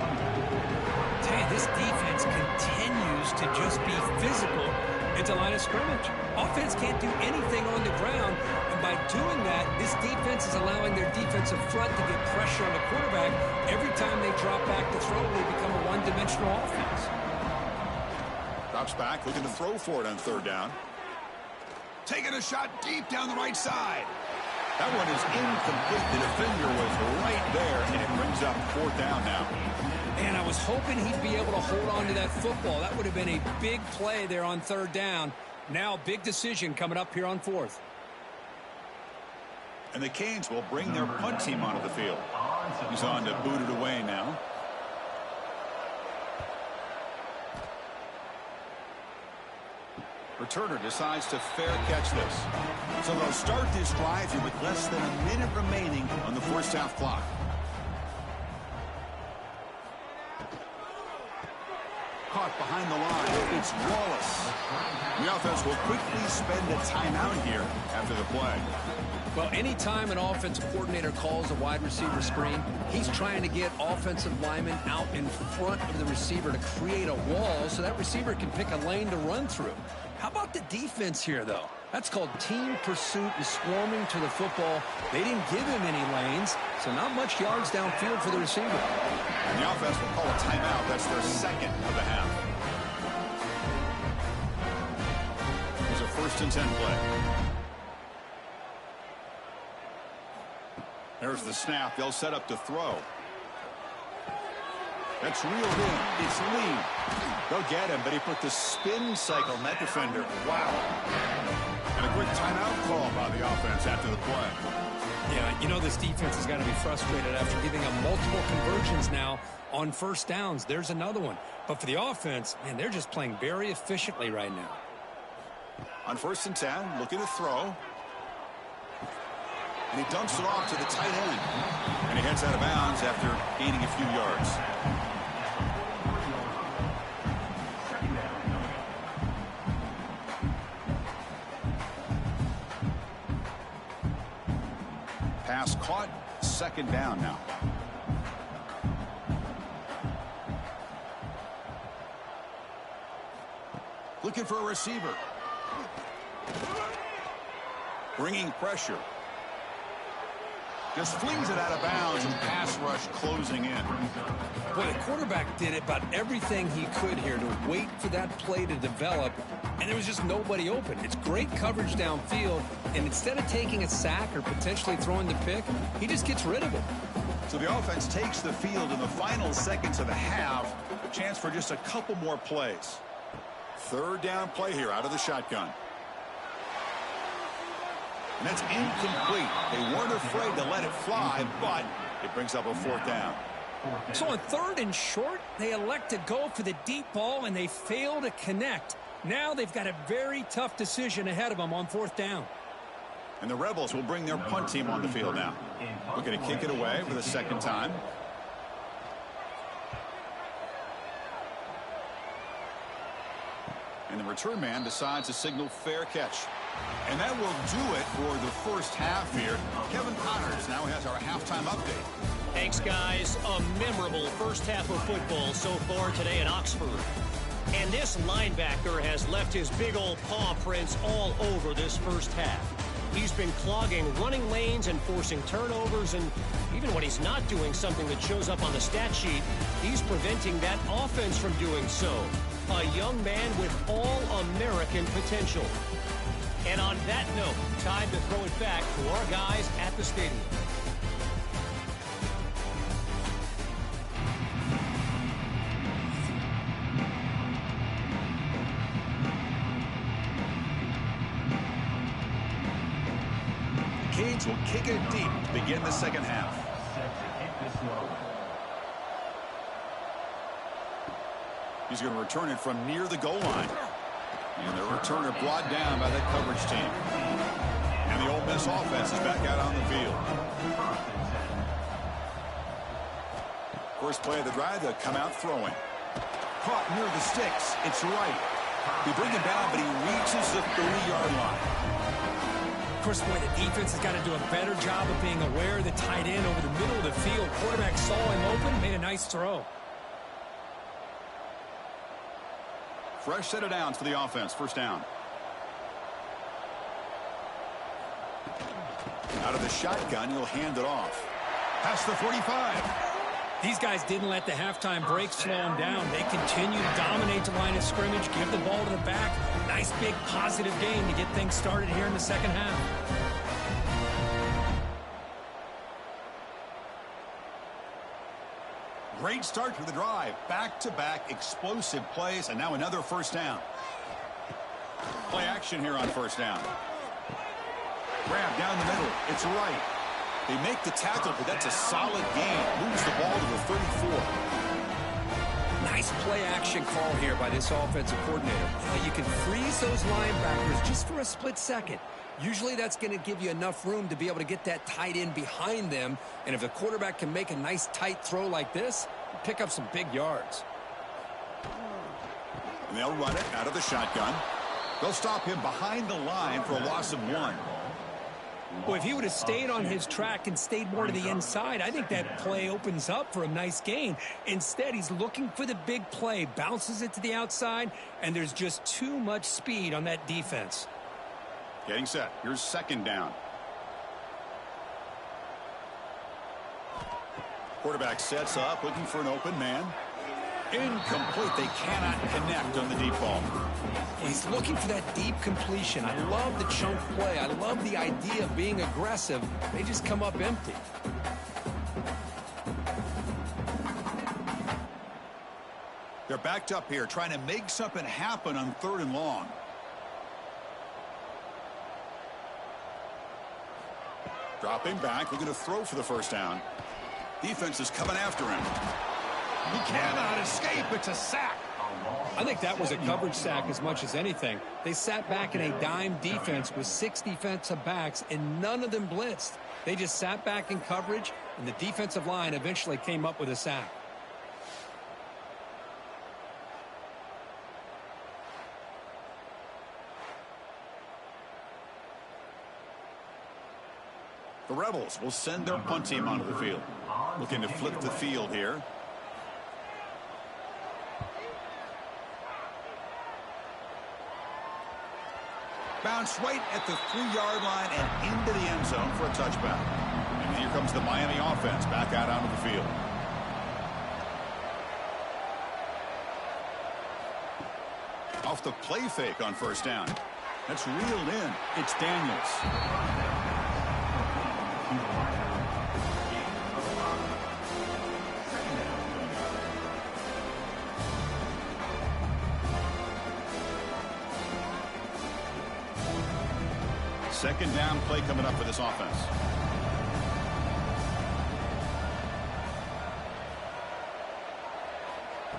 Speaker 4: Tell you, this defense continues to just be physical at the line of scrimmage. Offense can't do anything on the ground, and by doing that, this defense is allowing their defensive front to get pressure on the quarterback. Every time they drop back to throw, they become a one-dimensional offense.
Speaker 1: Drops back, looking to throw for it on 3rd down. Taking a shot deep down the right side. That one is incomplete. The defender was right there, and it brings up 4th down now.
Speaker 4: Man, I was hoping he'd be able to hold on to that football. That would have been a big play there on 3rd down. Now, big decision coming up here on 4th.
Speaker 1: And the Canes will bring their punt team onto the field. He's on to boot it away now. Returner decides to fair catch this. So they'll start this drive here with less than a minute remaining on the 1st half clock. Caught behind the line. It's Wallace. The offense will quickly spend a timeout here after the play.
Speaker 4: Well, anytime an offensive coordinator calls a wide receiver screen, he's trying to get offensive linemen out in front of the receiver to create a wall so that receiver can pick a lane to run through. How about the defense here, though? That's called team pursuit and swarming to the football. They didn't give him any lanes, so not much yards downfield for the receiver.
Speaker 1: And the offense will call a timeout. That's their 2nd of the half. Here's a 1st and 10 play. There's the snap. They'll set up to throw. That's reeled in. It's Lee. They'll get him, but he put the spin cycle on that defender. Wow. And a quick timeout call by the offense after the play.
Speaker 4: Yeah, you know this defense has got to be frustrated after giving them multiple conversions now on 1st downs. There's another one. But for the offense, man, they're just playing very efficiently right now.
Speaker 1: On 1st and 10, looking to throw. And he dumps it off to the tight end. And he heads out of bounds after gaining a few yards. Pass caught, second down now. Looking for a receiver. Bringing pressure. Just flings it out of bounds and pass rush closing in.
Speaker 4: Boy, the quarterback did about everything he could here to wait for that play to develop, and there was just nobody open. It's great coverage downfield, and instead of taking a sack or potentially throwing the pick, he just gets rid of it.
Speaker 1: So the offense takes the field in the final seconds of the half. Chance for just a couple more plays. Third down play here out of the shotgun. And that's incomplete. They weren't afraid to let it fly, but it brings up a fourth down.
Speaker 4: So on third and short, they elect to go for the deep ball, and they fail to connect. Now they've got a very tough decision ahead of them on fourth down.
Speaker 1: And the Rebels will bring their punt team on the field now. Looking to kick it away for the second time. And the return man decides to signal fair catch. And that will do it for the first half here. Kevin Connors now has our halftime update.
Speaker 5: Thanks, guys. A memorable first half of football so far today in Oxford. And this linebacker has left his big old paw prints all over this first half. He's been clogging running lanes and forcing turnovers, and even when he's not doing something that shows up on the stat sheet, he's preventing that offense from doing so. A young man with all-American potential. And on that note, time to throw it back to our guys at the stadium.
Speaker 1: The Canes will kick it deep to begin the second half. He's going to return it from near the goal line. And the returner brought down by that coverage team. And the Ole Miss offense is back out on the field. First play of the drive, they'll come out throwing. Caught near the sticks. It's right. They bring him down, but he reaches the 30-yard line.
Speaker 4: Of course, boy, the defense has got to do a better job of being aware of the tight end over the middle of the field. Quarterback saw him open, made a nice throw.
Speaker 1: Fresh set of downs for the offense. First down. Out of the shotgun, he'll hand it off. Past the 45.
Speaker 4: These guys didn't let the halftime break slow them down. They continue to dominate the line of scrimmage, give the ball to the back. Nice big positive gain to get things started here in the second half.
Speaker 1: Great start to the drive. Back-to-back explosive plays, and now another first down. Play action here on first down. Grab down the middle. It's right. They make the tackle, but that's a solid gain. Moves the ball to the 34.
Speaker 4: Nice play action call here by this offensive coordinator. You can freeze those linebackers just for a split second. Usually that's going to give you enough room to be able to get that tight end behind them. And if the quarterback can make a nice tight throw like this, pick up some big yards.
Speaker 1: And they'll run it out of the shotgun. They'll stop him behind the line for a loss of 1.
Speaker 4: Well, if he would have stayed on his track and stayed more to the inside, I think that play opens up for a nice gain. Instead, he's looking for the big play, bounces it to the outside, and there's just too much speed on that defense.
Speaker 1: Getting set. Here's second down. Quarterback sets up, looking for an open man. Incomplete. They cannot connect on the deep ball.
Speaker 4: He's looking for that deep completion. I love the chunk play. I love the idea of being aggressive. They just come up empty.
Speaker 1: They're backed up here, trying to make something happen on third and long. Dropping back, looking to throw for the first down. Defense is coming after him. He cannot escape. It's a sack.
Speaker 4: I think that was a coverage sack as much as anything. They sat back in a dime defense with 6 defensive backs, and none of them blitzed. They just sat back in coverage, and the defensive line eventually came up with a sack.
Speaker 1: The Rebels will send their punt team onto the field. Looking to flip the field here. Bounce right at the 3-yard line and into the end zone for a touchback. And here comes the Miami offense back out onto the field. Off the play fake on first down. That's reeled in. It's Daniels. Second down play coming up for this offense.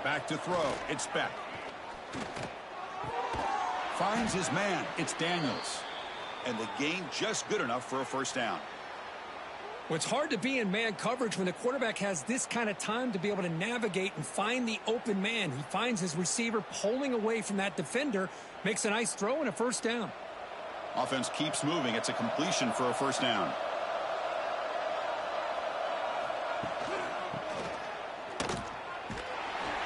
Speaker 1: Back to throw. It's Beck. Finds his man. It's Daniels. And the gain just good enough for a first down.
Speaker 4: Well, it's hard to be in man coverage when the quarterback has this kind of time to be able to navigate and find the open man. He finds his receiver pulling away from that defender, makes a nice throw and a first down.
Speaker 1: Offense keeps moving. It's a completion for a first down.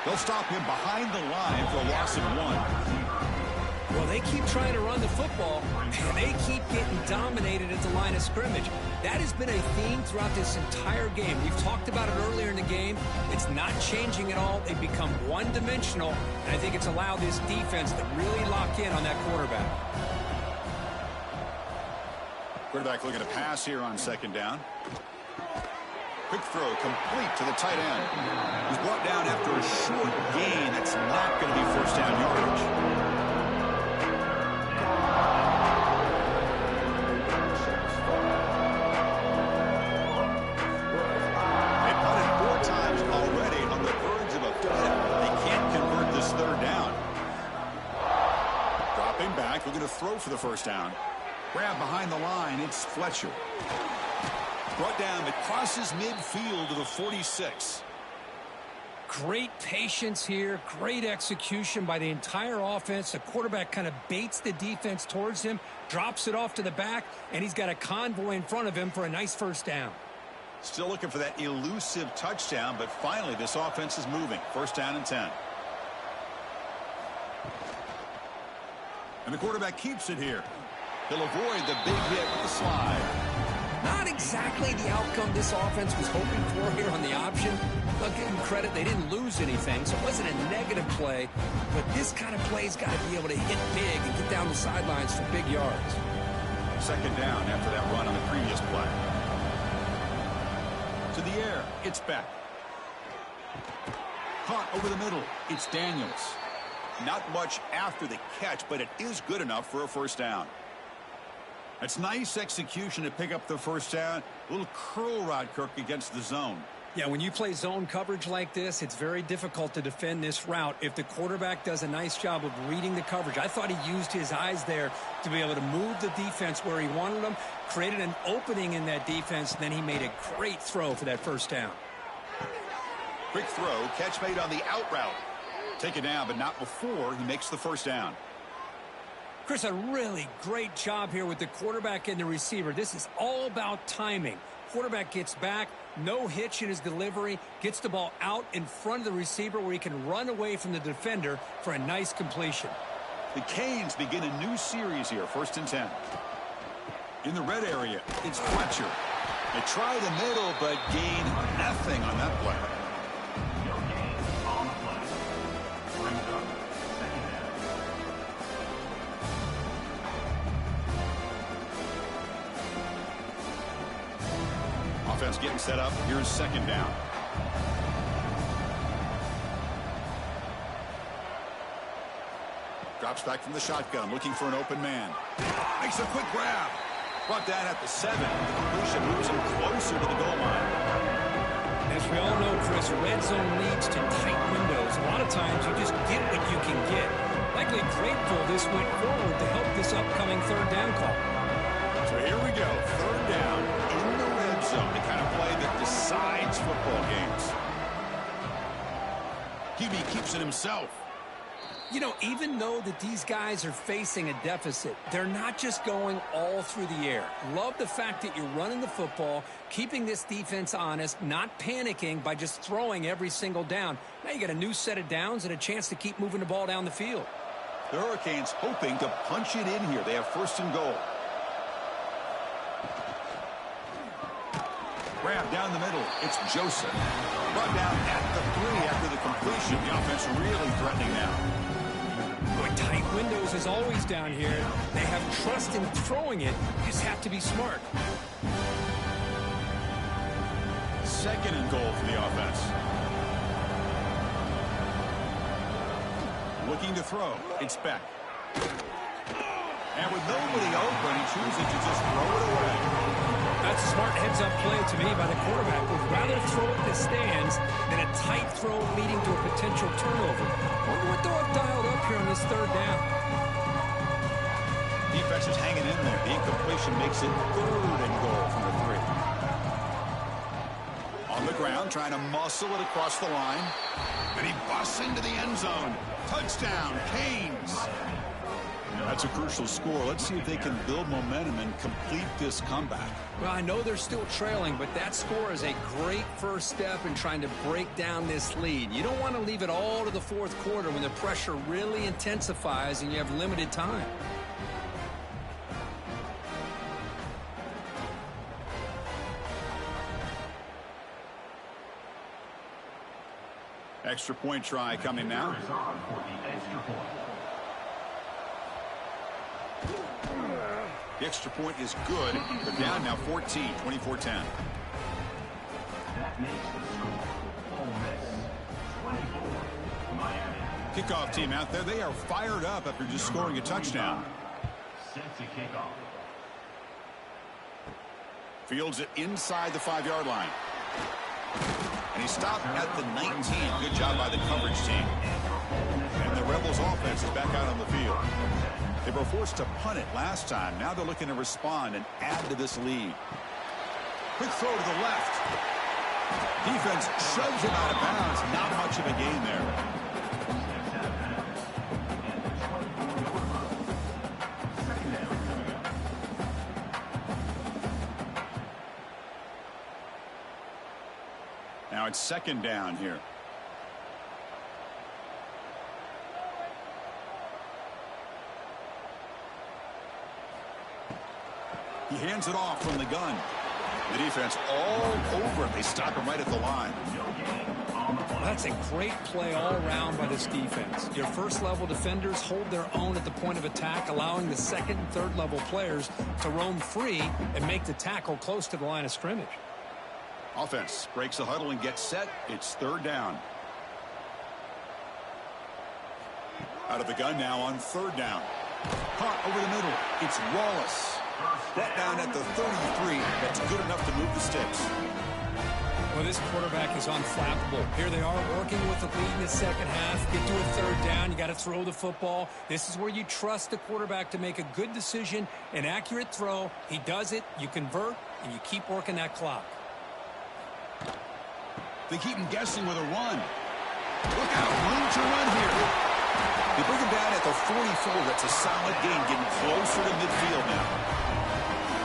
Speaker 1: They'll stop him behind the line for a loss of 1.
Speaker 4: Well, they keep trying to run the football, and they keep getting dominated at the line of scrimmage. That has been a theme throughout this entire game. We've talked about it earlier in the game. It's not changing at all. They've become one-dimensional, and I think it's allowed this defense to really lock in on that quarterback.
Speaker 1: Quarterback looking to pass here on second down. Quick throw complete to the tight end. He's brought down after a short gain. That's not going to be first down yardage. They punted 4 times already on the verge of a flip. They can't convert this third down. Dropping back, looking to throw for the first down. Grab behind the line, it's Fletcher. Brought down, it crosses midfield to the 46.
Speaker 4: Great patience here, great execution by the entire offense. The quarterback kind of baits the defense towards him, drops it off to the back, and he's got a convoy in front of him for a nice first down.
Speaker 1: Still looking for that elusive touchdown, but finally this offense is moving. First down and 10. And the quarterback keeps it here. He'll avoid the big hit with the slide.
Speaker 4: Not exactly the outcome this offense was hoping for here on the option. I'll give them credit, they didn't lose anything, so it wasn't a negative play. But this kind of play's got to be able to hit big and get down the sidelines for big yards.
Speaker 1: Second down after that run on the previous play. To the air, it's Beck. Caught over the middle, it's Daniels. Not much after the catch, but it is good enough for a first down. It's nice execution to pick up the first down. A little curl rod, Kirk, against the zone.
Speaker 4: Yeah, when you play zone coverage like this, it's very difficult to defend this route if the quarterback does a nice job of reading the coverage. I thought he used his eyes there to be able to move the defense where he wanted them, created an opening in that defense, and then he made a great throw for that first down.
Speaker 1: Quick throw, catch made on the out route. Take it down, but not before he makes the first down.
Speaker 4: Chris, a really great job here with the quarterback and the receiver. This is all about timing. Quarterback gets back, no hitch in his delivery, gets the ball out in front of the receiver where he can run away from the defender for a nice completion.
Speaker 1: The Canes begin a new series here, 1st and 10. In the red area, it's Fletcher. They try the middle, but gain nothing on that play.
Speaker 6: No gain on the play. Brings up second down.
Speaker 1: Offense getting set up. Here's second down. Drops back from the shotgun, looking for an open man. Makes a quick grab. Brought down at the 7. The completion moves him closer to the goal line.
Speaker 4: As As we all know, Chris, red zone leads to tight windows. A lot of times you just get what you can get. Likely grateful this went forward to help this upcoming third down call.
Speaker 1: So here we go, third down in the red zone, the kind of play that decides football games. QB keeps it himself.
Speaker 4: You know, even though that these guys are facing a deficit, they're not just going all through the air. Love the fact that you're running the football, keeping this defense honest, not panicking by just throwing every single down. Now you got a new set of downs and a chance to keep moving the ball down the field.
Speaker 1: The Hurricanes hoping to punch it in here. They have first and goal. Grab down the middle. It's Joseph. Brought down at the 3 after the completion. The offense really threatening now.
Speaker 4: Boy, tight windows as always down here. They have trust in throwing it. You just have to be smart.
Speaker 1: Second and goal for the offense. Looking to throw. It's Beck. And with nobody open, he chooses to just throw it away.
Speaker 4: That's a smart heads-up play to me by the quarterback. Would rather throw it in the stands than a tight throw leading to a potential turnover. Wonder what they'll have dialed up here on this third down.
Speaker 1: Defense is hanging in there. The incompletion makes it third and goal from the 3. On the ground, trying to muscle it across the line. And he busts into the end zone. Touchdown, Canes. That's a crucial score. Let's see if they can build momentum and complete this comeback.
Speaker 4: Well, I know they're still trailing, but that score is a great first step in trying to break down this lead. You don't want to leave it all to the fourth quarter when the pressure really intensifies and you have limited time.
Speaker 1: Extra point try coming now. The extra point is good. They're down now 14, 24-10.
Speaker 6: That makes the score Ole Miss 24, Miami.
Speaker 1: Kickoff team out there. They are fired up after just scoring a touchdown.
Speaker 6: Set to kickoff.
Speaker 1: Fields it inside the 5-yard line. And he stopped at the 19. Good job by the coverage team. And the Rebels offense is back out on the field. They were forced to punt it last time. Now they're looking to respond and add to this lead. Quick throw to the left. Defense shoves him out of bounds. Not much of a gain there. Now it's second down here. He hands it off from the gun. The defense all over it. They stop him right at the line.
Speaker 4: That's a great play all around by this defense. Your first-level defenders hold their own at the point of attack, allowing the second and third-level players to roam free and make the tackle close to the line of scrimmage.
Speaker 1: Offense breaks the huddle and gets set. It's third down. Out of the gun now on third down. Caught over the middle. It's Wallace. Brought down at the 33. That's good enough to move the sticks.
Speaker 4: Well, this quarterback is unflappable. Here they are working with the lead in the second half. Get to a third down. You got to throw the football. This is where you trust the quarterback to make a good decision, an accurate throw. He does it. You convert, and you keep working that clock.
Speaker 1: They keep him guessing with a run. Look out, room to run here. They bring him down at the 44. That's a solid gain, getting closer to midfield now.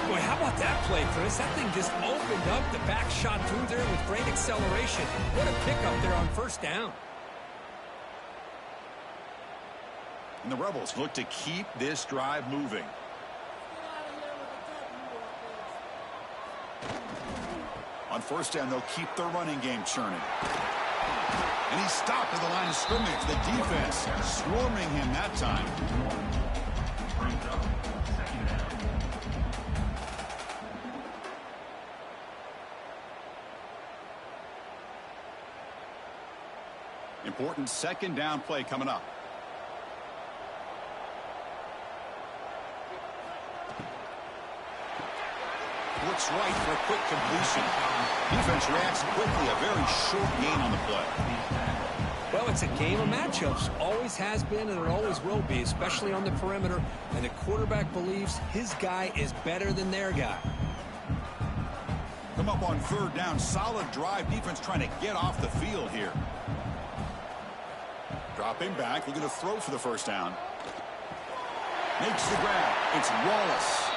Speaker 4: Boy, how about that play, Chris? That thing just opened up. The back shot through there with great acceleration. What a pickup there on first down.
Speaker 1: And the Rebels look to keep this drive moving. On first down, they'll keep their running game churning. And he stopped at the line of scrimmage. The defense swarming him that time. Important second down play coming up. looks right for a quick completion. Defense reacts quickly, a very short gain on the play.
Speaker 4: Well, it's a game of matchups. Always has been and it always will be, especially on the perimeter. And the quarterback believes his guy is better than their guy.
Speaker 1: Come up on third down. Solid drive. Defense trying to get off the field here. Dropping back. Looking to throw for the first down. Makes the grab. It's Wallace.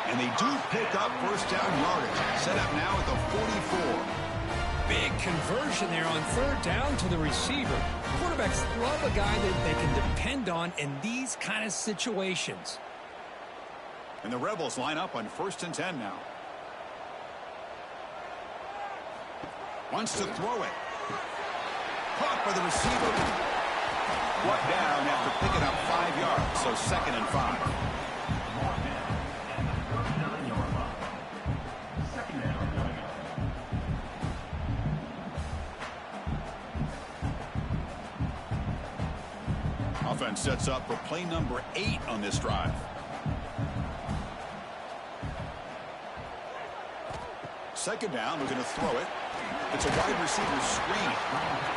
Speaker 1: And they do pick up first down yardage. Set up now at the 44.
Speaker 4: Big conversion there on third down to the receiver. Quarterbacks love a guy that they can depend on in these kind of situations.
Speaker 1: And the Rebels line up on 1st and 10 now. Wants to throw it. Caught by the receiver. Brought down after picking up 5 yards. So 2nd and 5. Offense sets up for play number 8 on this drive. Second down, looking to throw it. It's a wide receiver screen.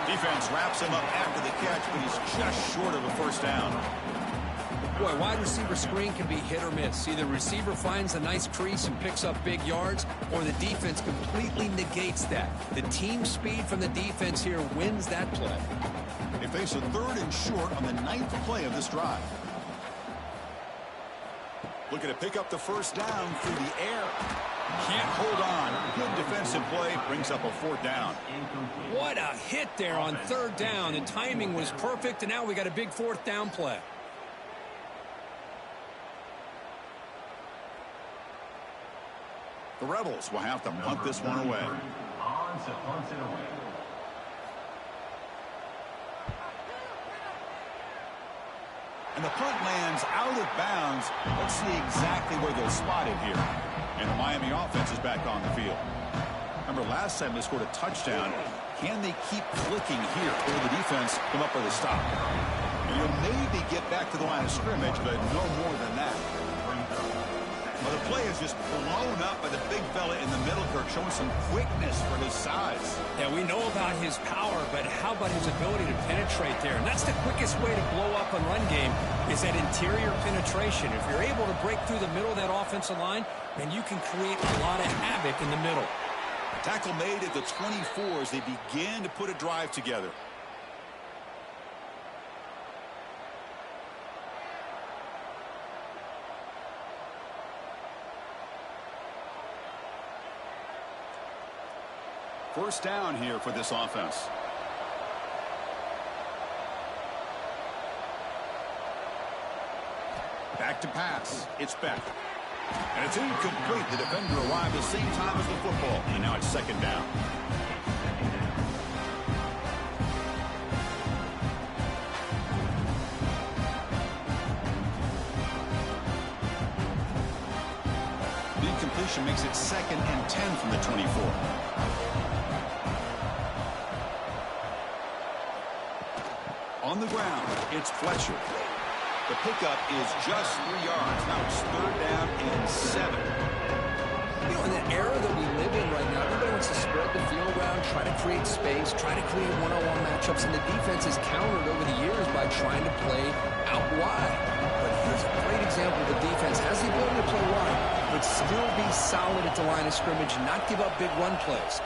Speaker 1: Defense wraps him up after the catch, but he's just short of a first down.
Speaker 4: Boy, wide receiver screen can be hit or miss. Either receiver finds a nice crease and picks up big yards, or the defense completely negates that. The team speed from the defense here wins that play.
Speaker 1: They face a 3rd and short on the 9th play of this drive. Looking to pick up the first down through the air. Can't hold on. Good defensive play. Brings up a 4th down.
Speaker 4: What a hit there on 3rd down. The timing was perfect, and now we got a big 4th down play.
Speaker 1: The Rebels will have to punt this one away.
Speaker 6: On to punt it away.
Speaker 1: And the punt lands out of bounds. Let's see exactly where they'll spot it here. And the Miami offense is back on the field. Remember, last time they scored a touchdown. Can they keep clicking here? Or will the defense come up with a stop? And you'll maybe get back to the line of scrimmage, but no more than that. Well, the play is just blown up by the big fella in the middle, Kirk, showing some quickness for his size.
Speaker 4: Yeah, we know about his power, but how about his ability to penetrate there? And that's the quickest way to blow up a run game is that interior penetration. If you're able to break through the middle of that offensive line, then you can create a lot of havoc in the middle.
Speaker 1: Tackle made at the 24 as they begin to put a drive together. First down here for this offense. Back to pass. It's Beck. And it's incomplete. The defender arrived at the same time as the football. And now it's 2nd down. The incompletion makes it 2nd and 10 from the 24. On the ground, it's Fletcher. The pickup is just 3 yards. Now it's 3rd down and 7.
Speaker 2: You know, in the era that we live in right now, everybody wants to spread the field around, try to create space, try to create one-on-one matchups, and the defense is countered over the years by trying to play out wide. But here's a great example. The defense has the ability to play wide, but still be solid at the line of scrimmage and not give up big run plays.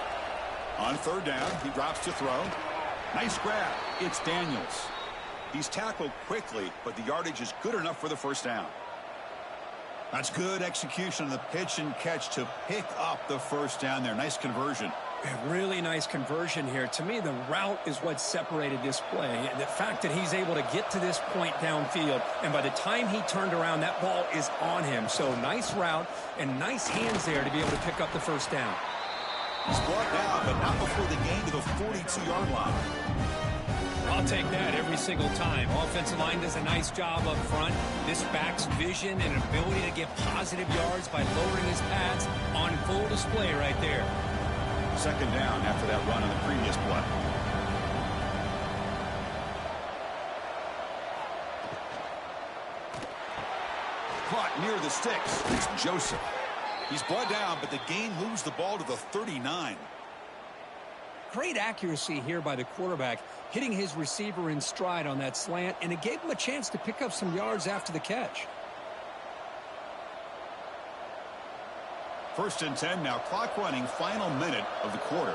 Speaker 1: On 3rd down, he drops to throw. Nice grab. It's Daniels. He's tackled quickly, but the yardage is good enough for the first down. That's good execution on the pitch and catch to pick up the first down there. Nice conversion.
Speaker 4: A really nice conversion here. To me, the route is what separated this play. The fact that he's able to get to this point downfield, and by the time he turned around, that ball is on him. So nice route and nice hands there to be able to pick up the first down.
Speaker 1: He's brought down, but not before the gain to the 42-yard line.
Speaker 4: I'll take that every single time. Offensive line does a nice job up front. This back's vision and ability to get positive yards by lowering his pads on full display right there.
Speaker 1: 2nd down after that run on the previous play. Caught near the sticks. It's Joseph. He's brought down, but the gain moves the ball to the 39.
Speaker 4: Great accuracy here by the quarterback, hitting his receiver in stride on that slant, and it gave him a chance to pick up some yards after the catch.
Speaker 1: 1st and 10 now, clock running, final minute of the quarter.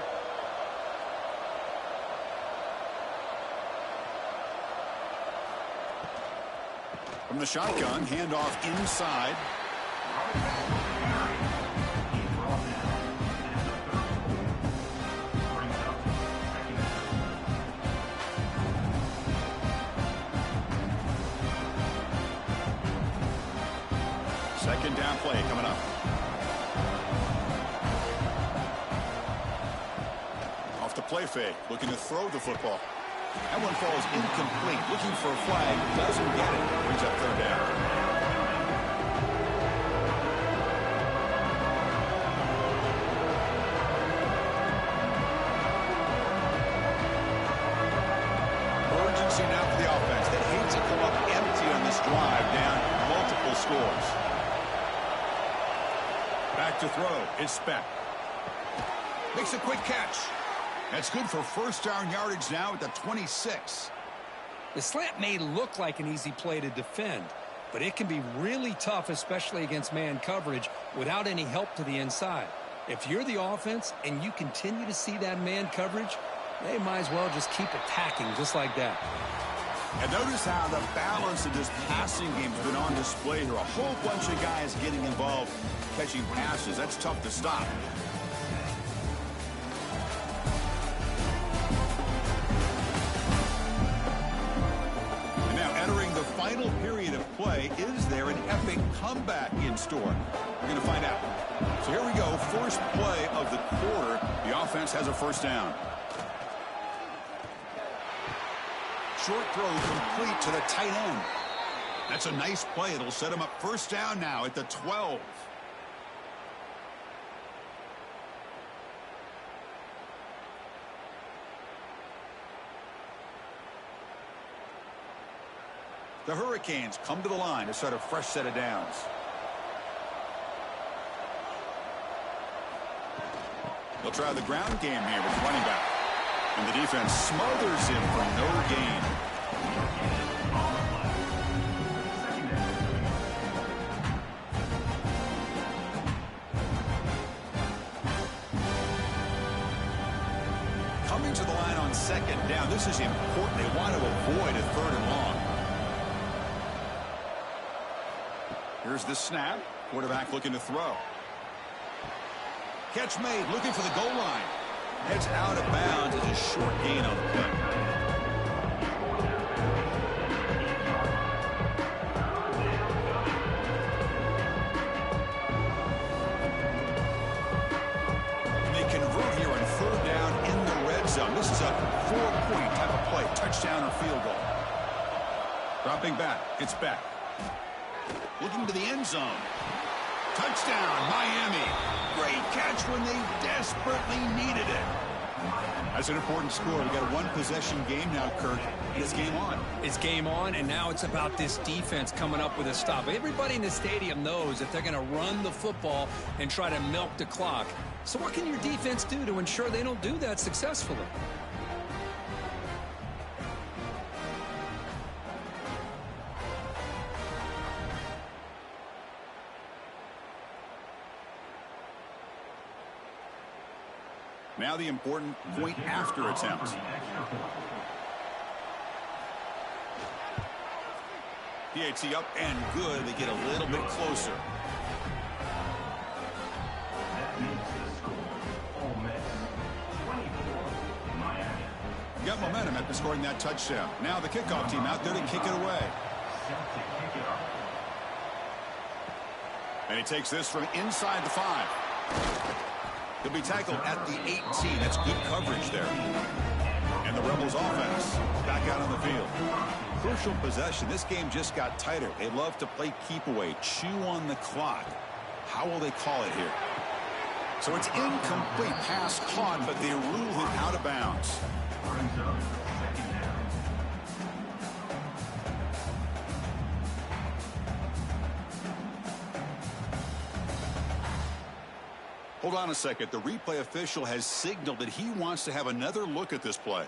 Speaker 1: From the shotgun, handoff inside. Second down play coming up. Off the play fake, looking to throw the football. That one falls incomplete. Looking for a flag, doesn't get it. Brings up 3rd down. Urgency now for the offense that hates to come up empty on this drive, down multiple scores. Back to throw. It's Speck. Makes a quick catch. That's good for 1st down yardage now at the 26.
Speaker 4: The slant may look like an easy play to defend, but it can be really tough, especially against man coverage, without any help to the inside. If you're the offense and you continue to see that man coverage, they might as well just keep attacking just like that.
Speaker 1: And notice how the balance of this passing game has been on display here. A whole bunch of guys getting involved, catching passes. That's tough to stop. Final period of play. Is there an epic comeback in store? We're going to find out. So here we go. First play of the quarter. The offense has a 1st down. Short throw complete to the tight end. That's a nice play. It'll set him up 1st down now at the 12. The Hurricanes come to the line to start a fresh set of downs. They'll try the ground game here with running back. And the defense smothers him for no gain. Coming to the line on 2nd down. This is important. They want to avoid a 3rd and long. Here's the snap. Quarterback looking to throw. Catch made. Looking for the goal line. Heads out of bounds as a short gain on the play. And they convert here on 3rd down in the red zone. This is a 4-point type of play. Touchdown or field goal. Dropping back. It's back. Looking to the end zone. Touchdown, Miami. Great catch when they desperately needed it. That's an important score. We've got a 1-possession game now, Kirk. It's game on.
Speaker 4: It's game on, and now it's about this defense coming up with a stop. Everybody in the stadium knows that they're going to run the football and try to milk the clock. So what can your defense do to ensure they don't do that successfully?
Speaker 1: Now the important point after attempt. PAT up and good. They get a little bit closer. Got momentum after scoring that touchdown. Now the kickoff team out there to kick it away. And he takes this from inside the 5. He'll be tackled at the 18. That's good coverage there. And the Rebels offense back out on the field. Crucial possession. This game just got tighter. They love to play keep away, chew on the clock. How will they call it here? So it's incomplete, pass caught, but they rule him out of bounds. Hold on a second. The replay official has signaled that he wants to have another look at this play.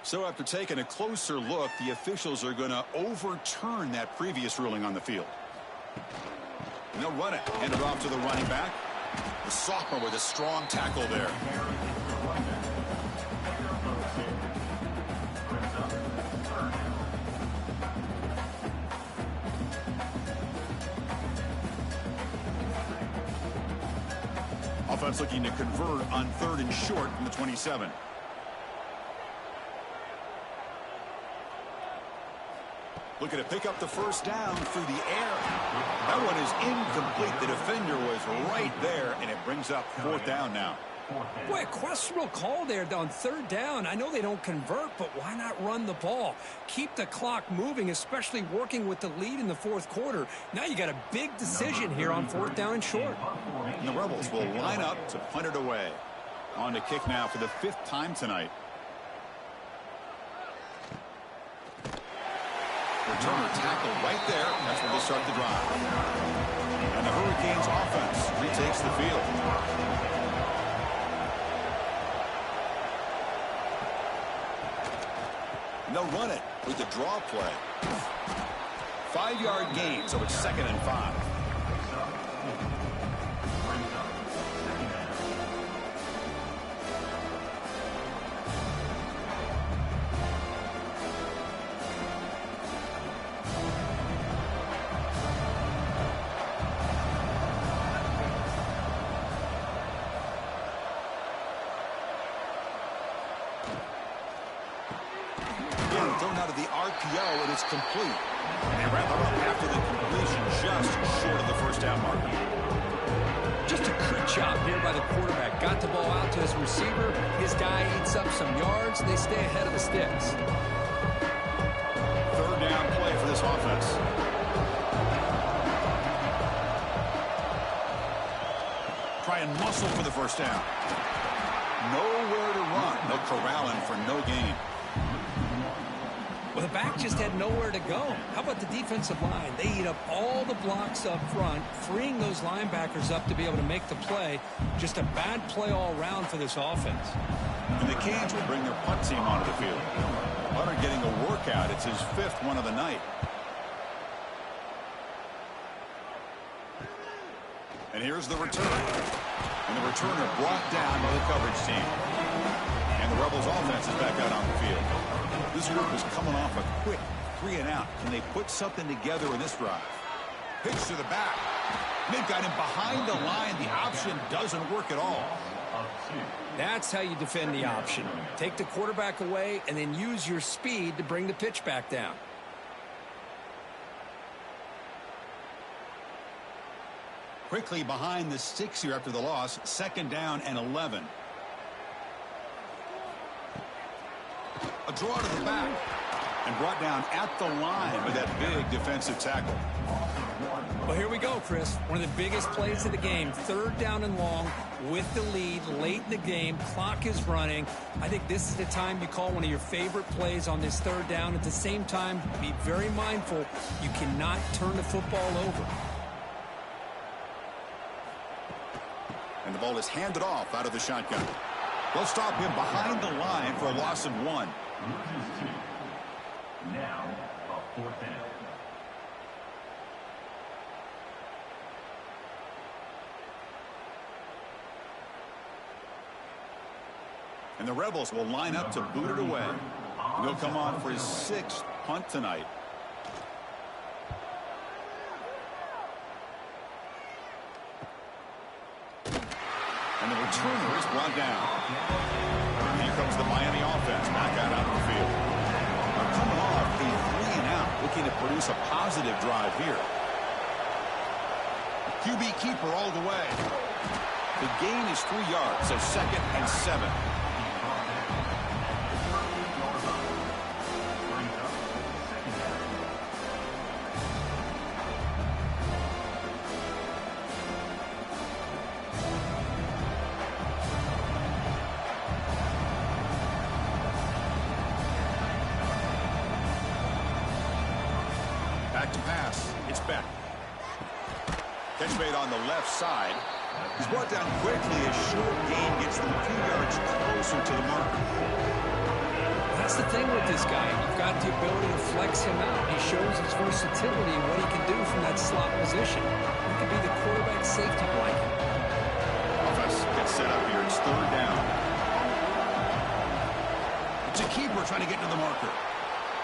Speaker 1: So after taking a closer look, the officials are going to overturn that previous ruling on the field. And they'll run it. Hand it off to the running back. The sophomore with a strong tackle there. Offense looking to convert on 3rd and short from the 27. Looking to pick up the first down through the air. That one is incomplete. The defender was right there, and it brings up 4th down now.
Speaker 4: Boy, a questionable call there on 3rd down. I know they don't convert, but why not run the ball? Keep the clock moving, especially working with the lead in the 4th quarter. Now you got a big decision here on 4th down and short.
Speaker 1: And the Rebels will line up to punt it away. On to kick now for the 5th time tonight. Returner tackled right there. That's where they start the drive. And the Hurricanes offense retakes the field. And they'll run it with the draw play. 5-yard gain, so it's 2nd and 5. Thrown out of the RPO, and it's complete. They wrap it up after the completion, just short of the first down marker.
Speaker 4: Just a good job here by the quarterback. Got the ball out to his receiver. His guy eats up some yards, and they stay ahead of the sticks.
Speaker 1: 3rd down play for this offense. Try and muscle for the first down. Nowhere to run. They'll corral him for no gain.
Speaker 4: Well, the back just had nowhere to go. How about the defensive line? They eat up all the blocks up front, freeing those linebackers up to be able to make the play. Just a bad play all around for this offense.
Speaker 1: And the Canes will bring their punt team onto the field. Hunter getting a workout. It's his 5th one of the night. And here's the return. And the returner brought down by the coverage team. And the Rebels offense is back out on the field. This group is coming off a quick 3-and-out. Can they put something together in this drive? Pitch to the back. They've got him behind the line. The option doesn't work at all.
Speaker 4: That's how you defend the option. Take the quarterback away and then use your speed to bring the pitch back down.
Speaker 1: Quickly behind the 6 here after the loss. 2nd down and 11. A draw to the back. And brought down at the line with that big defensive tackle.
Speaker 4: Well, here we go, Chris. One of the biggest plays of the game. 3rd down and long with the lead late in the game. Clock is running. I think this is the time you call one of your favorite plays on this 3rd down. At the same time, be very mindful. You cannot turn the football over.
Speaker 1: And the ball is handed off out of the shotgun. They'll stop him behind the line for a loss of 1.
Speaker 6: Now, a 4th down.
Speaker 1: And the Rebels will line up to boot it away. And he'll come on for his 6th punt tonight. And the returner is brought down. And here comes the Miami offense back out on the field. They're coming off a 3-and-out, looking to produce a positive drive here. QB keeper all the way. The gain is 3 yards, so 2nd and 7. It's back. Catch made on the left side. He's brought down quickly as short gain gets them a few yards closer to the marker.
Speaker 2: That's the thing with this guy. You've got the ability to flex him out. He shows his versatility and what he can do from that slot position. He could be the quarterback safety blanket.
Speaker 1: Offense gets set up here. It's third down. It's a keeper trying to get to the marker.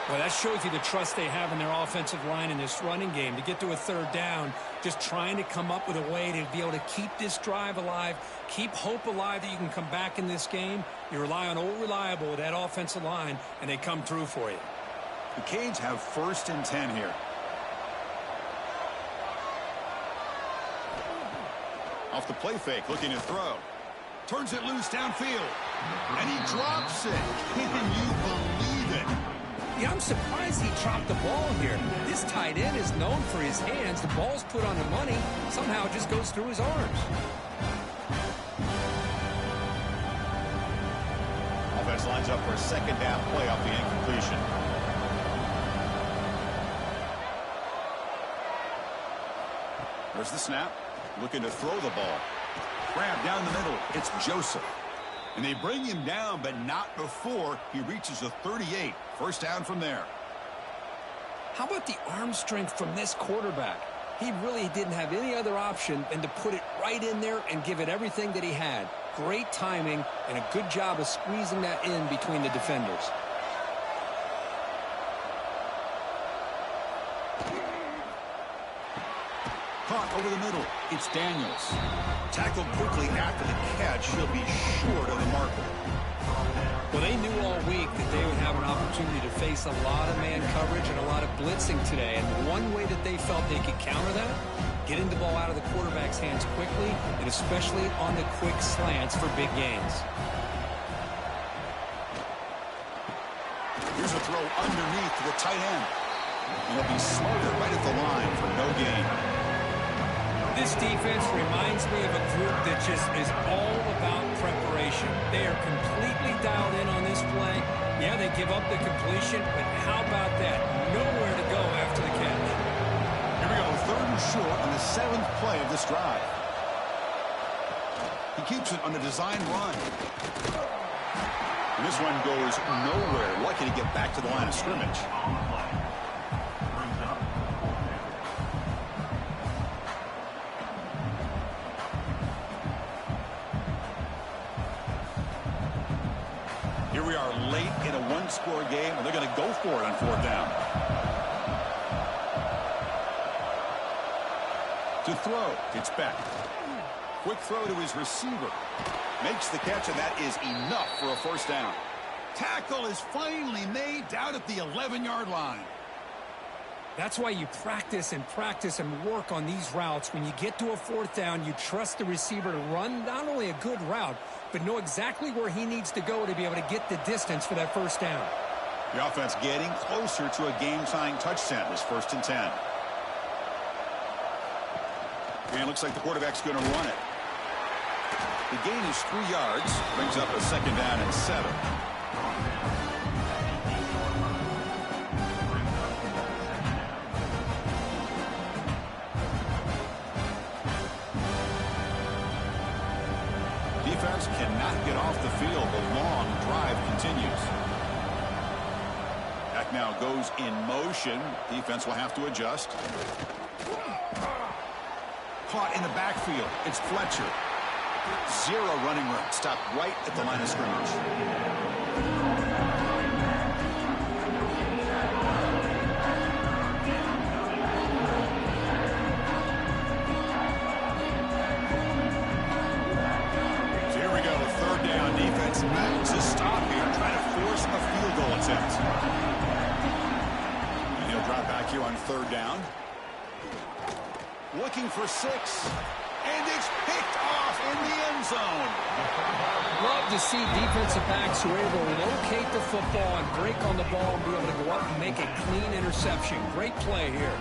Speaker 4: Well, that shows you the trust they have in their offensive line in this running game. To get to a third down, just trying to come up with a way to be able to keep this drive alive, keep hope alive that you can come back in this game. You rely on old reliable with that offensive line, and they come through for you.
Speaker 1: The Canes have 1st and 10 here. Off the play fake, looking to throw. Turns it loose downfield. And he drops it. Can you believe it?
Speaker 2: Yeah, I'm surprised he dropped the ball here. This tight end is known for his hands. The ball's put on the money. Somehow it just goes through his arms.
Speaker 1: Offense lines up for a second down play off the incompletion. There's the snap. Looking to throw the ball. Grab down the middle. It's Joseph. And they bring him down, but not before he reaches a 38. 1st down from there.
Speaker 2: How about the arm strength from this quarterback? He really didn't have any other option than to put it right in there and give it everything that he had. Great timing and a good job of squeezing that in between the defenders.
Speaker 1: Caught over the middle. It's Daniels. Tackled quickly after the catch. He'll be short of the marker.
Speaker 2: Well, they knew all week that they would have an opportunity to face a lot of man coverage and a lot of blitzing today. And one way that they felt they could counter that, getting the ball out of the quarterback's hands quickly, and especially on the quick slants for big gains.
Speaker 1: Here's a throw underneath to the tight end. And he'll be smothered right at the line for no gain.
Speaker 2: This defense reminds me of a group that just is all about preparation. They are completely dialed in on this play. Yeah, they give up the completion, but how about that? Nowhere to go after the catch.
Speaker 1: Here we go, 3rd and short on the 7th play of this drive. He keeps it on a design run. And this one goes nowhere. Lucky to get back to the line of scrimmage. Here we are late in a one-score game, and they're going to go for it on 4th down. To throw, it's back. Quick throw to his receiver. Makes the catch, and that is enough for a 1st down. Tackle is finally made down at the 11-yard line.
Speaker 2: That's why you practice and work on these routes. When you get to a 4th down, you trust the receiver to run not only a good route, but know exactly where he needs to go to be able to get the distance for that 1st down.
Speaker 1: The offense getting closer to a game-tying touchdown. This 1st and 10. And it looks like the quarterback's going to run it. The gain is 3 yards. Brings up a 2nd down and 7. Defense cannot get off the field. The long drive continues. Back now goes in motion. Defense will have to adjust. Caught in the backfield. It's Fletcher. 0 running room. Stopped right at the line of scrimmage. Needs a stop here, trying to force a field goal attempt. And he'll drop back here on 3rd down. Looking for 6. And it's picked off in the end zone.
Speaker 2: Love to see defensive backs who are able to locate the football and break on the ball and be able to go up and make a clean interception. Great play here.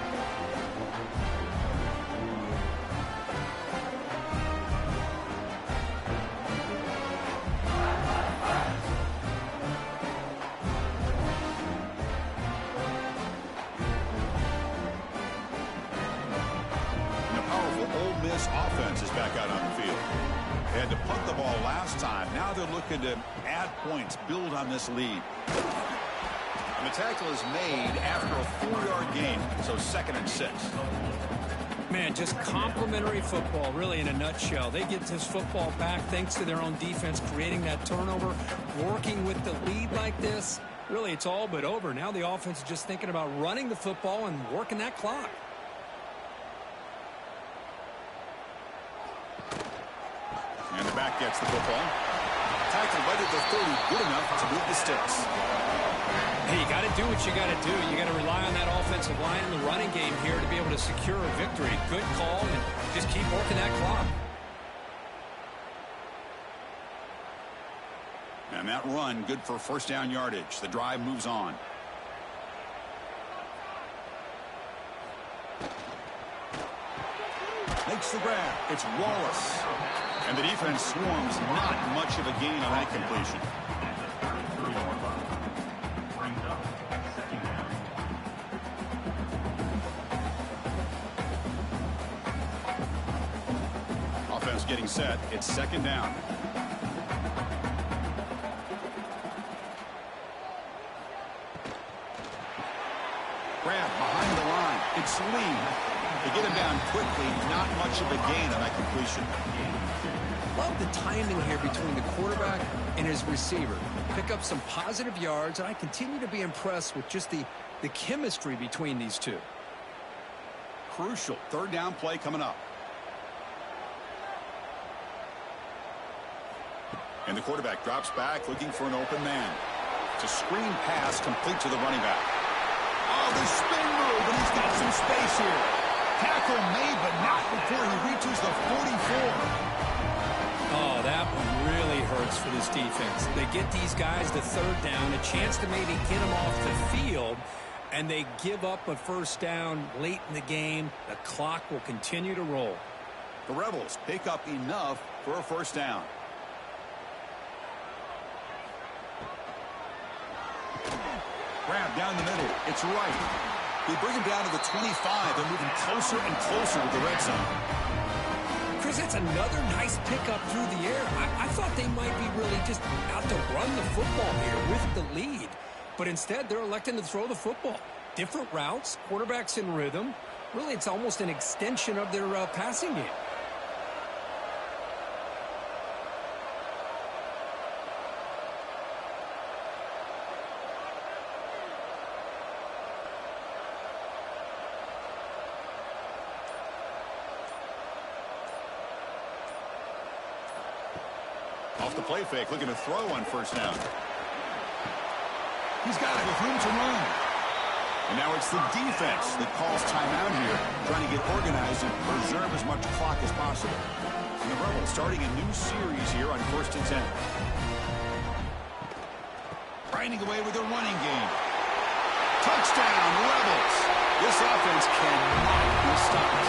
Speaker 1: back out on the field. They had to punt the ball last time. Now they're looking to add points, build on this lead. And the tackle is made after a 4-yard gain, so 2nd and 6.
Speaker 4: Man, just complimentary football, really, in a nutshell. They get this football back thanks to their own defense, creating that turnover, working with the lead like this. Really, it's all but over. Now the offense is just thinking about running the football and working that clock.
Speaker 1: And the back gets the football. Tackle right at the 30, good enough to move the sticks.
Speaker 4: Hey, you got to do what you got to do. You got to rely on that offensive line in the running game here to be able to secure a victory. Good call, and just keep working that clock.
Speaker 1: And that run, good for 1st down yardage. The drive moves on. Makes the grab. It's Wallace. And the defense swarms. Not much of a gain on that completion. Offense getting set. It's 2nd down. Grab behind the line. It's Lee. They get him down quickly. Not much of a gain on that completion.
Speaker 2: Love the timing here between the quarterback and his receiver. Pick up some positive yards, and I continue to be impressed with just the chemistry between these two.
Speaker 1: Crucial 3rd down play coming up. And the quarterback drops back looking for an open man. It's a screen pass complete to the running back. Oh, the spin move, and he's got some space here. Tackle made, but not before he reaches the 44.
Speaker 4: Oh, that one really hurts for this defense. They get these guys to 3rd down, a chance to maybe get them off the field, and they give up a 1st down late in the game. The clock will continue to roll.
Speaker 1: The Rebels pick up enough for a 1st down. Grab down the middle. It's right. They bring him down to the 25. They're moving closer and closer to the red zone.
Speaker 4: Chris, that's another nice pickup through the air. I thought they might be really just out to run the football here with the lead. But instead, they're electing to throw the football. Different routes, quarterbacks in rhythm. Really, it's almost an extension of their passing game.
Speaker 1: Off the play fake, looking to throw on 1st down. He's got it with room to run. And now it's the defense that calls timeout here, trying to get organized and preserve as much clock as possible. And the Rebels starting a new series here on 1st and 10. Grinding away with a running game. Touchdown, Rebels! This offense cannot be stopped.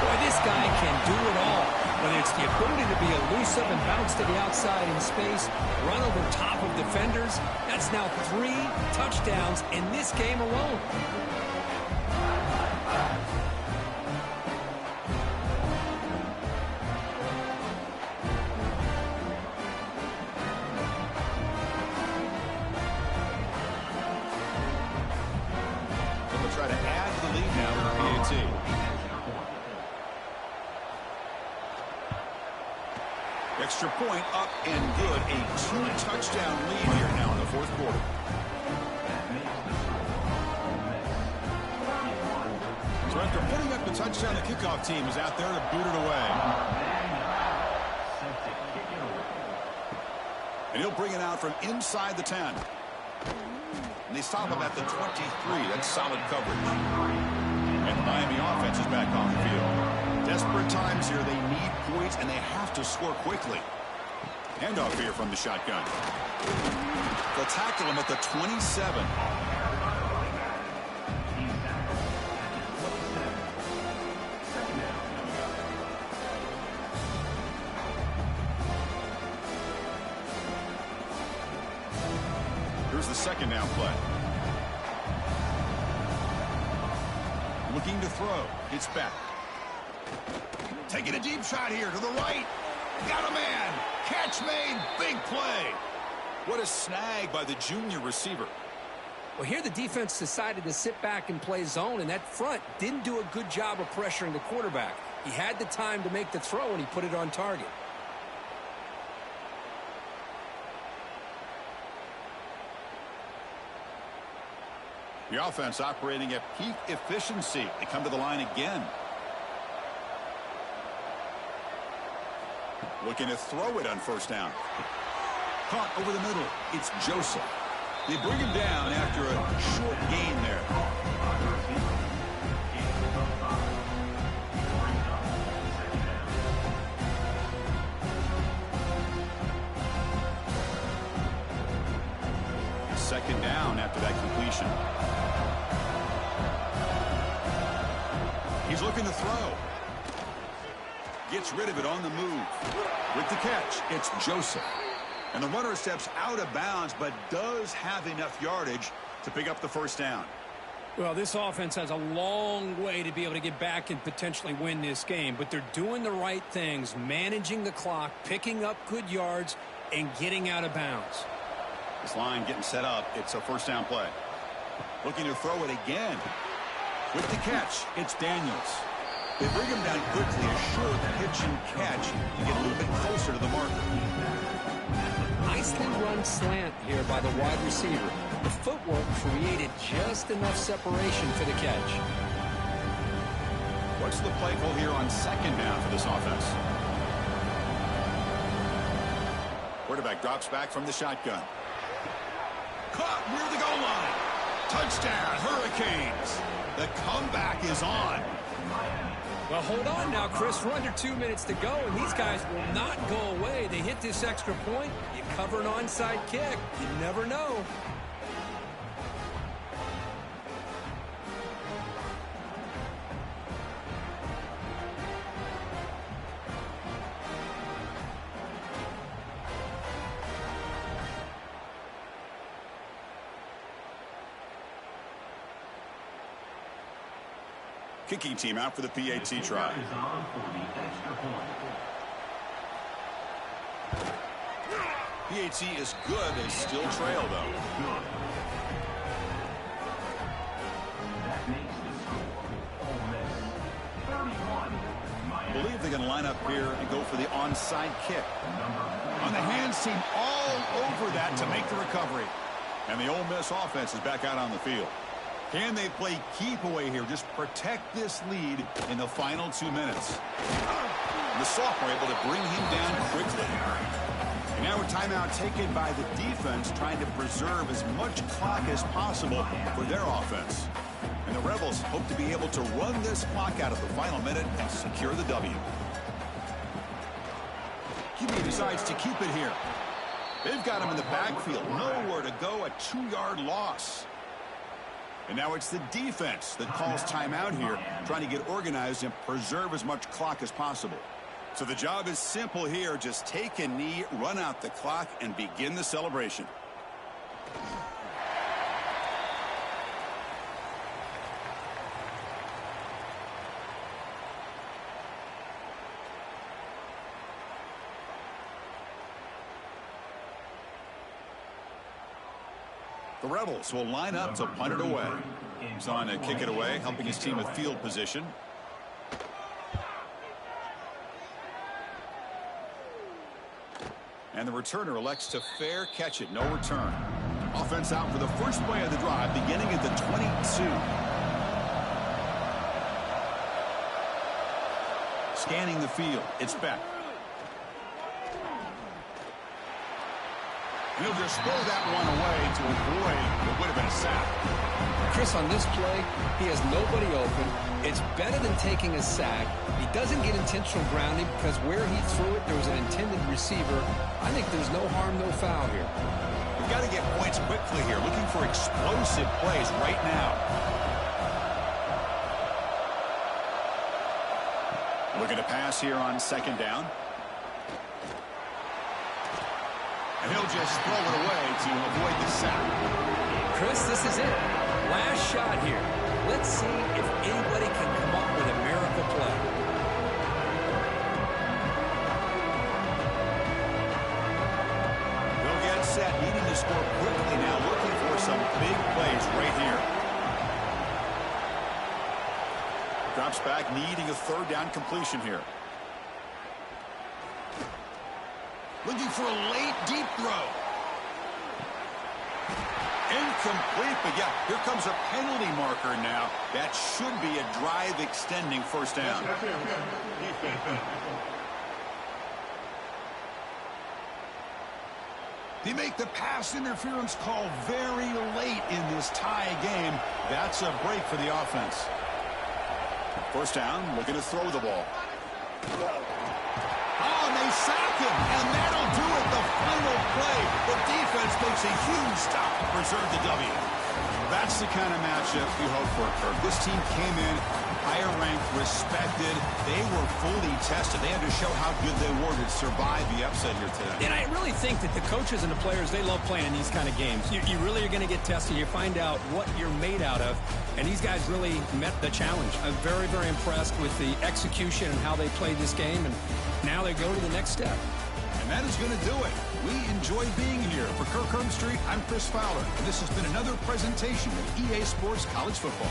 Speaker 4: Boy, this guy can do it all. Whether it's the ability to be elusive and bounce to the outside in space, run over top of defenders, that's now 3 touchdowns in this game alone.
Speaker 1: They'll try to add to the lead now with the PAT. Extra point up and good. A 2-touchdown lead here now in the 4th quarter. So after putting up the touchdown, the kickoff team is out there to boot it away. And he'll bring it out from inside the 10. And they stop him at the 23. That's solid coverage. And the Miami offense is back on the field. Desperate times here. They need points, and they have to score quickly. Handoff here from the shotgun. They'll tackle him at the 27. Here's the 2nd down play. Looking to throw. It's back. Taking a deep shot here to the right. Got a man. Catch made. Big play. What a snag by the junior receiver.
Speaker 2: Well, here the defense decided to sit back and play zone, and that front didn't do a good job of pressuring the quarterback. He had the time to make the throw, and he put it on target.
Speaker 1: The offense operating at peak efficiency. They come to the line again. Looking to throw it on first down. Caught over the middle. It's Joseph. They bring him down after a short gain there. Second down after that completion. He's looking to throw. Gets rid of it on the move. With the catch, it's Joseph. And the runner steps out of bounds, but does have enough yardage to pick up the first down.
Speaker 4: Well, this offense has a long way to be able to get back and potentially win this game, but they're doing the right things, managing the clock, picking up good yards, and getting out of bounds.
Speaker 1: This line getting set up. It's a first down play. Looking to throw it again. With the catch, it's Daniels. They bring him down quickly, a short pitch and catch to get a little bit closer to the marker.
Speaker 2: Nicely run slant here by the wide receiver. The footwork created just enough separation for the catch.
Speaker 1: What's the play call here on second down for this offense? Quarterback drops back from the shotgun. Caught near the goal line. Touchdown, Hurricanes. The comeback is on.
Speaker 4: Well, hold on now, Chris. We're under 2 minutes to go, and these guys will not go away. They hit this extra point. You cover an onside kick. You never know.
Speaker 1: Kicking team out for the PAT try. PAT is good. They still trail, though. I believe they're going to line up here and go for the onside kick. On the hands team all over that to make the recovery. And the Ole Miss offense is back out on the field. Can they play keep away here? Just protect this lead in the final 2 minutes. The sophomore able to bring him down quickly. And now a timeout taken by the defense, trying to preserve as much clock as possible for their offense. And the Rebels hope to be able to run this clock out of the final minute and secure the W. QB decides to keep it here. They've got him in the backfield. Nowhere to go, a 2-yard loss. And now it's the defense that calls timeout here, trying to get organized and preserve as much clock as possible. So the job is simple here. Just take a knee, run out the clock, and begin the celebration. The Rebels will line up to punt it away. He's on to kick it away, helping his team with field position. And the returner elects to fair catch it. No return. Offense out for the first play of the drive, beginning at the 22. Scanning the field. It's Beck. And he'll just throw that one away to avoid what would have been a sack.
Speaker 2: Chris, on this play, he has nobody open. It's better than taking a sack. He doesn't get intentional grounding because where he threw it, there was an intended receiver. I think there's no harm, no foul here.
Speaker 1: We've got to get points quickly here. Looking for explosive plays right now. Looking to pass here on second down. And he'll just throw it away to avoid the sack.
Speaker 2: Chris, this is it. Last shot here. Let's see if anybody can come up with a miracle play.
Speaker 1: score quickly now, looking for some big plays right here. Drops back, needing a third down completion here. Looking for a late, deep throw. Incomplete, but yeah, here comes a penalty marker now. That should be a drive-extending first down. They make the pass interference call very late in this tie game. That's a break for the offense. First down, looking to throw the ball. Oh, and they sack him, and that'll do it, the final play. The defense makes a huge stop to preserve the W. That's the kind of matchup you hope for, Kirk. This team came in higher ranked, respected. They were fully tested. They had to show how good they were to survive the upset here today.
Speaker 4: And I really think that the coaches and the players, they love playing in these kind of games. You really are going to get tested. You find out what you're made out of. And these guys really met the challenge. I'm very, very impressed with the execution and how they played this game. And now they go to the next step.
Speaker 1: And that is going to do it. We enjoy being here. For Kirk Street, I'm Chris Fowler. And this has been another presentation of EA Sports College Football.